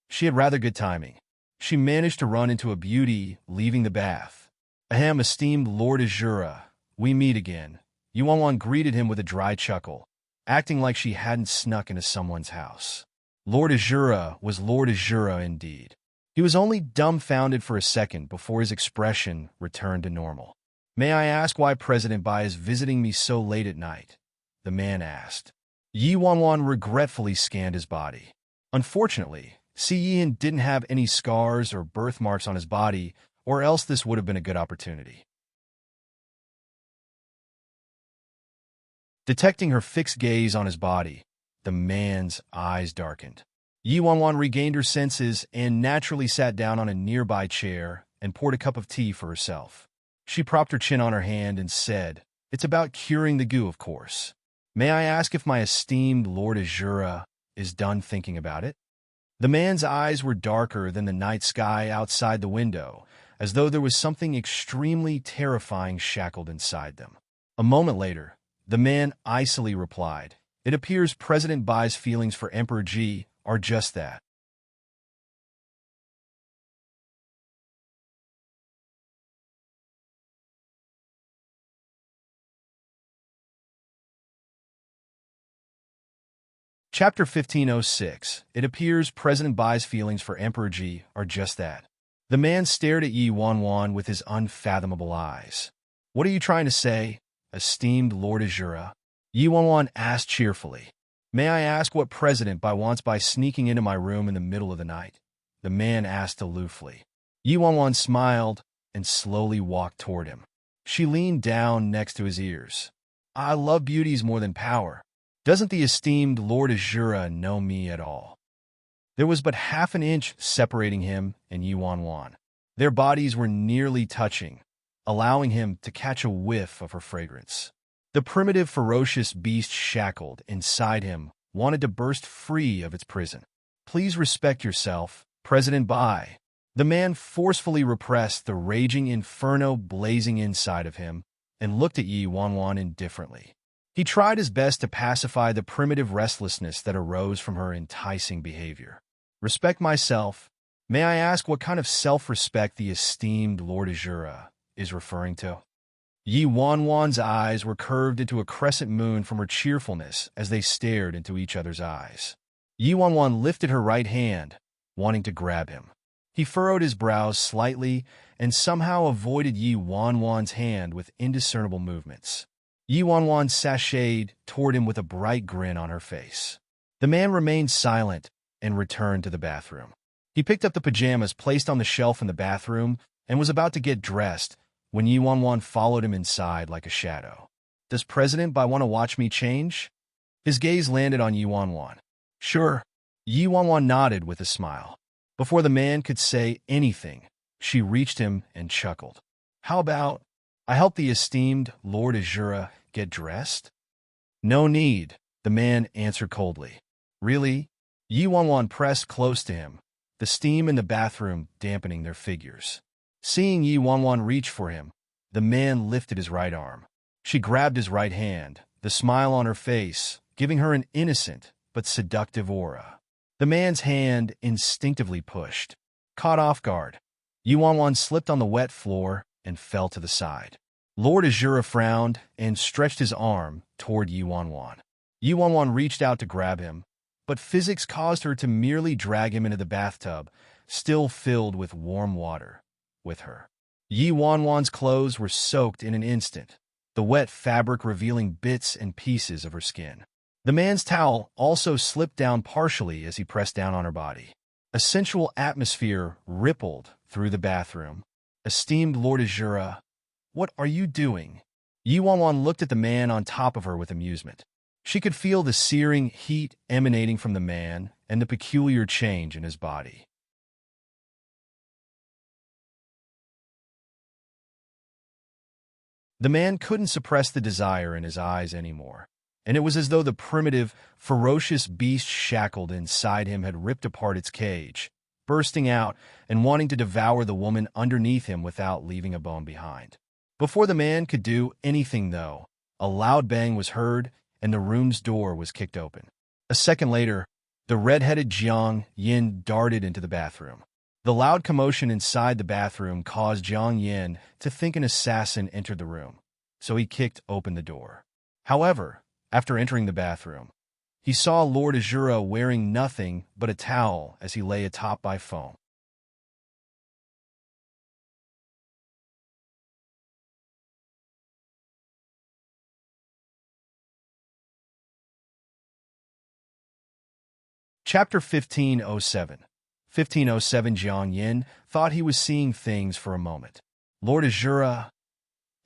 A: She had rather good timing. She managed to run into a beauty, leaving the bath. Ahem, esteemed Lord Azura, we meet again. Yi Wanwan greeted him with a dry chuckle, acting like she hadn't snuck into someone's house. Lord Azura was Lord Azura indeed. He was only dumbfounded for a second before his expression returned to normal. May I ask why President Bai is visiting me so late at night? The man asked. Yi Wanwan regretfully scanned his body. Unfortunately, Si Yihan didn't have any scars or birthmarks on his body, or else this would have been a good opportunity. Detecting her fixed gaze on his body, the man's eyes darkened. Yi Wanwan regained her senses and naturally sat down on a nearby chair and poured a cup of tea for herself. She propped her chin on her hand and said, "It's about curing the goo, of course. May I ask if my esteemed Lord Azura is done thinking about it?" The man's eyes were darker than the night sky outside the window, as though there was something extremely terrifying shackled inside them. A moment later, the man icily replied, "It appears President Bai's feelings for Emperor Ji are just that." Chapter 1506. It appears President Bai's feelings for Emperor Ji are just that. The man stared at Yi Wanwan with his unfathomable eyes. "What are you trying to say, esteemed Lord Azura?" Yi Wanwan asked cheerfully. "May I ask what President Bai wants by sneaking into my room in the middle of the night?" The man asked aloofly. Yi Wanwan smiled and slowly walked toward him. She leaned down next to his ears. "I love beauties more than power. Doesn't the esteemed Lord Azura know me at all?" There was but half an inch separating him and Yi Wanwan. Their bodies were nearly touching, allowing him to catch a whiff of her fragrance. The primitive, ferocious beast shackled inside him wanted to burst free of its prison. "Please respect yourself, President Bai." The man forcefully repressed the raging inferno blazing inside of him and looked at Yi Wanwan indifferently. He tried his best to pacify the primitive restlessness that arose from her enticing behavior. "Respect myself. May I ask what kind of self-respect the esteemed Lord Azura is referring to?" Yi Wanwan's eyes were curved into a crescent moon from her cheerfulness as they stared into each other's eyes. Yi Wanwan lifted her right hand, wanting to grab him. He furrowed his brows slightly and somehow avoided Yi Wanwan's hand with indiscernible movements. Yi Wanwan sashayed toward him with a bright grin on her face. The man remained silent and returned to the bathroom. He picked up the pajamas placed on the shelf in the bathroom and was about to get dressed when Yi Wanwan followed him inside like a shadow. "Does President Bai want to watch me change?" His gaze landed on Yi Wanwan. "Sure." Yi Wanwan nodded with a smile. Before the man could say anything, she reached him and chuckled. "How about I help the esteemed Lord Azura get dressed?" "No need," the man answered coldly. "Really?" Yi Wanwan pressed close to him, the steam in the bathroom dampening their figures. Seeing Yi Wanwan reach for him, the man lifted his right arm. She grabbed his right hand, the smile on her face, giving her an innocent but seductive aura. The man's hand instinctively pushed. Caught off guard, Yi Wanwan slipped on the wet floor and fell to the side. Lord Azura frowned and stretched his arm toward Yi Wanwan. Yi Wanwan reached out to grab him, but physics caused her to merely drag him into the bathtub, still filled with warm water, with her. Yi Wanwan's clothes were soaked in an instant, the wet fabric revealing bits and pieces of her skin. The man's towel also slipped down partially as he pressed down on her body. A sensual atmosphere rippled through the bathroom. "Esteemed Lord Azura, what are you doing?" Yi Wanwan looked at the man on top of her with amusement. She could feel the searing heat emanating from the man and the peculiar change in his body. The man couldn't suppress the desire in his eyes anymore, and it was as though the primitive, ferocious beast shackled inside him had ripped apart its cage, bursting out and wanting to devour the woman underneath him without leaving a bone behind. Before the man could do anything, though, a loud bang was heard and the room's door was kicked open. A second later, the red-headed Jiang Yin darted into the bathroom. The loud commotion inside the bathroom caused Jiang Yin to think an assassin entered the room, so he kicked open the door. However, after entering the bathroom, he saw Lord Azura wearing nothing but a towel as he lay atop by foam. Chapter 1507. 1507. Jiang Yin thought he was seeing things for a moment. Lord Azura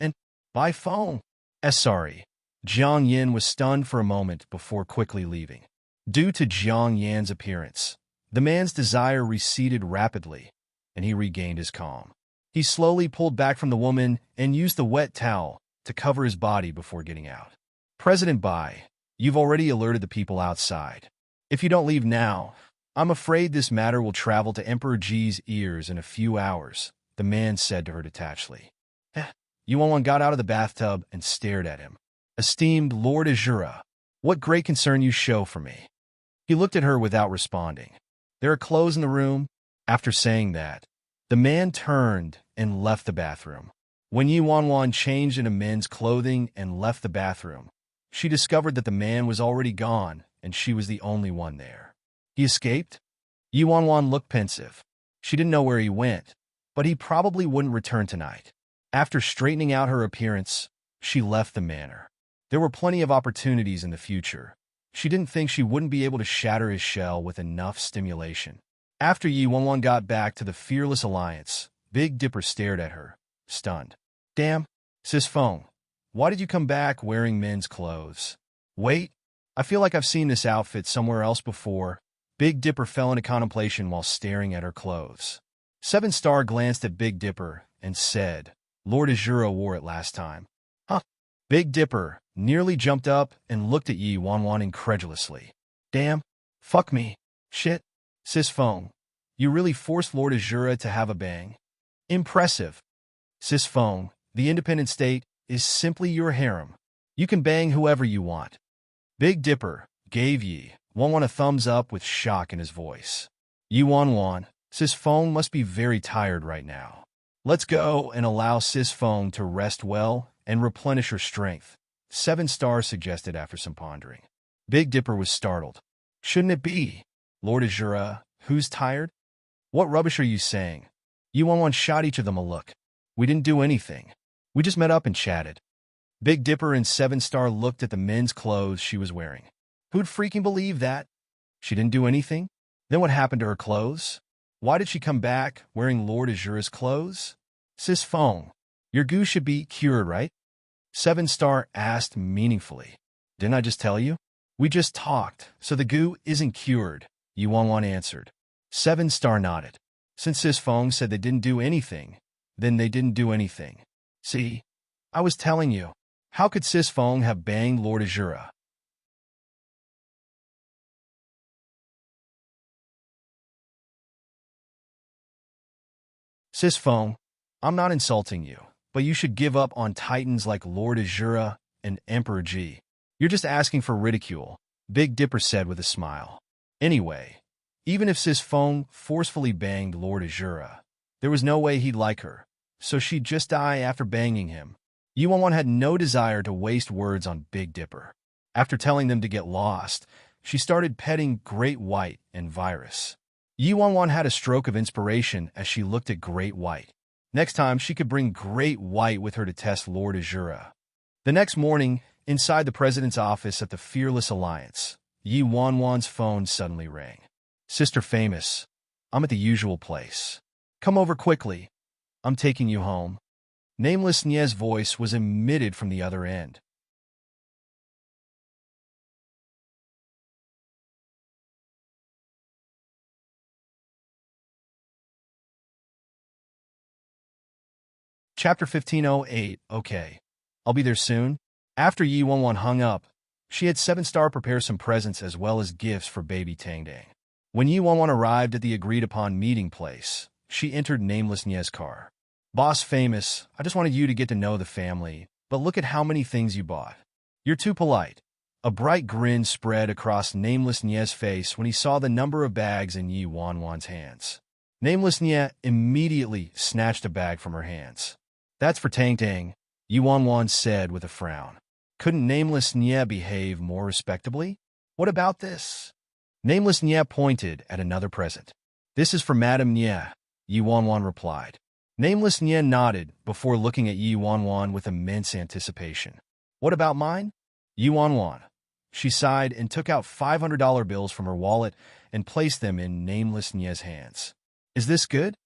A: and by phone. Sorry. Jiang Yin was stunned for a moment before quickly leaving. Due to Jiang Yan's appearance, the man's desire receded rapidly, and he regained his calm. He slowly pulled back from the woman and used the wet towel to cover his body before getting out. President Bai, you've already alerted the people outside. If you don't leave now, I'm afraid this matter will travel to Emperor Ji's ears in a few hours, the man said to her detachedly. Yuan got out of the bathtub and stared at him. Esteemed Lord Azura, what great concern you show for me. He looked at her without responding. There are clothes in the room. After saying that, the man turned and left the bathroom. When Yuan changed into men's clothing and left the bathroom, she discovered that the man was already gone and she was the only one there. He escaped? Yuan looked pensive. She didn't know where he went, but he probably wouldn't return tonight. After straightening out her appearance, she left the manor. There were plenty of opportunities in the future. She didn't think she wouldn't be able to shatter his shell with enough stimulation. After Yuan got back to the Fearless Alliance, Big Dipper stared at her, stunned. Damn, Sis Feng, why did you come back wearing men's clothes? Wait, I feel like I've seen this outfit somewhere else before. Big Dipper fell into contemplation while staring at her clothes. Seven Star glanced at Big Dipper and said, Lord Azura wore it last time. Huh? Big Dipper nearly jumped up and looked at Yuan incredulously. Damn, fuck me, shit. Sis Feng, you really forced Lord Azura to have a bang? Impressive. Sis Feng, the independent state is simply your harem. You can bang whoever you want. Big Dipper gave Yuan a thumbs up with shock in his voice. Yuan, Sis Feng must be very tired right now. Let's go and allow Sis Feng to rest well and replenish her strength, Seven Star suggested after some pondering. Big Dipper was startled. Shouldn't it be? Lord Azura, who's tired? What rubbish are you saying? Yuan shot each of them a look. We didn't do anything. We just met up and chatted. Big Dipper and Seven Star looked at the men's clothes she was wearing. Who'd freaking believe that? She didn't do anything? Then what happened to her clothes? Why did she come back wearing Lord Azura's clothes? Sis Feng, your goo should be cured, right? Seven Star asked meaningfully. Didn't I just tell you? We just talked, so the goo isn't cured, Yuan answered. Seven Star nodded. Since Sis Feng said they didn't do anything, then they didn't do anything. See? I was telling you. How could Sis Feng have banged Lord Azura? Sis Feng, I'm not insulting you, but you should give up on titans like Lord Azura and Emperor Ji. You're just asking for ridicule, Big Dipper said with a smile. Anyway, even if Sis Feng forcefully banged Lord Azura, there was no way he'd like her, so she'd just die after banging him. Yuan had no desire to waste words on Big Dipper. After telling them to get lost, she started petting Great White and Virus. Yuan had a stroke of inspiration as she looked at Great White. Next time, she could bring Great White with her to test Lord Azura. The next morning, inside the president's office at the Fearless Alliance, Yuan's phone suddenly rang. Sister Famous, I'm at the usual place. Come over quickly. I'm taking you home. Nameless Nie's voice was emitted from the other end. Chapter 1508. Okay. I'll be there soon. After Yuan hung up, she had Seven Star prepare some presents as well as gifts for baby Tangdang. When Yi Wanwan arrived at the agreed-upon meeting place, she entered Nameless Nie's car. Boss Famous, I just wanted you to get to know the family, but look at how many things you bought. You're too polite. A bright grin spread across Nameless Nie's face when he saw the number of bags in Yi Wanwan's hands. Nameless Nie immediately snatched a bag from her hands. That's for Tang Tang, Yi Wanwan said with a frown. Couldn't Nameless Nie behave more respectably? What about this? Nameless Nie pointed at another present. This is for Madame Nie, Yi Wanwan replied. Nameless Nie nodded before looking at Yi Wanwan with immense anticipation. What about mine? Yi Wanwan. She sighed and took out $500 bills from her wallet and placed them in Nameless Nie's hands. Is this good?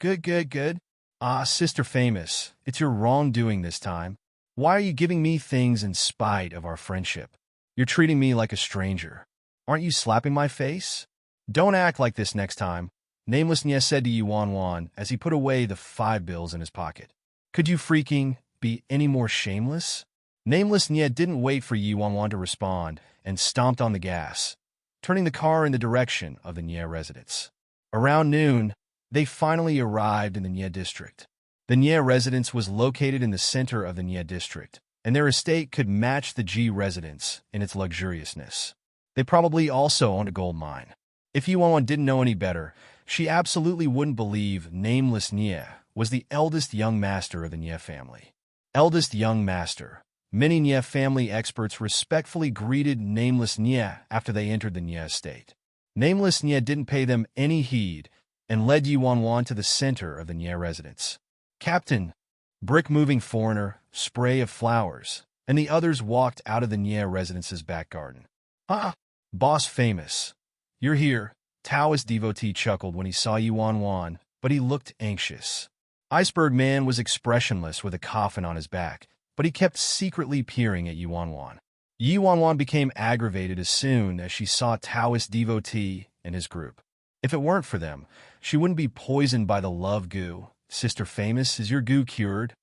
A: Good. Ah, Sister Famous, it's your wrongdoing this time. Why are you giving me things in spite of our friendship? You're treating me like a stranger. Aren't you slapping my face? Don't act like this next time, Nameless Nie said to Yi Wanwan as he put away the 5 bills in his pocket. Could you freaking be any more shameless? Nameless Nie didn't wait for Yi Wanwan to respond and stomped on the gas, turning the car in the direction of the Nie residence. Around noon, they finally arrived in the Nie district. The Nie residence was located in the center of the Nie district, and their estate could match the G residence in its luxuriousness. They probably also owned a gold mine. If Yi Wanwan didn't know any better, she absolutely wouldn't believe Nameless Nie was the eldest young master of the Nie family. Eldest young master. Many Nie family experts respectfully greeted Nameless Nie after they entered the Nie estate. Nameless Nie didn't pay them any heed and led Yi Wanwan to the center of the Nie residence. Captain, brick-moving foreigner, spray of flowers, and the others walked out of the Nie residence's back garden. Ah, Boss Famous. You're here, Taoist devotee chuckled when he saw Yi Wanwan, but he looked anxious. Iceberg Man was expressionless with a coffin on his back, but he kept secretly peering at Yi Wanwan. Yi Wanwan became aggravated as soon as she saw Taoist devotee and his group. If it weren't for them, she wouldn't be poisoned by the love goo. Sister Famous, is your goo cured?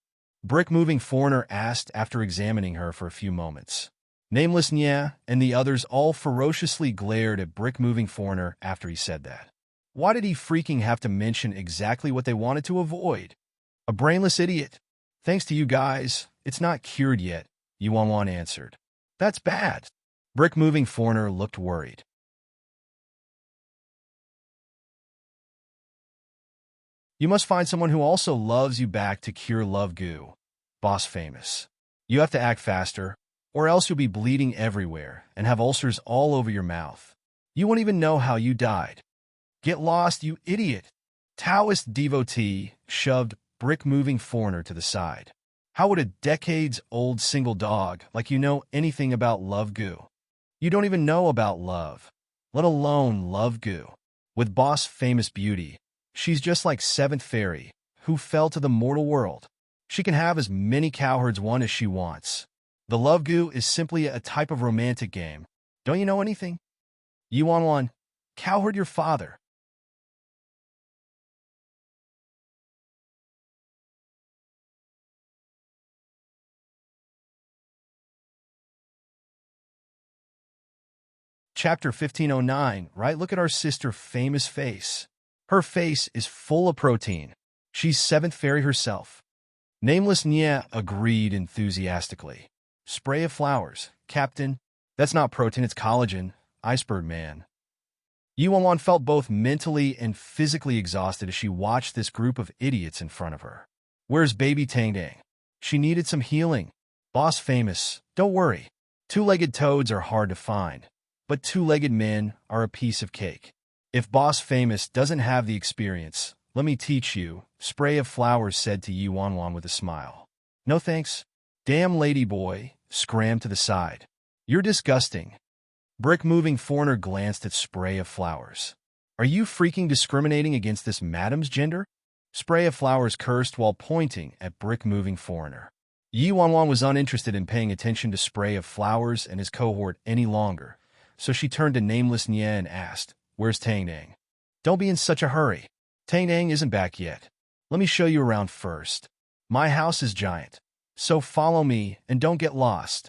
A: Brick-moving foreigner asked after examining her for a few moments. Nameless Nie and the others all ferociously glared at brick-moving foreigner after he said that. Why did he freaking have to mention exactly what they wanted to avoid? A brainless idiot. Thanks to you guys, it's not cured yet, Yi Wanwan answered. That's bad. Brick-moving foreigner looked worried. You must find someone who also loves you back to cure love goo. Boss Famous. You have to act faster, or else you'll be bleeding everywhere and have ulcers all over your mouth. You won't even know how you died. Get lost, you idiot. Taoist devotee shoved brick-moving foreigner to the side. How would a decades-old single dog like you know anything about love goo? You don't even know about love, let alone love goo. With Boss Famous beauty, she's just like Seventh Fairy, who fell to the mortal world. She can have as many cowherds one as she wants. The love goo is simply a type of romantic game. Don't you know anything? Yi Wanwan, cowherd your father. Chapter 1509, right? Look at our sister Famous face. Her face is full of protein. She's Seventh Fairy herself. Nameless Nie agreed enthusiastically. Spray of flowers, Captain. That's not protein, it's collagen. Iceberg Man. Yi Wanwan felt both mentally and physically exhausted as she watched this group of idiots in front of her. Where's baby Tang Tang? She needed some healing. Boss Famous, don't worry. Two-legged toads are hard to find, but two-legged men are a piece of cake. If Boss Famous doesn't have the experience, let me teach you, Spray of Flowers said to Yi Wanwan with a smile. No thanks. Damn lady boy, scram to the side. You're disgusting. Brick-moving foreigner glanced at Spray of Flowers. Are you freaking discriminating against this madam's gender? Spray of Flowers cursed while pointing at brick-moving foreigner. Yi Wanwan was uninterested in paying attention to Spray of Flowers and his cohort any longer, so she turned to Nameless Nie and asked, Where's Tang Tang? Don't be in such a hurry. Tang Tang isn't back yet. Let me show you around first. My house is giant, so follow me and don't get lost.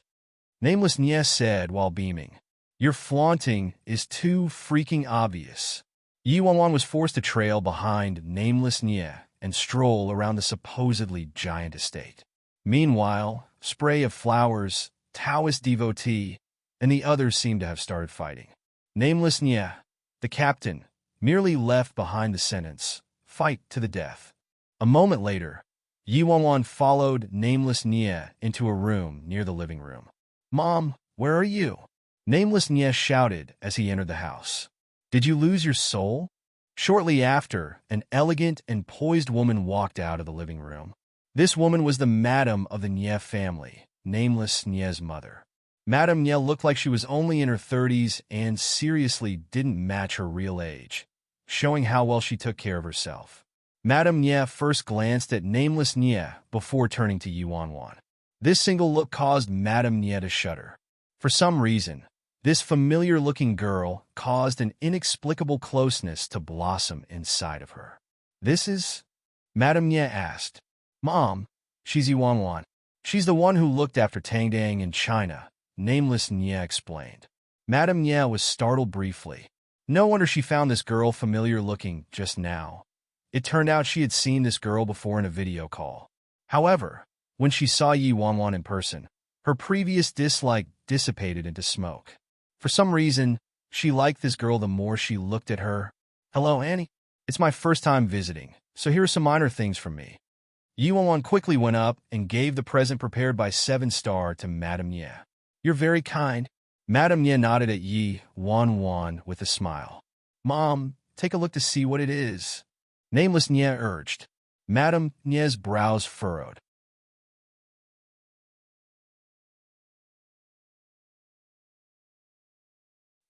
A: Nameless Nie said while beaming. Your flaunting is too freaking obvious. Yi Wanwan was forced to trail behind nameless Nye and stroll around the supposedly giant estate. Meanwhile, Spray of Flowers, Taoist devotee, and the others seemed to have started fighting. Nameless Nye, the captain, merely left behind the sentence, "Fight to the death." A moment later, Yi Wanwan followed Nameless Nye into a room near the living room. "Mom, where are you?" Nameless Nye shouted as he entered the house. "Did you lose your soul?" Shortly after, an elegant and poised woman walked out of the living room. This woman was the madam of the Nye family, Nameless Nye's mother. Madame Nye looked like she was only in her 30s and seriously didn't match her real age, showing how well she took care of herself. Madame Nye first glanced at Nameless Nye before turning to Yi Wanwan. This single look caused Madame Nye to shudder. For some reason, this familiar-looking girl caused an inexplicable closeness to blossom inside of her. "This is?" Madame Nye asked. "Mom, she's Yi Wanwan. She's the one who looked after Tangdang in China," Nameless Nye explained. Madame Nye was startled briefly. No wonder she found this girl familiar-looking just now. It turned out she had seen this girl before in a video call. However, when she saw Yi Wanwan in person, her previous dislike dissipated into smoke. For some reason, she liked this girl the more she looked at her. "Hello, Annie. It's my first time visiting, so here are some minor things from me." Yi Wanwan quickly went up and gave the present prepared by 7-Star to Madame Nye. "You're very kind." Madame Nye nodded at Yi Wanwan with a smile. "Mom, take a look to see what it is," Nameless Nye urged. Madame Nye's brows furrowed.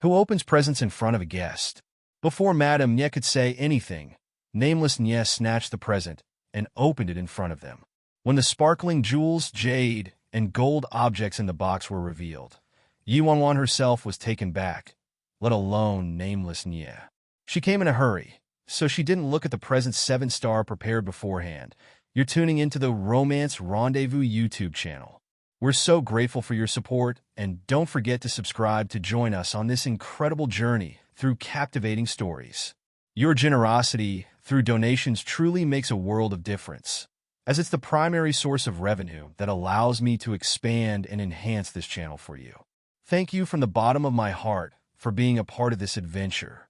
A: Who opens presents in front of a guest? Before Madame Nye could say anything, Nameless Nye snatched the present and opened it in front of them. When the sparkling jewels, jade, and gold objects in the box were revealed, Yi Wanwan herself was taken back, let alone Nameless Nye. She came in a hurry, so she didn't look at the present 7-Star prepared beforehand. You're tuning into the Romance Rendezvous YouTube channel. We're so grateful for your support, and don't forget to subscribe to join us on this incredible journey through captivating stories. Your generosity through donations truly makes a world of difference, as it's the primary source of revenue that allows me to expand and enhance this channel for you. Thank you from the bottom of my heart for being a part of this adventure.